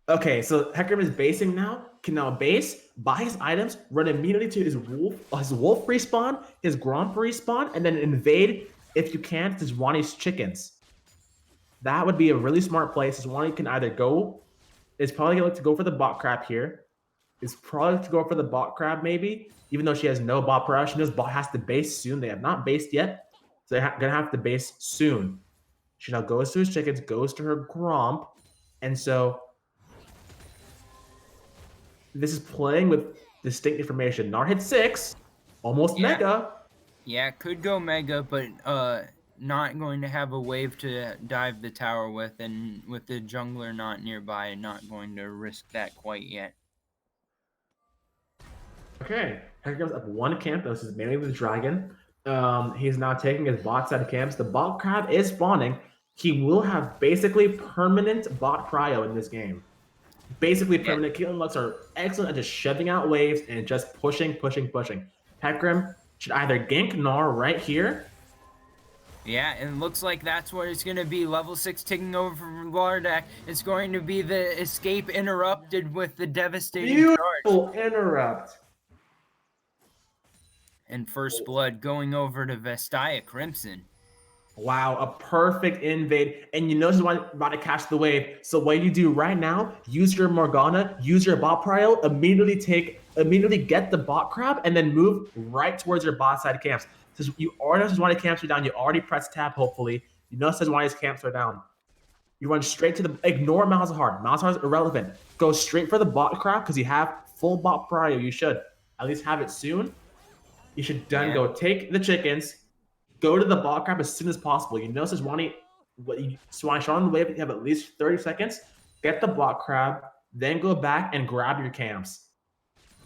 Okay, so Hecarim is basing now. Can now base, buy his items, run immediately to his wolf respawn, his Gromp respawn, and then invade, if you can, Sejuani's chickens. that would be a really smart play. Sejuani can either go, is probably going to go for the bot crab here. Is probably to go for the bot crab maybe, even though she has no bot per hour. She knows bot has to base soon. They have not based yet, so they're gonna have to base soon. She now goes to his chickens, goes to her Gromp, and so this is playing with distinct information. Nar hit 6, almost mega. Yeah, could go mega, but not going to have a wave to dive the tower with, and with the jungler not nearby, not going to risk that quite yet. Okay, Hector goes up one camp. This is mainly the dragon. He's now taking his bot side of camps. The bot crab is spawning. He will have basically permanent bot prio in this game. Basically permanent. Caitlyn Lux are excellent at just shoving out waves and just pushing. Hecarim should either gank Gnar right here. Yeah, and it looks like that's what it's going to be. Level 6 taking over from Lardak. It's going to be the escape interrupted with the devastating Beautiful charge. interrupt. And first blood going over to Vastaya Crimson. Wow, a perfect invade. And you know she's about to catch the wave. So what you do right now, use your Morgana, use your bot prio, immediately get the bot crab, and then move right towards your bot side camps. So you already know Sejuani camps are down. You already press tab, hopefully. You know Sejuani's camps are down. You run straight to ignore Malzahar. Malzahar is irrelevant. Go straight for the bot crab because you have full bot prio. You should at least have it soon. You should then go take the chickens, go to the bot crab as soon as possible. You know Sejuani shot on the wave, you have at least 30 seconds. Get the bot crab, then go back and grab your camps.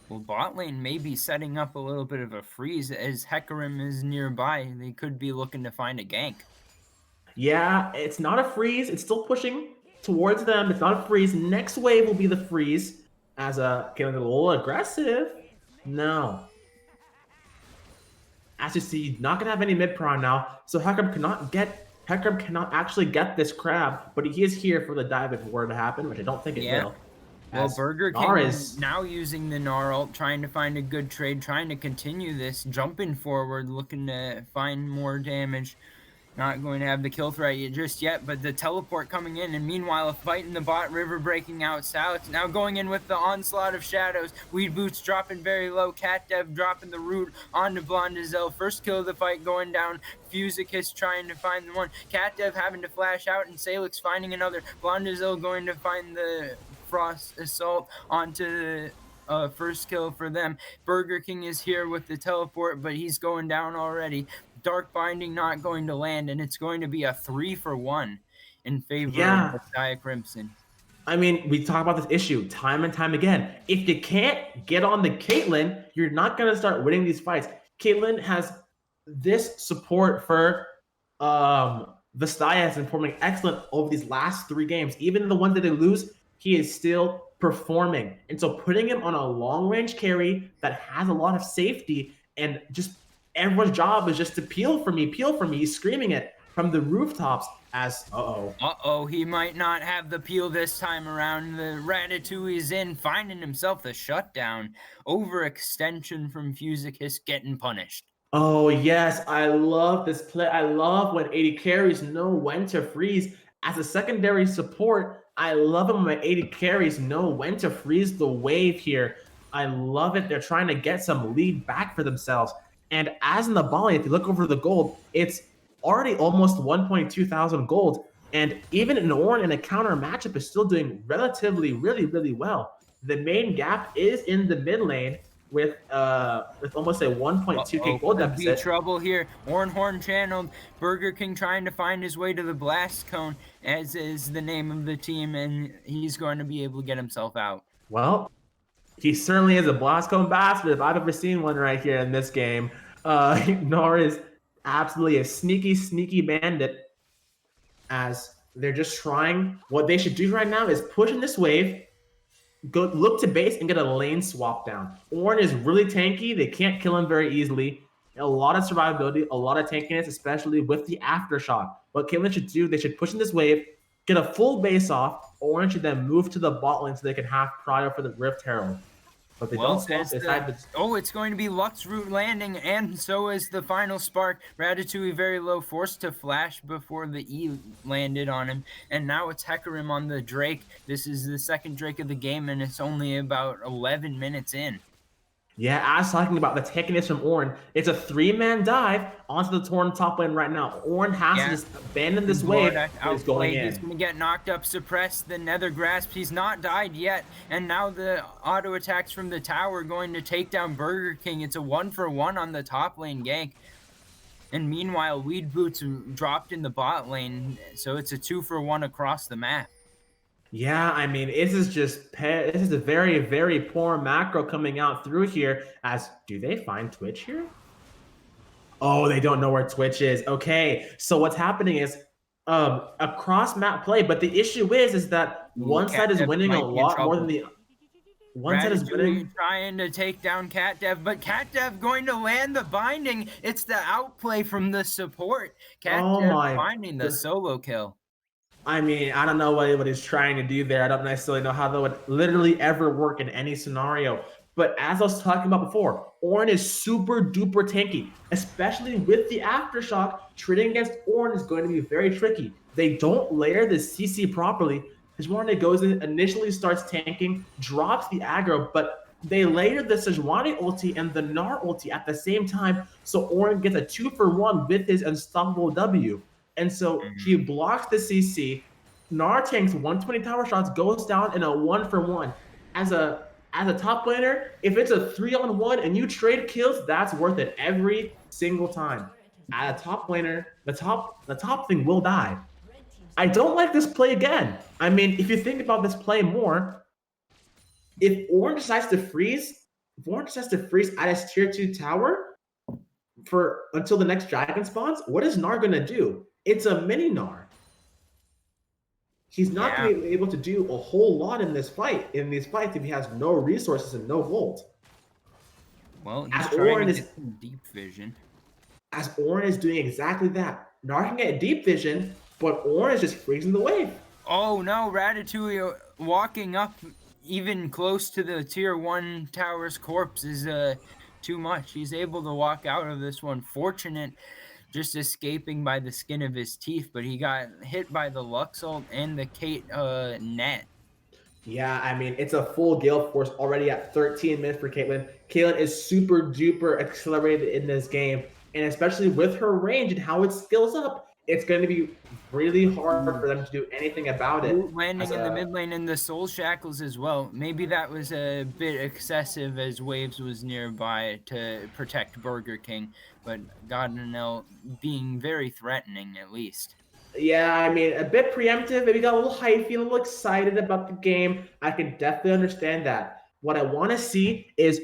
Well, bot lane may be setting up a little bit of a freeze as Hecarim is nearby. They could be looking to find a gank. Yeah, it's not a freeze. It's still pushing towards them. It's not a freeze. Next wave will be the freeze as getting a little aggressive. No. As you see, not gonna have any mid prime now, so Hecarim cannot actually get this crab, but he is here for the dive if it were to happen, which I don't think it will. Well, Burger King is now using the Gnar ult, trying to find a good trade, trying to continue this, jumping forward, looking to find more damage. Not going to have the kill threat just yet, but the teleport coming in, and meanwhile a fight in the bot, River breaking out south. Now going in with the onslaught of shadows. Weed Boots dropping very low. Cat Dev dropping the root onto Blondizelle. First kill of the fight going down. Fusicus trying to find the one. Cat Dev having to flash out, and Salix finding another. Blondizelle going to find the Frost Assault onto the first kill for them. Burger King is here with the teleport, but he's going down already. Dark Binding not going to land, and it's going to be a 3-for-1 in favor of Vastaya Crimson. I mean, we talk about this issue time and time again. If you can't get on the Caitlyn, you're not going to start winning these fights. Caitlyn has this support for Vastaya has been performing excellent over these last 3 games. Even the ones that they lose, he is still performing. And so putting him on a long-range carry that has a lot of safety and just everyone's job is just to peel for me. He's screaming it from the rooftops as, he might not have the peel this time around. The Ratatouille's in, finding himself the shutdown. Overextension from Fusicus getting punished. Oh, yes, I love this play. I love when AD carries know when to freeze. As a secondary support, I love it when my AD carries know when to freeze the wave here. I love it. They're trying to get some lead back for themselves. And as in the volley, if you look over the gold, it's already almost 1.2 thousand gold. And even Norn in a counter matchup is still doing relatively, really well. The main gap is in the mid lane with almost a 1.2k gold deficit. Trouble here. Horn channeled. Burger King trying to find his way to the blast cone, as is the name of the team, and he's going to be able to get himself out. Well, he certainly is a blast cone bastard if I've ever seen one right here in this game. Nor is absolutely a sneaky bandit, as they're just trying. What they should do right now is push in this wave, go look to base and get a lane swap down. Ornn is really tanky. They can't kill him very easily. A lot of survivability, a lot of tankiness, especially with the aftershock. What Caitlyn should do, they should push in this wave, get a full base off. Ornn should then move to the bot lane so they can have prio for the Rift Herald. but they Well, don't swap. They decide to. it's going to be Lux Root landing, and so is the final spark. Ratatouille very low, forced to flash before the E landed on him, and now it's Hecarim on the Drake. This is the second Drake of the game, and it's only about 11 minutes in. Yeah, I was talking about the takiness from Ornn. It's a 3-man dive onto the Torn top lane right now. Ornn has to just abandon this wave. He's going in. He's going to get knocked up, suppressed the Nether Grasp. He's not died yet, and now the auto attacks from the tower going to take down Burger King. It's a 1-for-1 on the top lane gank. And meanwhile, Weed Boots dropped in the bot lane, so it's a 2-for-1 across the map. Yeah, I mean, this is a very, very poor macro coming out through here. Do they find Twitch here? Oh, they don't know where Twitch is. Okay, so what's happening is a cross map play, but the issue is that one side is winning a lot more than the one side is winning. Trying to take down CatDev, but CatDev going to land the binding. It's the outplay from the support. CatDev finding the solo kill. I mean, I don't know what he's trying to do there. I don't necessarily know how that would literally ever work in any scenario. But as I was talking about before, Ornn is super duper tanky, especially with the Aftershock. Trading against Ornn is going to be very tricky. They don't layer the CC properly. Sejuani goes in, initially starts tanking, drops the aggro, but they layer the Sejuani ulti and the Gnar ulti at the same time, so Ornn gets a 2-for-1 with his unstoppable W. And so he blocks the CC. Gnar tanks 120 tower shots, goes down in a 1-for-1. As a top laner, if it's a 3-on-1 and you trade kills, that's worth it every single time. As a top laner, the top thing will die. I don't like this play again. I mean, if you think about this play more, if Ornn decides to freeze at his tier 2 tower until the next dragon spawns, what is Gnar gonna do? It's a mini Gnar. He's not going to be able to do a whole lot in these fights if he has no resources and no volt. Well, he's trying to get some deep vision. As Ornn is doing exactly that. Gnar can get deep vision, but Ornn is just freezing the wave. Oh no, Ratatouille walking up even close to the tier 1 tower's corpse is too much. He's able to walk out of this one. Fortunate, just escaping by the skin of his teeth, but he got hit by the Lux ult and the Kate net. Yeah, I mean, it's a full Gale Force already at 13 minutes for Caitlyn. Caitlyn is super duper accelerated in this game, and especially with her range and how it skills up, it's going to be really hard for them to do anything about it. Landing in the mid lane and the Soul Shackles as well. Maybe that was a bit excessive as Waves was nearby to protect Burger King, but Godinel being very threatening at least. Yeah, I mean, a bit preemptive. Maybe got a little hypey, a little excited about the game. I can definitely understand that. What I want to see is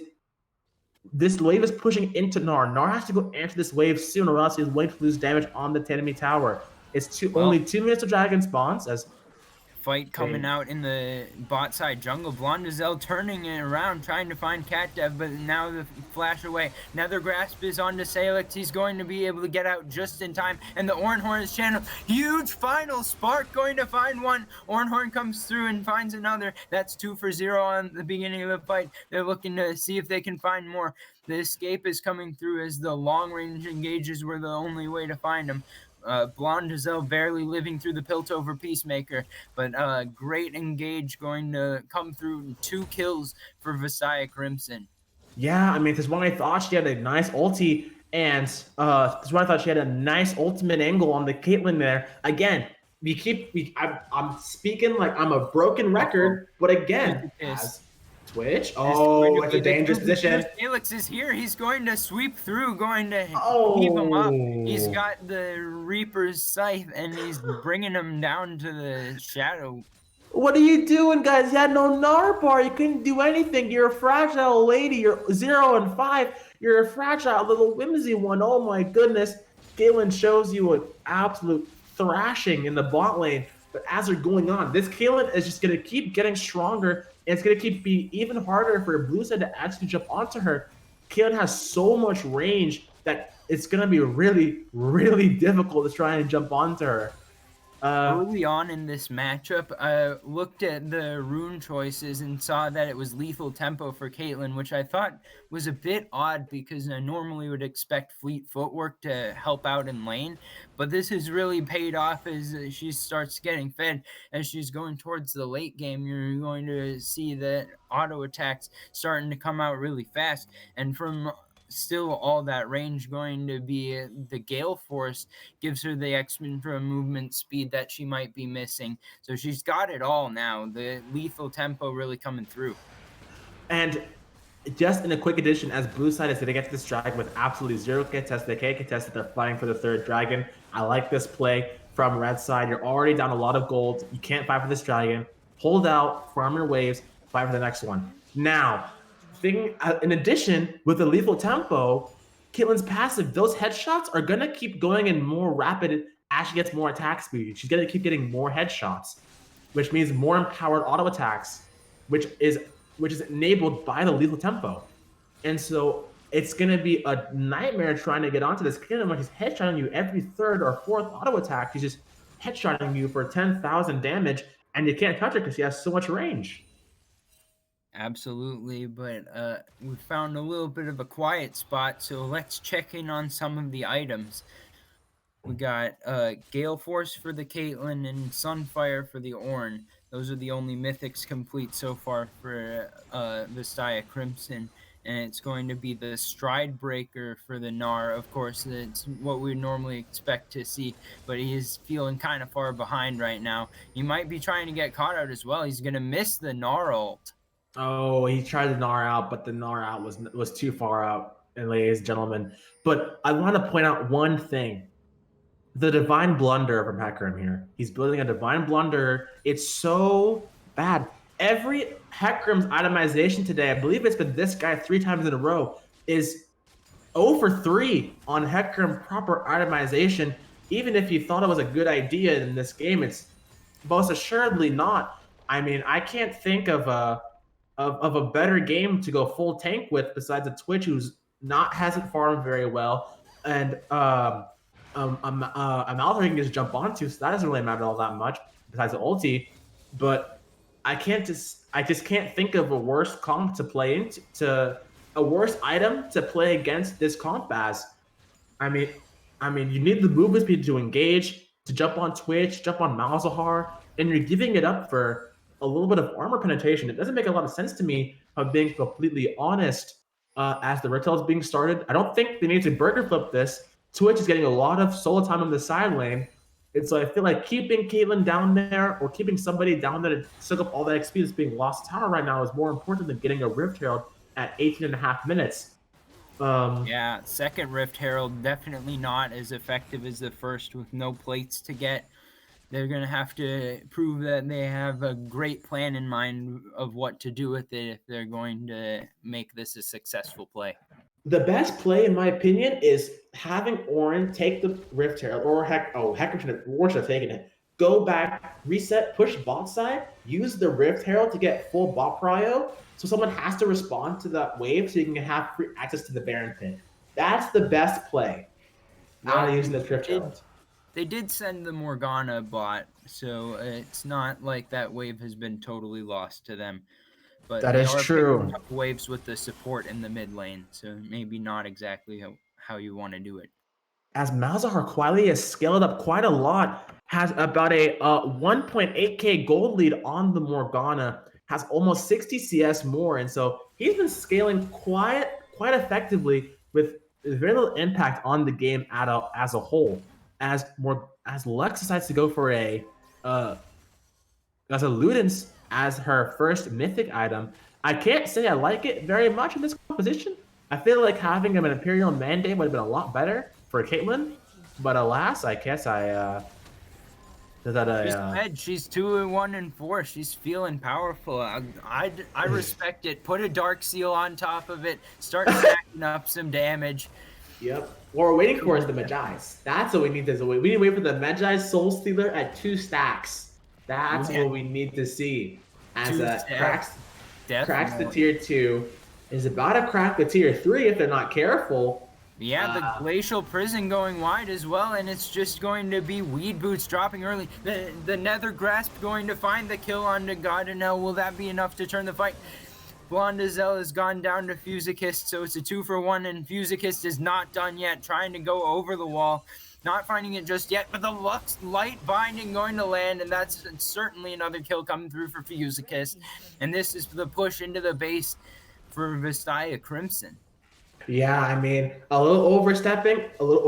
this wave is pushing into Gnar. Gnar has to go answer this wave soon, or else he's going to lose damage on the enemy tower. It's only 2 minutes of dragon spawns. As fight coming out in the bot side jungle. Blondizel turning it around, trying to find CatDev, but now the flash away. Nether Grasp is on to Salix. He's going to be able to get out just in time. And the Ornhorn is channeled. Huge final spark, going to find one. Ornhorn comes through and finds another. That's 2-for-0 on the beginning of the fight. They're looking to see if they can find more. The escape is coming through as the long range engages were the only way to find him. Blondizel barely living through the Piltover Peacemaker, but great engage going to come through. 2 kills for Vastaya Crimson. Yeah, I mean, because when I thought she had a nice ulti, and because when I thought she had a nice ultimate angle on the Caitlyn there. Again, I'm speaking like I'm a broken record, but again, as Twitch. Oh, it's a dangerous position. Felix is here. He's going to sweep through, going to keep him up. He's got the Reaper's Scythe, and he's bringing him down to the shadow. What are you doing, guys? You had no Gnar bar. You couldn't do anything. You're a fragile lady. You're 0 and 5. You're a fragile little whimsy one. Oh my goodness. Galen shows you an absolute thrashing in the bot lane. But as they're going on, this Caitlyn is just going to keep getting stronger. And it's going to keep being even harder for Blue side to actually jump onto her. Caitlyn has so much range that it's going to be really, really difficult to try and jump onto her. Early on in this matchup, I looked at the rune choices and saw that it was lethal tempo for Caitlyn, which I thought was a bit odd because I normally would expect fleet footwork to help out in lane, but this has really paid off as she starts getting fed. As she's going towards the late game, you're going to see that auto attacks starting to come out really fast, and from still all that range going to be the Gale Force gives her the extra movement speed that she might be missing. So she's got it all now. The lethal tempo really coming through. And just in a quick addition, as blue side is going to get to this dragon with absolutely zero contest, they can't contest that they're fighting for the third dragon. I like this play from red side. You're already down a lot of gold. You can't fight for this dragon. Hold out, farm your waves, fight for the next one. Now, in addition, with the lethal tempo, Caitlyn's passive, those headshots are going to keep going in more rapid as she gets more attack speed. She's going to keep getting more headshots, which means more empowered auto attacks, which is enabled by the lethal tempo. And so it's going to be a nightmare trying to get onto this kid when he's headshotting you every third or fourth auto attack. He's just headshotting you for 10,000 damage, and you can't touch it because he has so much range. Absolutely, but we found a little bit of a quiet spot, so let's check in on some of the items. We got Gale Force for the Caitlyn and Sunfire for the Ornn. Those are the only mythics complete so far for Vastaya Crimson. And it's going to be the Stride Breaker for the Gnar. Of course, it's what we normally expect to see, but he is feeling kind of far behind right now. He might be trying to get caught out as well. He's going to miss the Gnar ult. Oh, he tried the Gnar out, but the Gnar out was too far out, and ladies and gentlemen. But I want to point out one thing. The Divine Blunder from Hecarim here. He's building a Divine Blunder. It's so bad. Every Hecarim's itemization today, I believe it's been this guy 3 times in a row, is 0 for 3 on Hecarim proper itemization. Even if you thought it was a good idea in this game, it's most assuredly not. I mean, I can't think of a better game to go full tank with besides a Twitch who's hasn't farmed very well, and Amalthor can just jump onto, so that doesn't really matter all that much besides the ulti. But I just can't think of a worse comp to play into, a worse item to play against this comp as. I mean, you need the movement speed to engage, to jump on Twitch, jump on Malzahar, and you're giving it up for a little bit of armor penetration. It doesn't make a lot of sense to me, if I'm being completely honest, as the retail is being started. I don't think they need to burger flip this. Twitch is getting a lot of solo time on the side lane. And so I feel like keeping Caitlyn down there or keeping somebody down there to soak up all that XP that's being lost tower right now is more important than getting a Rift Herald at 18.5 minutes. Yeah, second Rift Herald, definitely not as effective as the first with no plates to get. They're going to have to prove that they have a great plan in mind of what to do with it if they're going to make this a successful play. The best play, in my opinion, is having Ornn take the Rift Herald, or Hecarim should have taken it. Go back, reset, push bot side, use the Rift Herald to get full bot prio, so someone has to respond to that wave so you can have free access to the Baron pit. That's the best play out of using the Rift Herald. They did send the Morgana bot, so it's not like that wave has been totally lost to them. But that is true. Up waves with the support in the mid lane, so maybe not exactly how you want to do it. As Malzahar quietly has scaled up quite a lot, has about a 1.8k gold lead on the Morgana, has almost 60 CS more, and so he's been scaling quite effectively with very little impact on the game as a whole. As Lux decides to go for as a Ludens as her first mythic item, I can't say I like it very much in this composition. I feel like having an Imperial Mandate would have been a lot better for Caitlyn, but alas, I guess she's 2-1 and 4. She's feeling powerful. I respect it. Put a Dark Seal on top of it. Start stacking up some damage. Yep. What we're waiting for is the Magi's. That's what we need to do. We need to wait for the Magi's Soul Stealer at 2 stacks. That's what we need to see. As cracks the tier 2, is about to crack the tier 3 if they're not careful. Yeah, the Glacial Prison going wide as well, and it's just going to be Weed Boots dropping early. The Nether Grasp going to find the kill on the Godinel. Will that be enough to turn the fight? Blondizel has gone down to Fusicist, so it's a 2-for-1, and Fusicist is not done yet, trying to go over the wall. Not finding it just yet, but the Lux Light Binding going to land, and that's certainly another kill coming through for Fusicist. And this is the push into the base for Vastaya Crimson. Yeah, I mean, a little overstep here, a little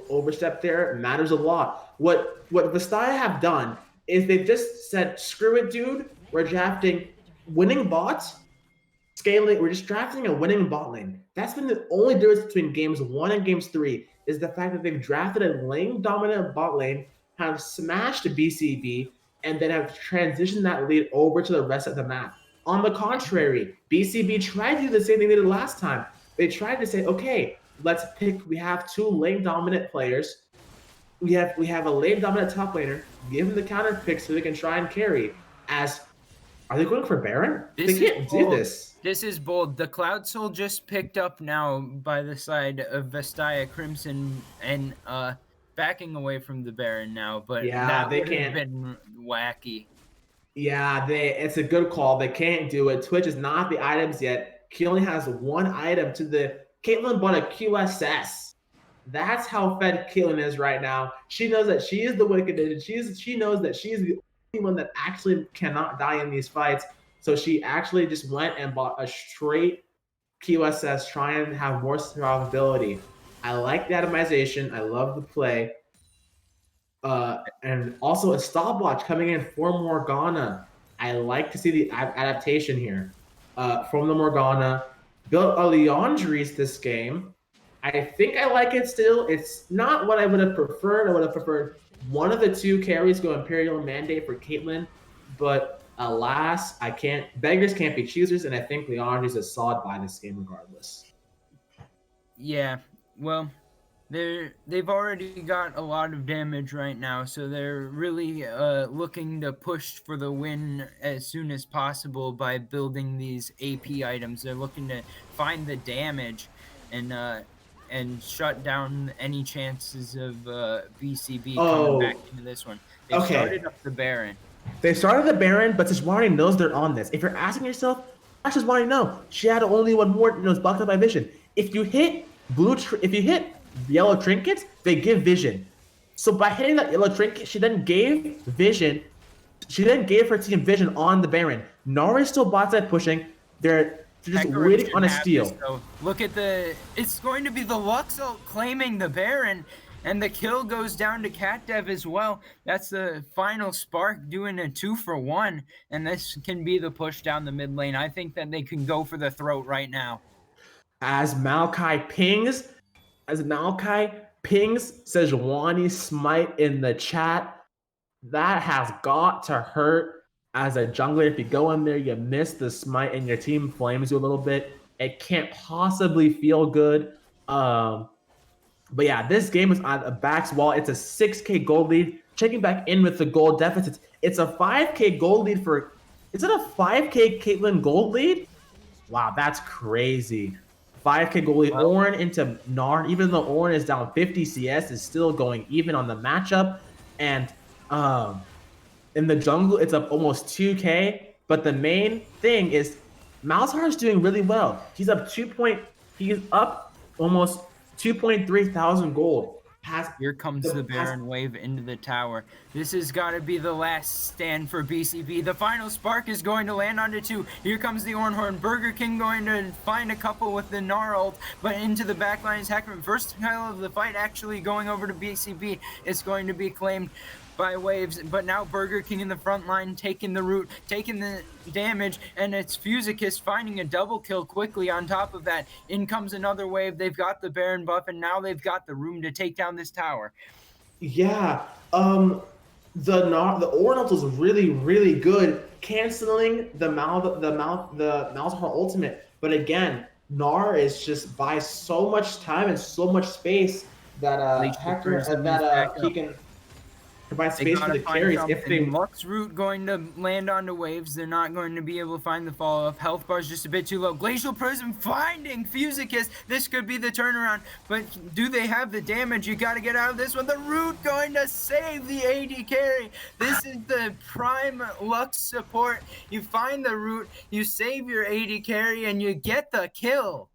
overstep there matters a lot. What Vastaya have done is they've just said, screw it, dude. We're drafting winning bots, scaling. We're just drafting a winning bot lane. That's been the only difference between games 1 and games 3 is the fact that they've drafted a lane dominant bot lane, have smashed BCB, and then have transitioned that lead over to the rest of the map. On the contrary, BCB tried to do the same thing they did last time. They tried to say, okay, let's pick. We have 2 lane dominant players. We have a lane dominant top laner. Give them the counter pick so they can try and carry. Are they going for Baron? They can't do this. This is bold. The Cloud Soul just picked up now by the side of Vastaya Crimson and backing away from the Baron now, but that would have been wacky. Yeah, it's a good call. They can't do it. Twitch is not the items yet. He only has 1 item to the Caitlyn bought a QSS. That's how fed Caitlyn is right now. She knows that she is the wicked. She knows that she is the only one that actually cannot die in these fights. So she actually just went and bought a straight QSS, trying to have more survivability. I like the atomization. I love the play. And also a stopwatch coming in for Morgana. I like to see the adaptation here from the Morgana. Built a Leandries this game. I think I like it still. It's not what I would have preferred. I would have preferred one of the 2 carries go Imperial Mandate for Caitlyn, but alas, I can't. Beggars can't be choosers, and I think Leandries is solid by this game regardless. Yeah, well, they've already got a lot of damage right now, so they're really looking to push for the win as soon as possible by building these AP items. They're looking to find the damage and shut down any chances of BCB coming back into this one. They started up the Baron. They started the Baron, but Sejuani knows they're on this. If you're asking yourself, how does Sejuani know? She had only 1 more, was blocked up by Vision. If you hit yellow trinkets, they give Vision. So by hitting that yellow trinket, she then gave Vision. She then gave her team Vision on the Baron. Nari still bot side pushing. They're just waiting on a steal. Look at it's going to be the Luxel claiming the Baron, and the kill goes down to CatDev as well. That's the final spark doing a 2-for-1, and this can be the push down the mid lane. I think that they can go for the throat right now. As Maokai pings Sejuani Smite in the chat, that has got to hurt. As a jungler, if you go in there, you miss the smite and your team flames you a little bit. It can't possibly feel good. But yeah, this game is on a back's wall. It's a 6K gold lead. Checking back in with the gold deficits. It's a 5K gold lead for... Is it a 5K Caitlyn gold lead? Wow, that's crazy. 5K gold lead. Ornn into Gnar. Even though Ornn is down 50 CS, is still going even on the matchup. And in the jungle, it's up almost 2K. But the main thing is Malzahar is doing really well. He's up almost 2.3 thousand gold. Here comes the Baron wave into the tower. This has got to be the last stand for BCB. The final spark is going to land onto 2. Here comes the Ornhorn. Burger King going to find a couple with the Gnar ult, but into the backline is Hackerman. First kill of the fight actually going over to BCB. It's going to be claimed by waves, but now Burger King in the front line taking the root, taking the damage, and it's Fusicist finding a double kill quickly on top of that. In comes another wave. They've got the Baron buff, and now they've got the room to take down this tower. Yeah, the Ornalt was really, really good, canceling the Malzahar ultimate. But again, Gnar is just buys so much time and so much space that he can. provide They space for gotta the find carries if something. they. Lux Root going to land onto waves. They're not going to be able to find the follow-up. Health bar's just a bit too low. Glacial Prism finding Fusicus. This could be the turnaround, but do they have the damage? You got to get out of this one. The Root going to save the AD carry. This is the prime Lux support. You find the Root, you save your AD carry, and you get the kill.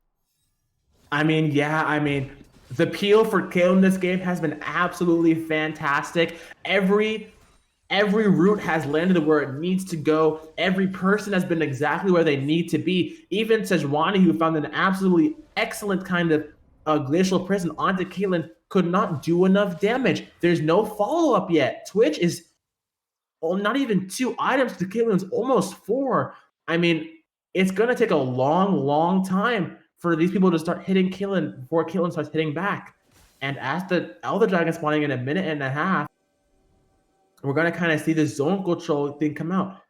I mean, yeah, the peel for Kale in this game has been absolutely fantastic. Every route has landed where it needs to go. Every person has been exactly where they need to be. Even Sejuani, who found an absolutely excellent kind of glacial prison onto Caitlyn, could not do enough damage. There's no follow up yet. Twitch is not even 2 items to Caitlyn's almost 4. I mean, it's going to take a long, long time for these people to start hitting Caitlyn before Caitlyn starts hitting back. And as the Elder Dragon spawning in a minute and a half, we're going to kind of see the zone control thing come out.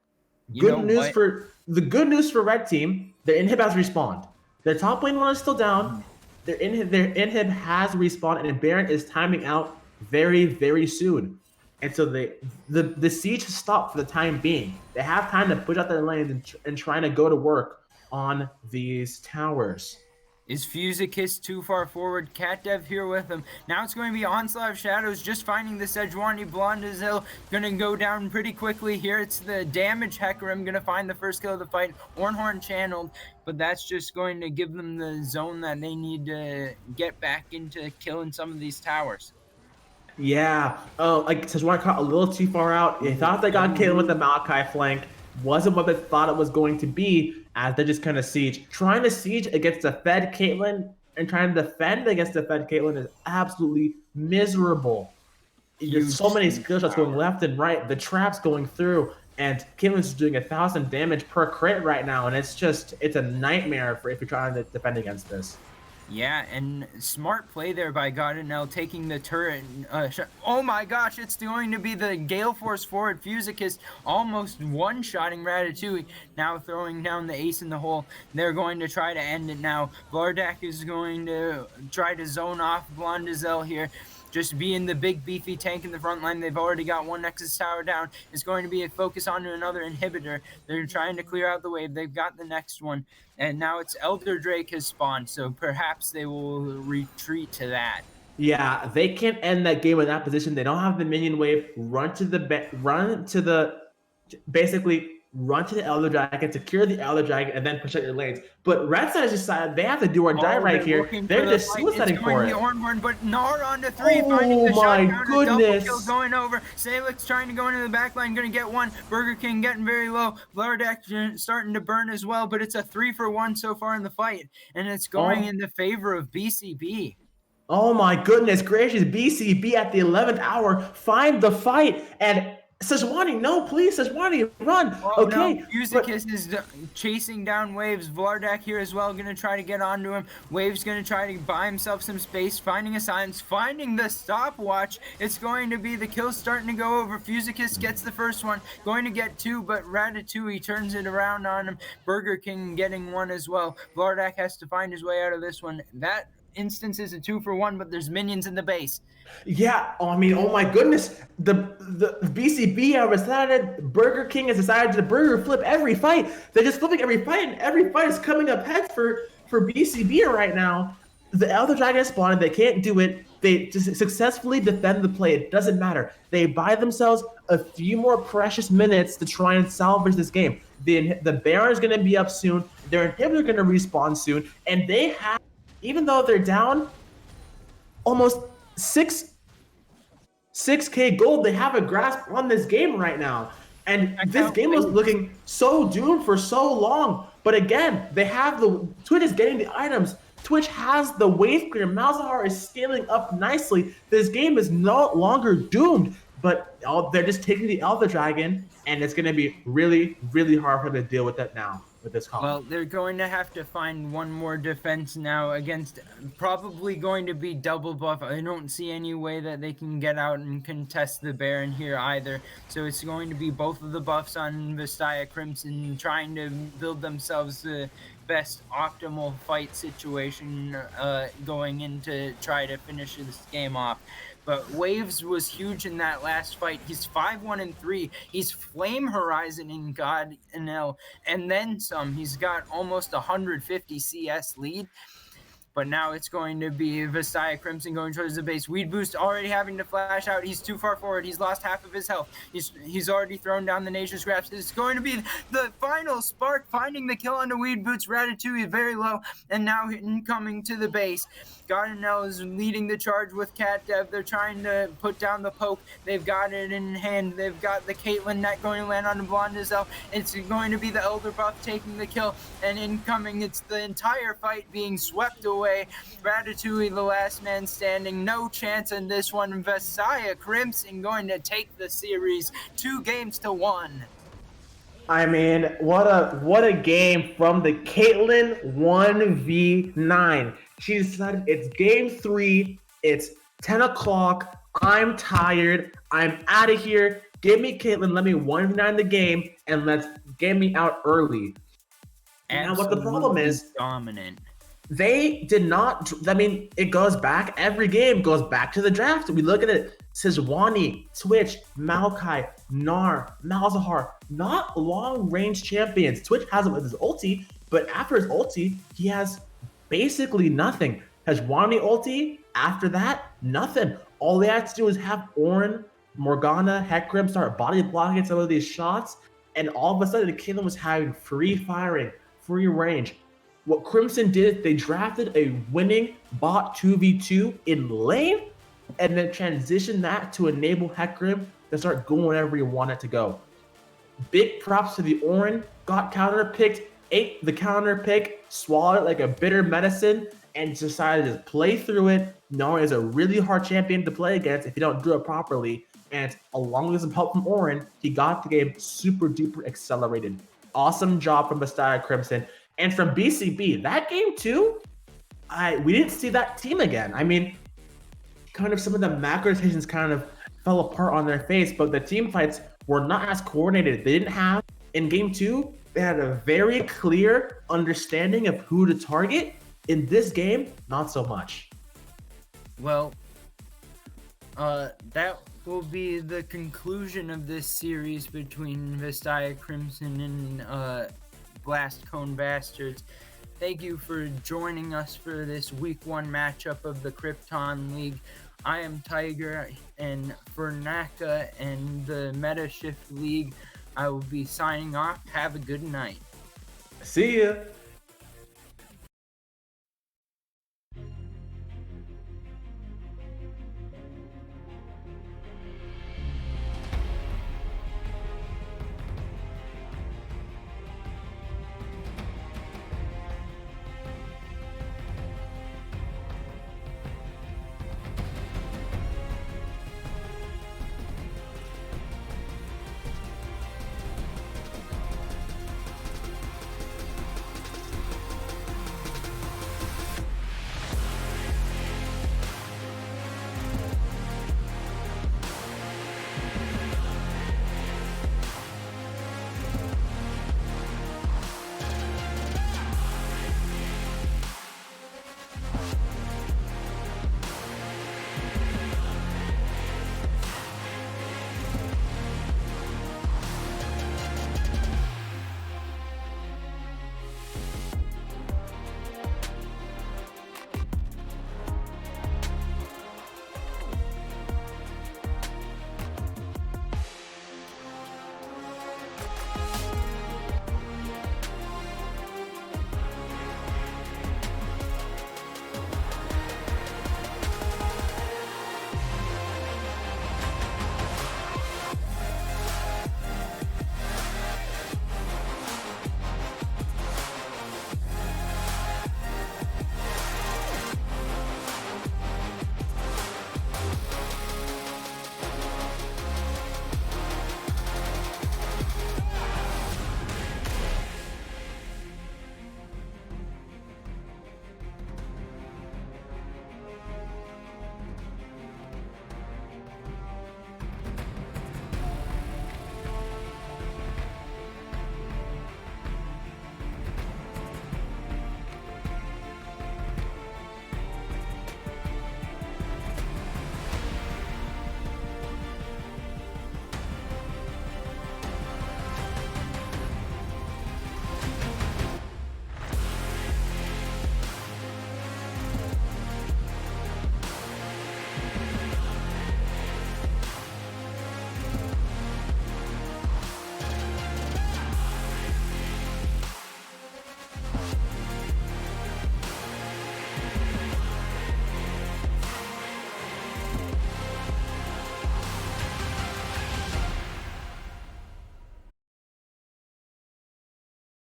Good news for Red Team, their inhib has respawned. Their top lane one is still down. Their inhib has respawned, and Baron is timing out very, very soon. And so the siege has stopped for the time being. They have time to push out their lanes and trying to go to work on these towers. Is Fusicus too far forward? CatDev here with him. Now it's going to be Onslaught of Shadows just finding the Sejuani. Blondazil going to go down pretty quickly here. It's the damage Hecarim going to find the first kill of the fight. Ornhorn channeled, but that's just going to give them the zone that they need to get back into killing some of these towers. Yeah. Like Sejuani caught a little too far out. They thought they got Caitlyn with the Maokai flank. Wasn't what they thought it was going to be, as they just kind of siege. Trying to siege against the fed Caitlyn and trying to defend against the fed Caitlyn is absolutely miserable. There's so many skill shots going left and right. The traps going through, and Caitlyn's doing 1,000 damage per crit right now, and it's a nightmare if you're trying to defend against this. Yeah, and smart play there by Godinel taking the turret. Oh my gosh, it's going to be the Gale Force forward. Fusicus almost one-shotting Ratatouille. Now throwing down the ace in the hole. They're going to try to end it now. Vardak is going to try to zone off Blondazil here. Just being the big beefy tank in the front line. They've already got one Nexus tower down. It's going to be a focus onto another inhibitor. They're trying to clear out the wave. They've got the next one. And now it's Elder Drake has spawned, so perhaps they will retreat to that. Yeah, they can't end that game in that position. They don't have the minion wave. Run to the Elder Dragon, secure the Elder Dragon, and then push out your lanes. But Red Side has decided they have to do or die right here. They're just suiciding for it. Ornborn, but Gnar onto 3, finding the shotgun. Goodness. Double kill going over. Salix trying to go into the back line, going to get one. Burger King getting very low. Vlardek starting to burn as well, but it's a 3-for-1 so far in the fight, and it's going in the favor of BCB. Oh my goodness gracious, BCB at the 11th hour, find the fight, and Sejuani, no, please, Sejuani, run. Oh, okay. No. Fusicus is chasing down Waves. Vlardek here as well, going to try to get onto him. Waves going to try to buy himself some space, finding a silence, finding the stopwatch. It's going to be the kill starting to go over. Fusicus gets the first one, going to get 2, but Ratatouille turns it around on him. Burger King getting 1 as well. Vlardek has to find his way out of this one. That instance is a 2-for-1, but there's minions in the base. Yeah, I mean, oh my goodness, the BCB have decided, Burger King has decided to burger flip every fight. They're just flipping every fight, and every fight is coming up heads for BCB right now. The Elder Dragon is spawned, they can't do it. They just successfully defend the play. It doesn't matter. They buy themselves a few more precious minutes to try and salvage this game. The Baron is going to be up soon. Their inhibitor is going to respawn soon, and they have, even though they're down almost 6K gold, they have a grasp on this game right now. And this game was looking so doomed for so long. But again, they have Twitch is getting the items. Twitch has the wave clear. Malzahar is scaling up nicely. This game is no longer doomed, but they're just taking the Elder Dragon, and it's going to be really, really hard for them to deal with that now. With this call. Well, they're going to have to find one more defense now against probably going to be double buff. I don't see any way that they can get out and contest the Baron here either. So it's going to be both of the buffs on Vastaya Crimson trying to build themselves the best optimal fight situation going in to try to finish this game off. But Waves was huge in that last fight. He's 5-1-3. He's Flame Horizon in God NL, and then some. He's got almost 150 CS lead. But now it's going to be Vastaya Crimson going towards the base. Weed Boost already having to flash out. He's too far forward. He's lost half of his health. He's already thrown down the Nation Scraps. It's going to be the final spark, finding the kill on the Weed Boots. Ratatouille very low, and now incoming to the base. Gardenell is leading the charge with Cat Dev. They're trying to put down the poke. They've got it in hand. They've got the Caitlyn net going to land on the Blondizelle. It's going to be the Elder Buff taking the kill, and incoming, it's the entire fight being swept away. Ratatouille, the last man standing. No chance in this one. Vastaya Crimson going to take the series 2-1. I mean, what a game from the Caitlyn 1v9. She decided it's game 3. It's 10 o'clock. I'm tired. I'm out of here. Give me Caitlyn. Let me 1v9 the game, and let's get me out early. Now, what the problem is, dominant. They did not. I mean, it goes back. Every game goes back to the draft. We look at it. Sejuani, Twitch, Maokai, Gnar, Malzahar, not long-range champions. Twitch has him with his ulti, but after his ulti, he has basically nothing. Sejuani ulti, after that, nothing. All they had to do is have Ornn, Morgana, Hecarim start body blocking some of these shots, and all of a sudden, the Caitlyn was having free firing, free range. What Crimson did, they drafted a winning bot 2v2 in lane, and then transitioned that to enable Hecarim to start going wherever he wanted to go. Big props to the Ornn, got counter picked, ate the counter pick, swallowed it like a bitter medicine, and decided to play through it. Gnar is a really hard champion to play against if you don't do it properly, and along with some help from Ornn, he got the game super duper accelerated. Awesome job from Vastaya Crimson. And from BCB, that game too, we didn't see that team again. I mean, kind of some of the macro decisions kind of fell apart on their face, but the team fights were not as coordinated. They didn't have, in game 2, they had a very clear understanding of who to target. In this game, not so much. Well, that will be the conclusion of this series between Vastaya Crimson and Blast Cone Bastards. Thank you for joining us for this week 1 matchup of the Krypton League. I am Tiger, and for Naka and the Metashift League, I will be signing off. Have a good night. See ya.